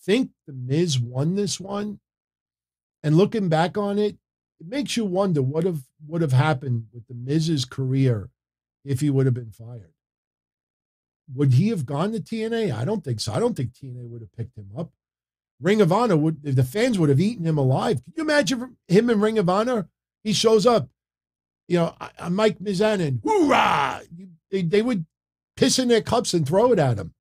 think The Miz won this one. And looking back on it, it makes you wonder what would have happened with The Miz's career if he would have been fired. Would he have gone to TNA? I don't think so. I don't think TNA would have picked him up. Ring of Honor would, if the fans would have eaten him alive. Can you imagine him in Ring of Honor? He shows up, you know, I'm Mike Mizanin. Hoorah! They would piss in their cups and throw it at him.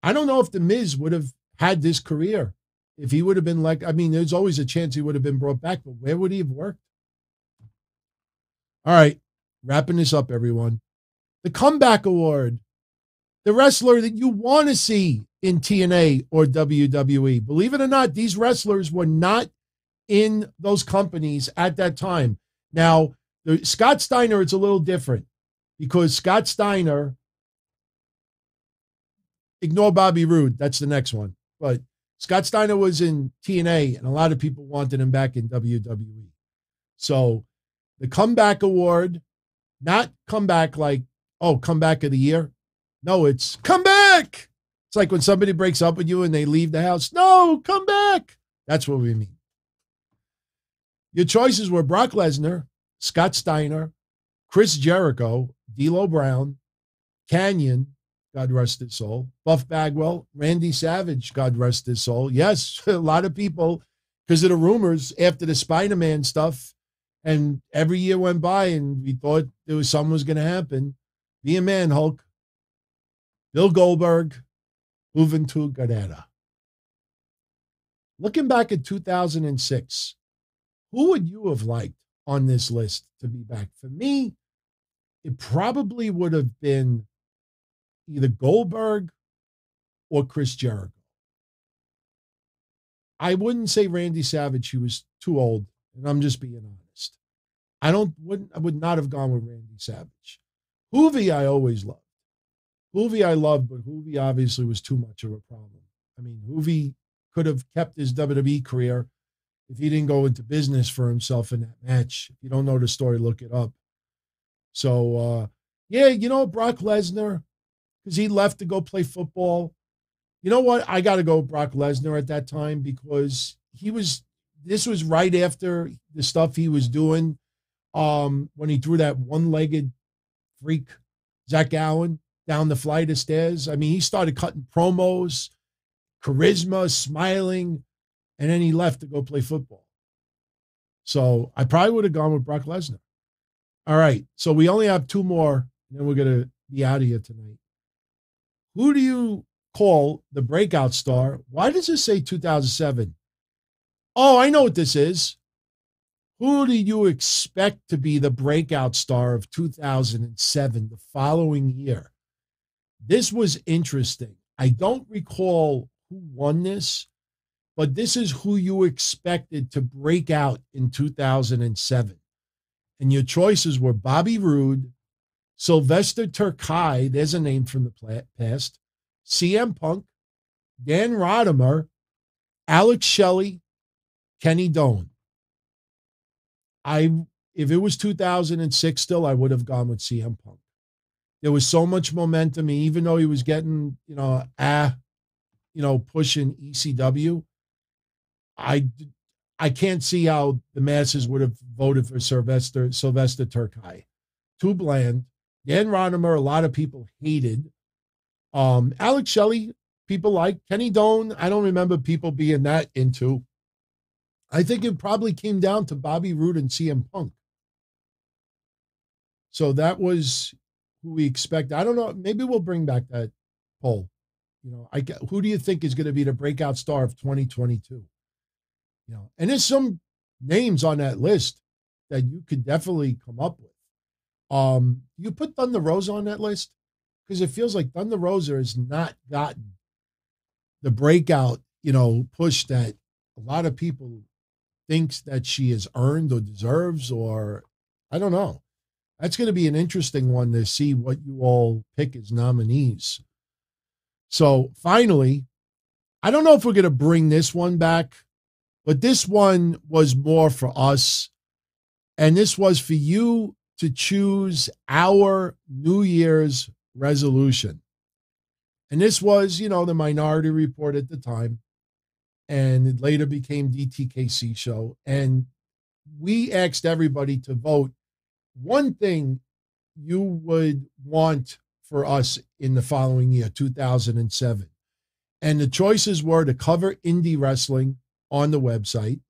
I don't know if The Miz would have had this career. If he would have been like, I mean, there's always a chance he would have been brought back, but where would he have worked? All right, wrapping this up, everyone. The Comeback Award. The wrestler that you want to see in TNA or WWE. Believe it or not, these wrestlers were not in those companies at that time. Now, Scott Steiner, it's a little different because Scott Steiner, ignore Bobby Roode. That's the next one. But Scott Steiner was in TNA, and a lot of people wanted him back in WWE. So the comeback award, not comeback like, oh, comeback of the year. No, it's come back. It's like when somebody breaks up with you and they leave the house. No, come back. That's what we mean. Your choices were Brock Lesnar, Scott Steiner, Chris Jericho, D'Lo Brown, Canyon, God rest his soul, Buff Bagwell, Randy Savage, God rest his soul. Yes, a lot of people, because of the rumors after the Spider-Man stuff, and every year went by and we thought there was something was going to happen. Be a man, Hulk. Bill Goldberg, Juventud Guerrera. Looking back at 2006, who would you have liked on this list to be back? For me, it probably would have been either Goldberg or Chris Jericho. I wouldn't say Randy Savage. He was too old, and I'm just being honest. I would not have gone with Randy Savage. Hoovy I always loved. Hoovy I loved, but Hoovy obviously was too much of a problem. I mean, Hoovy could have kept his WWE career if he didn't go into business for himself in that match. If you don't know the story, look it up. So, yeah, Brock Lesnar, because he left to go play football. You know what? I got to go with Brock Lesnar at that time because this was right after the stuff he was doing when he threw that one-legged freak, Zach Allen, down the flight of stairs. I mean, he started cutting promos, charisma, smiling, and then he left to go play football. So I probably would have gone with Brock Lesnar. All right, so we only have two more, and then we're going to be out of here tonight. Who do you call the breakout star? Why does it say 2007? Oh, I know what this is. Who do you expect to be the breakout star of 2007, the following year? This was interesting. I don't recall who won this, but this is who you expected to break out in 2007. And your choices were Bobby Roode, Sylvester Terkay, there's a name from the past, CM Punk, Dan Rodimer, Alex Shelley, Kenny Doane. If it was 2006 still, I would have gone with CM Punk. There was so much momentum, even though he was getting, pushing ECW. I can't see how the masses would have voted for Sylvester Terkay. Too bland. Dan Rodimer, a lot of people hated. Alex Shelley, people like. Kenny Doane, I don't remember people being that into. I think it probably came down to Bobby Roode and CM Punk. So that was who we expect. I don't know. Maybe we'll bring back that poll. Who do you think is going to be the breakout star of 2022? And there's some names on that list that you could definitely come up with. You put Thunder Rosa on that list because it feels like Thunder Rosa has not gotten the breakout, push that a lot of people thinks that she has earned or deserves, or I don't know. That's going to be an interesting one to see what you all pick as nominees. So finally, I don't know if we're going to bring this one back, but this one was more for us. And this was for you to choose our New Year's resolution. And this was, the Minority Report at the time. And it later became DTKC Show. And we asked everybody to vote one thing you would want for us in the following year, 2007. And the choices were to cover indie wrestling on the website,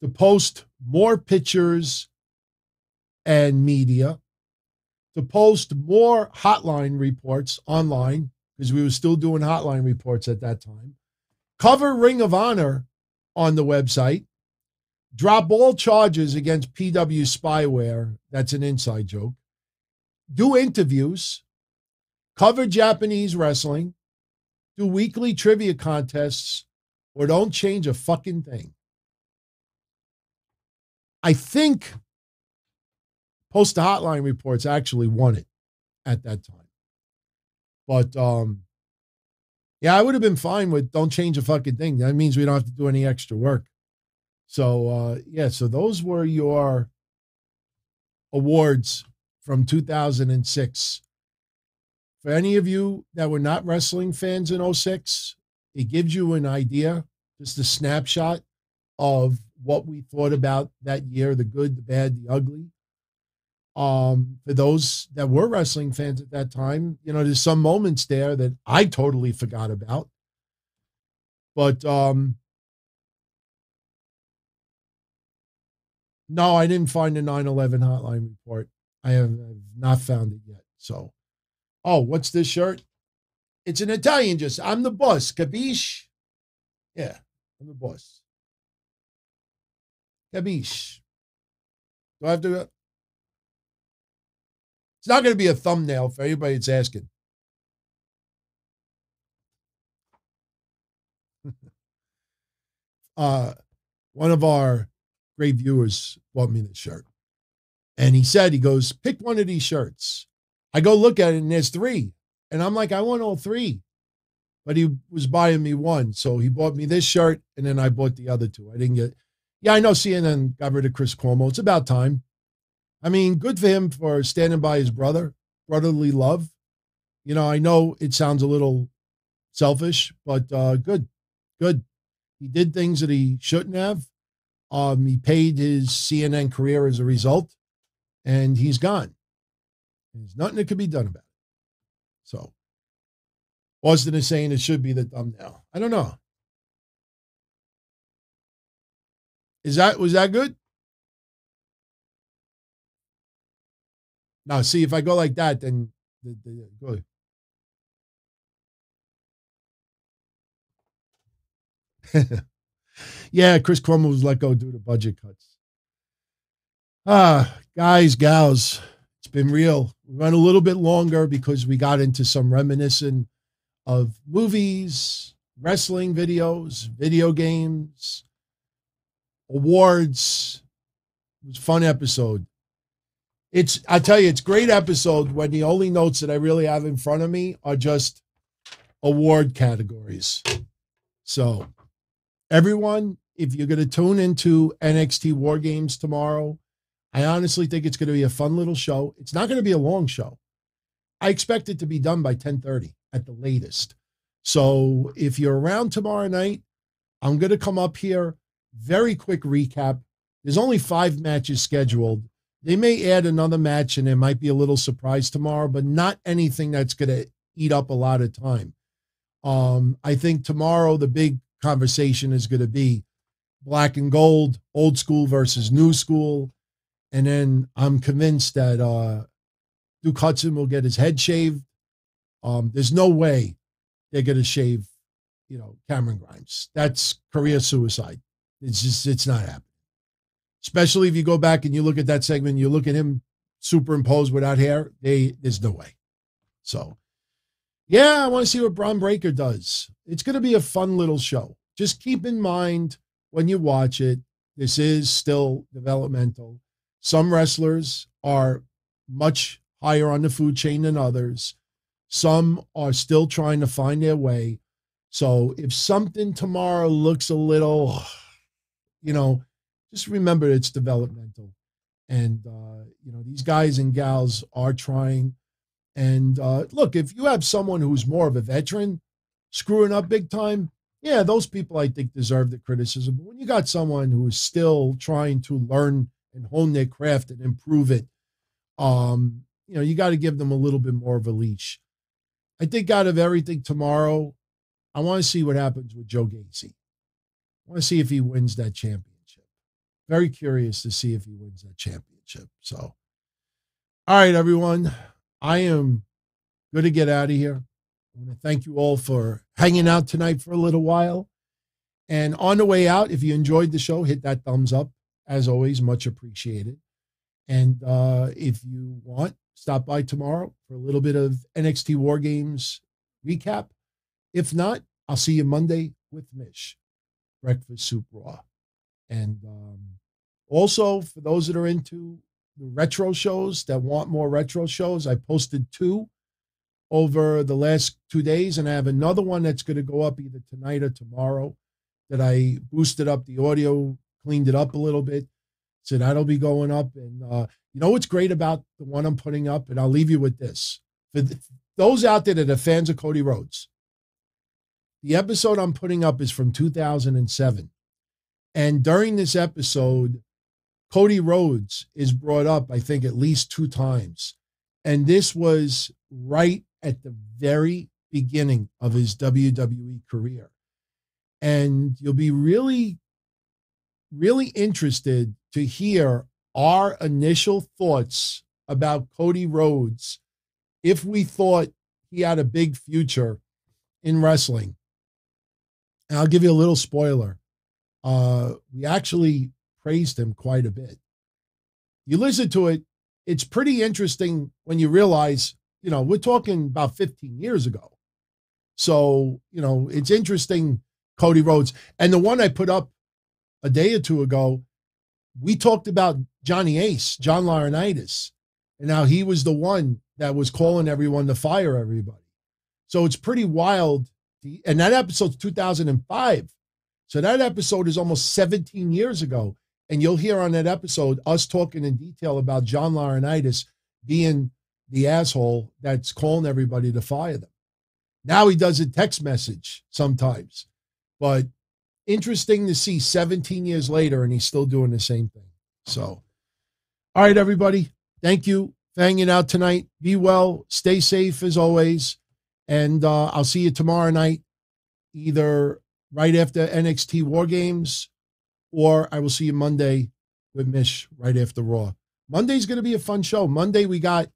to post more pictures and media, to post more hotline reports online, because we were still doing hotline reports at that time, cover Ring of Honor on the website, drop all charges against PW Spyware, that's an inside joke, do interviews, cover Japanese wrestling, do weekly trivia contests, or don't change a fucking thing. I think Post Hotline Reports actually won it at that time. But, yeah, I would have been fine with don't change a fucking thing. That means we don't have to do any extra work. So, yeah, so those were your awards from 2006. For any of you that were not wrestling fans in 06, it gives you an idea, just a snapshot of what we thought about that year, the good, the bad, the ugly. For those that were wrestling fans at that time, you know, there's some moments there that I totally forgot about. But no, I didn't find the 9/11 hotline report. I have not found it yet. So, oh, what's this shirt? It's an Italian just. I'm the boss, capiche? Yeah, I'm the boss. Capiche? Do I have to? It's not going to be a thumbnail for anybody that's asking. One of our great viewers bought me this shirt. And he said, he goes, pick one of these shirts. I go look at it and there's 3. And I'm like, I want all 3. But he was buying me one. So he bought me this shirt and then I bought the other 2. I didn't get, yeah, I know CNN got rid of Chris Cuomo. It's about time. I mean, good for him for standing by his brother, brotherly love. You know, I know it sounds a little selfish, but good. He did things that he shouldn't have. He paid his CNN career as a result, and he's gone. There's nothing that could be done about it. So, Austin is saying it should be the thumbnail. I don't know. Was that good? Now, see, if I go like that, then go. Yeah, Chris Cuomo was let go due to budget cuts. Guys, gals, it's been real. We went a little bit longer because we got into some reminiscing of movies, wrestling videos, video games, awards. It was a fun episode. I tell you, it's a great episode when the only notes that I really have in front of me are just award categories. So, everyone, if you're going to tune into NXT War Games tomorrow, I honestly think it's going to be a fun little show. It's not going to be a long show. I expect it to be done by 10:30 at the latest. So if you're around tomorrow night, I'm going to come up here, very quick recap. There's only 5 matches scheduled. They may add another match and there might be a little surprise tomorrow, but not anything that's going to eat up a lot of time. I think tomorrow the big conversation is going to be black and gold, old school versus new school. And then I'm convinced that Duke Hudson will get his head shaved. There's no way they're going to shave, Cameron Grimes. That's career suicide. It's not happening. Especially if you go back and you look at that segment, you look at him superimposed without hair, there's no way. So, yeah, I want to see what Braun Breaker does. It's going to be a fun little show. Just keep in mind when you watch it, this is still developmental. Some wrestlers are much higher on the food chain than others. Some are still trying to find their way. So if something tomorrow looks a little, just remember it's developmental. And, these guys and gals are trying. And look, if you have someone who's more of a veteran screwing up big time, yeah, those people I think deserve the criticism. But when you got someone who is still trying to learn and hone their craft and improve it, you got to give them a little bit more of a leash. I think out of everything tomorrow, I want to see what happens with Joe Gacy. I want to see if he wins that championship. Very curious to see if he wins that championship. So, all right, everyone. I am going to get out of here. I want to thank you all for hanging out tonight for a little while. And on the way out, if you enjoyed the show, hit that thumbs up. As always, much appreciated. And if you want, stop by tomorrow for a little bit of NXT War Games recap. If not, I'll see you Monday with Mish, Breakfast Soup Raw. And also, for those that are into the retro shows that want more retro shows. I posted 2 over the last 2 days, and I have another one that's going to go up either tonight or tomorrow that I boosted up the audio, cleaned it up a little bit. So that'll be going up. And you know what's great about the one I'm putting up? And I'll leave you with this. For those out there that are fans of Cody Rhodes, the episode I'm putting up is from 2007. And during this episode, Cody Rhodes is brought up, I think, at least 2 times. And this was right at the very beginning of his WWE career. And you'll be really, really interested to hear our initial thoughts about Cody Rhodes if we thought he had a big future in wrestling. And I'll give you a little spoiler. We actually praised him quite a bit. You listen to it, it's pretty interesting when you realize, you know, we're talking about 15 years ago. So, you know, it's interesting, Cody Rhodes. And the one I put up a day or 2 ago, we talked about Johnny Ace, John Laurinaitis, and how he was the one that was calling everyone to fire everybody. So it's pretty wild. And that episode's 2005. So that episode is almost 17 years ago. And you'll hear on that episode us talking in detail about John Laurinaitis being the asshole that's calling everybody to fire them. Now he does a text message sometimes. But interesting to see 17 years later, and he's still doing the same thing. So, all right, everybody. Thank you for hanging out tonight. Be well. Stay safe as always. And I'll see you tomorrow night, either right after NXT War Games, or I will see you Monday with Mish right after Raw. Monday's going to be a fun show. Monday, we got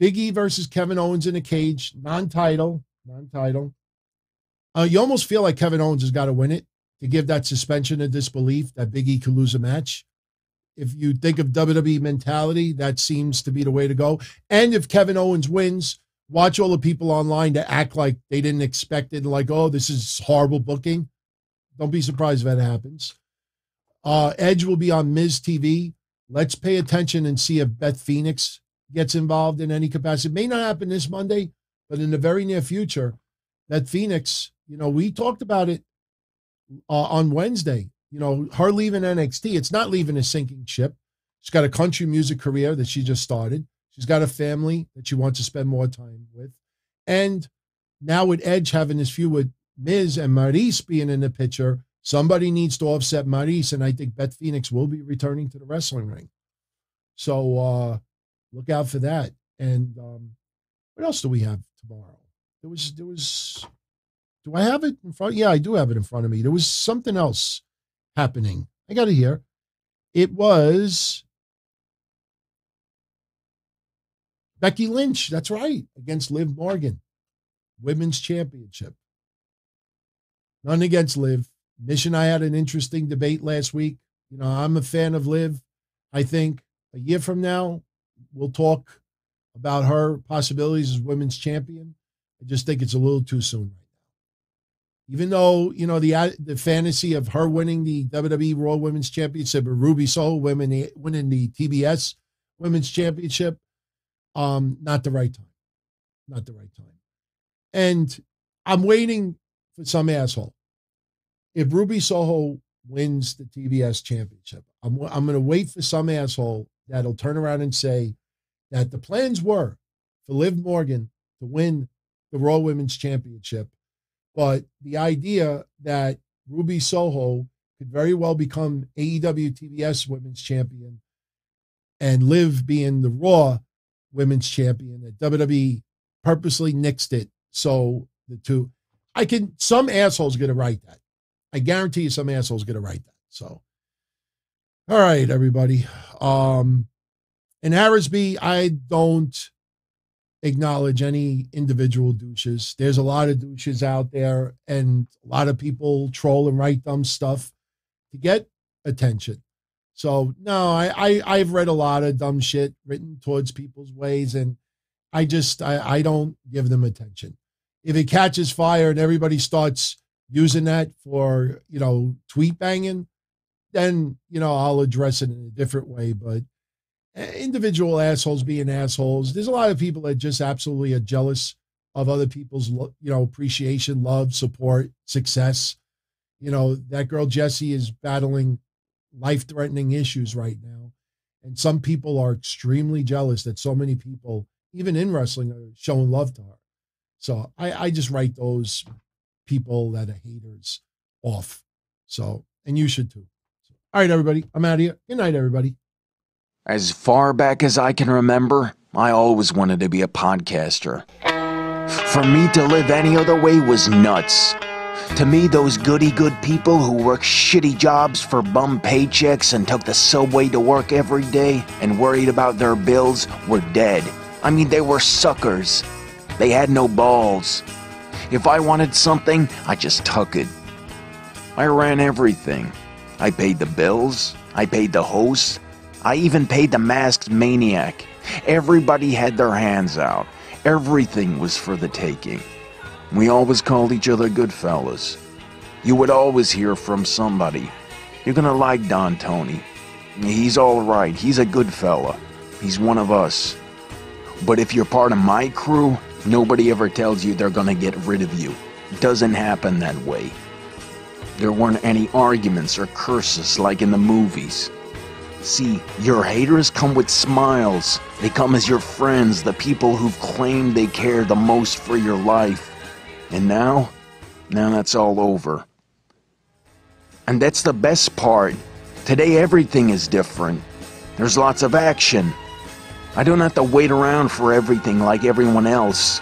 Big E versus Kevin Owens in a cage, non-title. You almost feel like Kevin Owens has got to win it to give that suspension of disbelief that Big E could lose a match. If you think of WWE mentality, that seems to be the way to go. And if Kevin Owens wins, watch all the people online that act like they didn't expect it, like, oh, this is horrible booking. Don't be surprised if that happens. Edge will be on Miz TV. Let's pay attention and see if Beth Phoenix gets involved in any capacity. It may not happen this Monday, but in the very near future, Beth Phoenix, you know, we talked about it on Wednesday. You know, her leaving NXT, it's not leaving a sinking ship. She's got a country music career that she just started. She's got a family that she wants to spend more time with. And now with Edge having this feud with Miz and Maurice being in the picture, somebody needs to offset Maurice, and I think Beth Phoenix will be returning to the wrestling ring. So look out for that. And what else do we have tomorrow? There was, do I have it in front? Yeah, I do have it in front of me. There was something else happening. I got it here. It was Becky Lynch. That's right. Against Liv Morgan. Women's Championship. None against Liv. Mish and I had an interesting debate last week. You know, I'm a fan of Liv. I think a year from now, we'll talk about her possibilities as women's champion. I just think it's a little too soon right now. Even though, you know, the fantasy of her winning the WWE Raw Women's Championship or Ruby Soho winning the TBS Women's Championship, not the right time. Not the right time. And I'm waiting for some asshole. If Ruby Soho wins the TBS Championship, I'm going to wait for some asshole that'll turn around and say that the plans were for Liv Morgan to win the Raw Women's Championship, but the idea that Ruby Soho could very well become AEW TBS Women's Champion and Liv being the Raw Women's Champion, that WWE purposely nixed it. So the two, some asshole's going to write that. I guarantee you some asshole's going to write that. So, all right, everybody. In Harrisby, I don't acknowledge any individual douches. There's a lot of douches out there, and a lot of people troll and write dumb stuff to get attention. So, no, I've read a lot of dumb shit written towards people's ways, and I don't give them attention. If it catches fire and everybody starts using that for, you know, tweet banging, then, you know, I'll address it in a different way. But individual assholes being assholes. There's a lot of people that just absolutely are jealous of other people's, appreciation, love, support, success. That girl Jessie is battling life-threatening issues right now. And some people are extremely jealous that so many people, even in wrestling, are showing love to her. So I just write those people that are haters off. So, and you should too. All right, everybody. I'm out of here. Good night, everybody. As far back as I can remember, I always wanted to be a podcaster. For me to live any other way was nuts. To me, those goody-good people who worked shitty jobs for bum paychecks and took the subway to work every day and worried about their bills were dead. I mean, they were suckers. They had no balls. If I wanted something, I just took it. I ran everything. I paid the bills. I paid the host. I even paid the masked maniac. Everybody had their hands out. Everything was for the taking. We always called each other good fellas. You would always hear from somebody. You're gonna like Don Tony. He's alright. He's a good fella. He's one of us. But if you're part of my crew, nobody ever tells you they're gonna get rid of you. It doesn't happen that way. There weren't any arguments or curses like in the movies. See, your haters come with smiles. They come as your friends, the people who've claimed they care the most for your life. And now that's all over. And that's the best part. Today everything is different. There's lots of action. I don't have to wait around for everything like everyone else.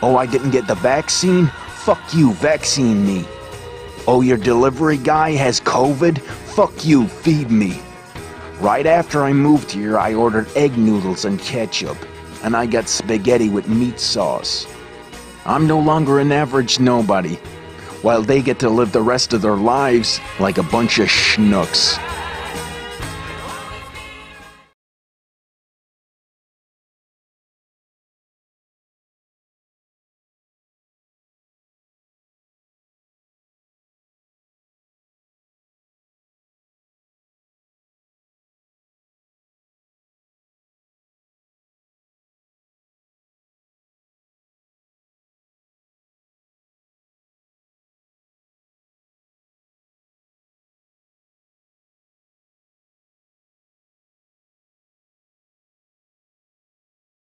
Oh, I didn't get the vaccine? Fuck you, vaccine me. Oh, your delivery guy has COVID? Fuck you, feed me. Right after I moved here, I ordered egg noodles and ketchup, and I got spaghetti with meat sauce. I'm no longer an average nobody, while they get to live the rest of their lives like a bunch of schnooks.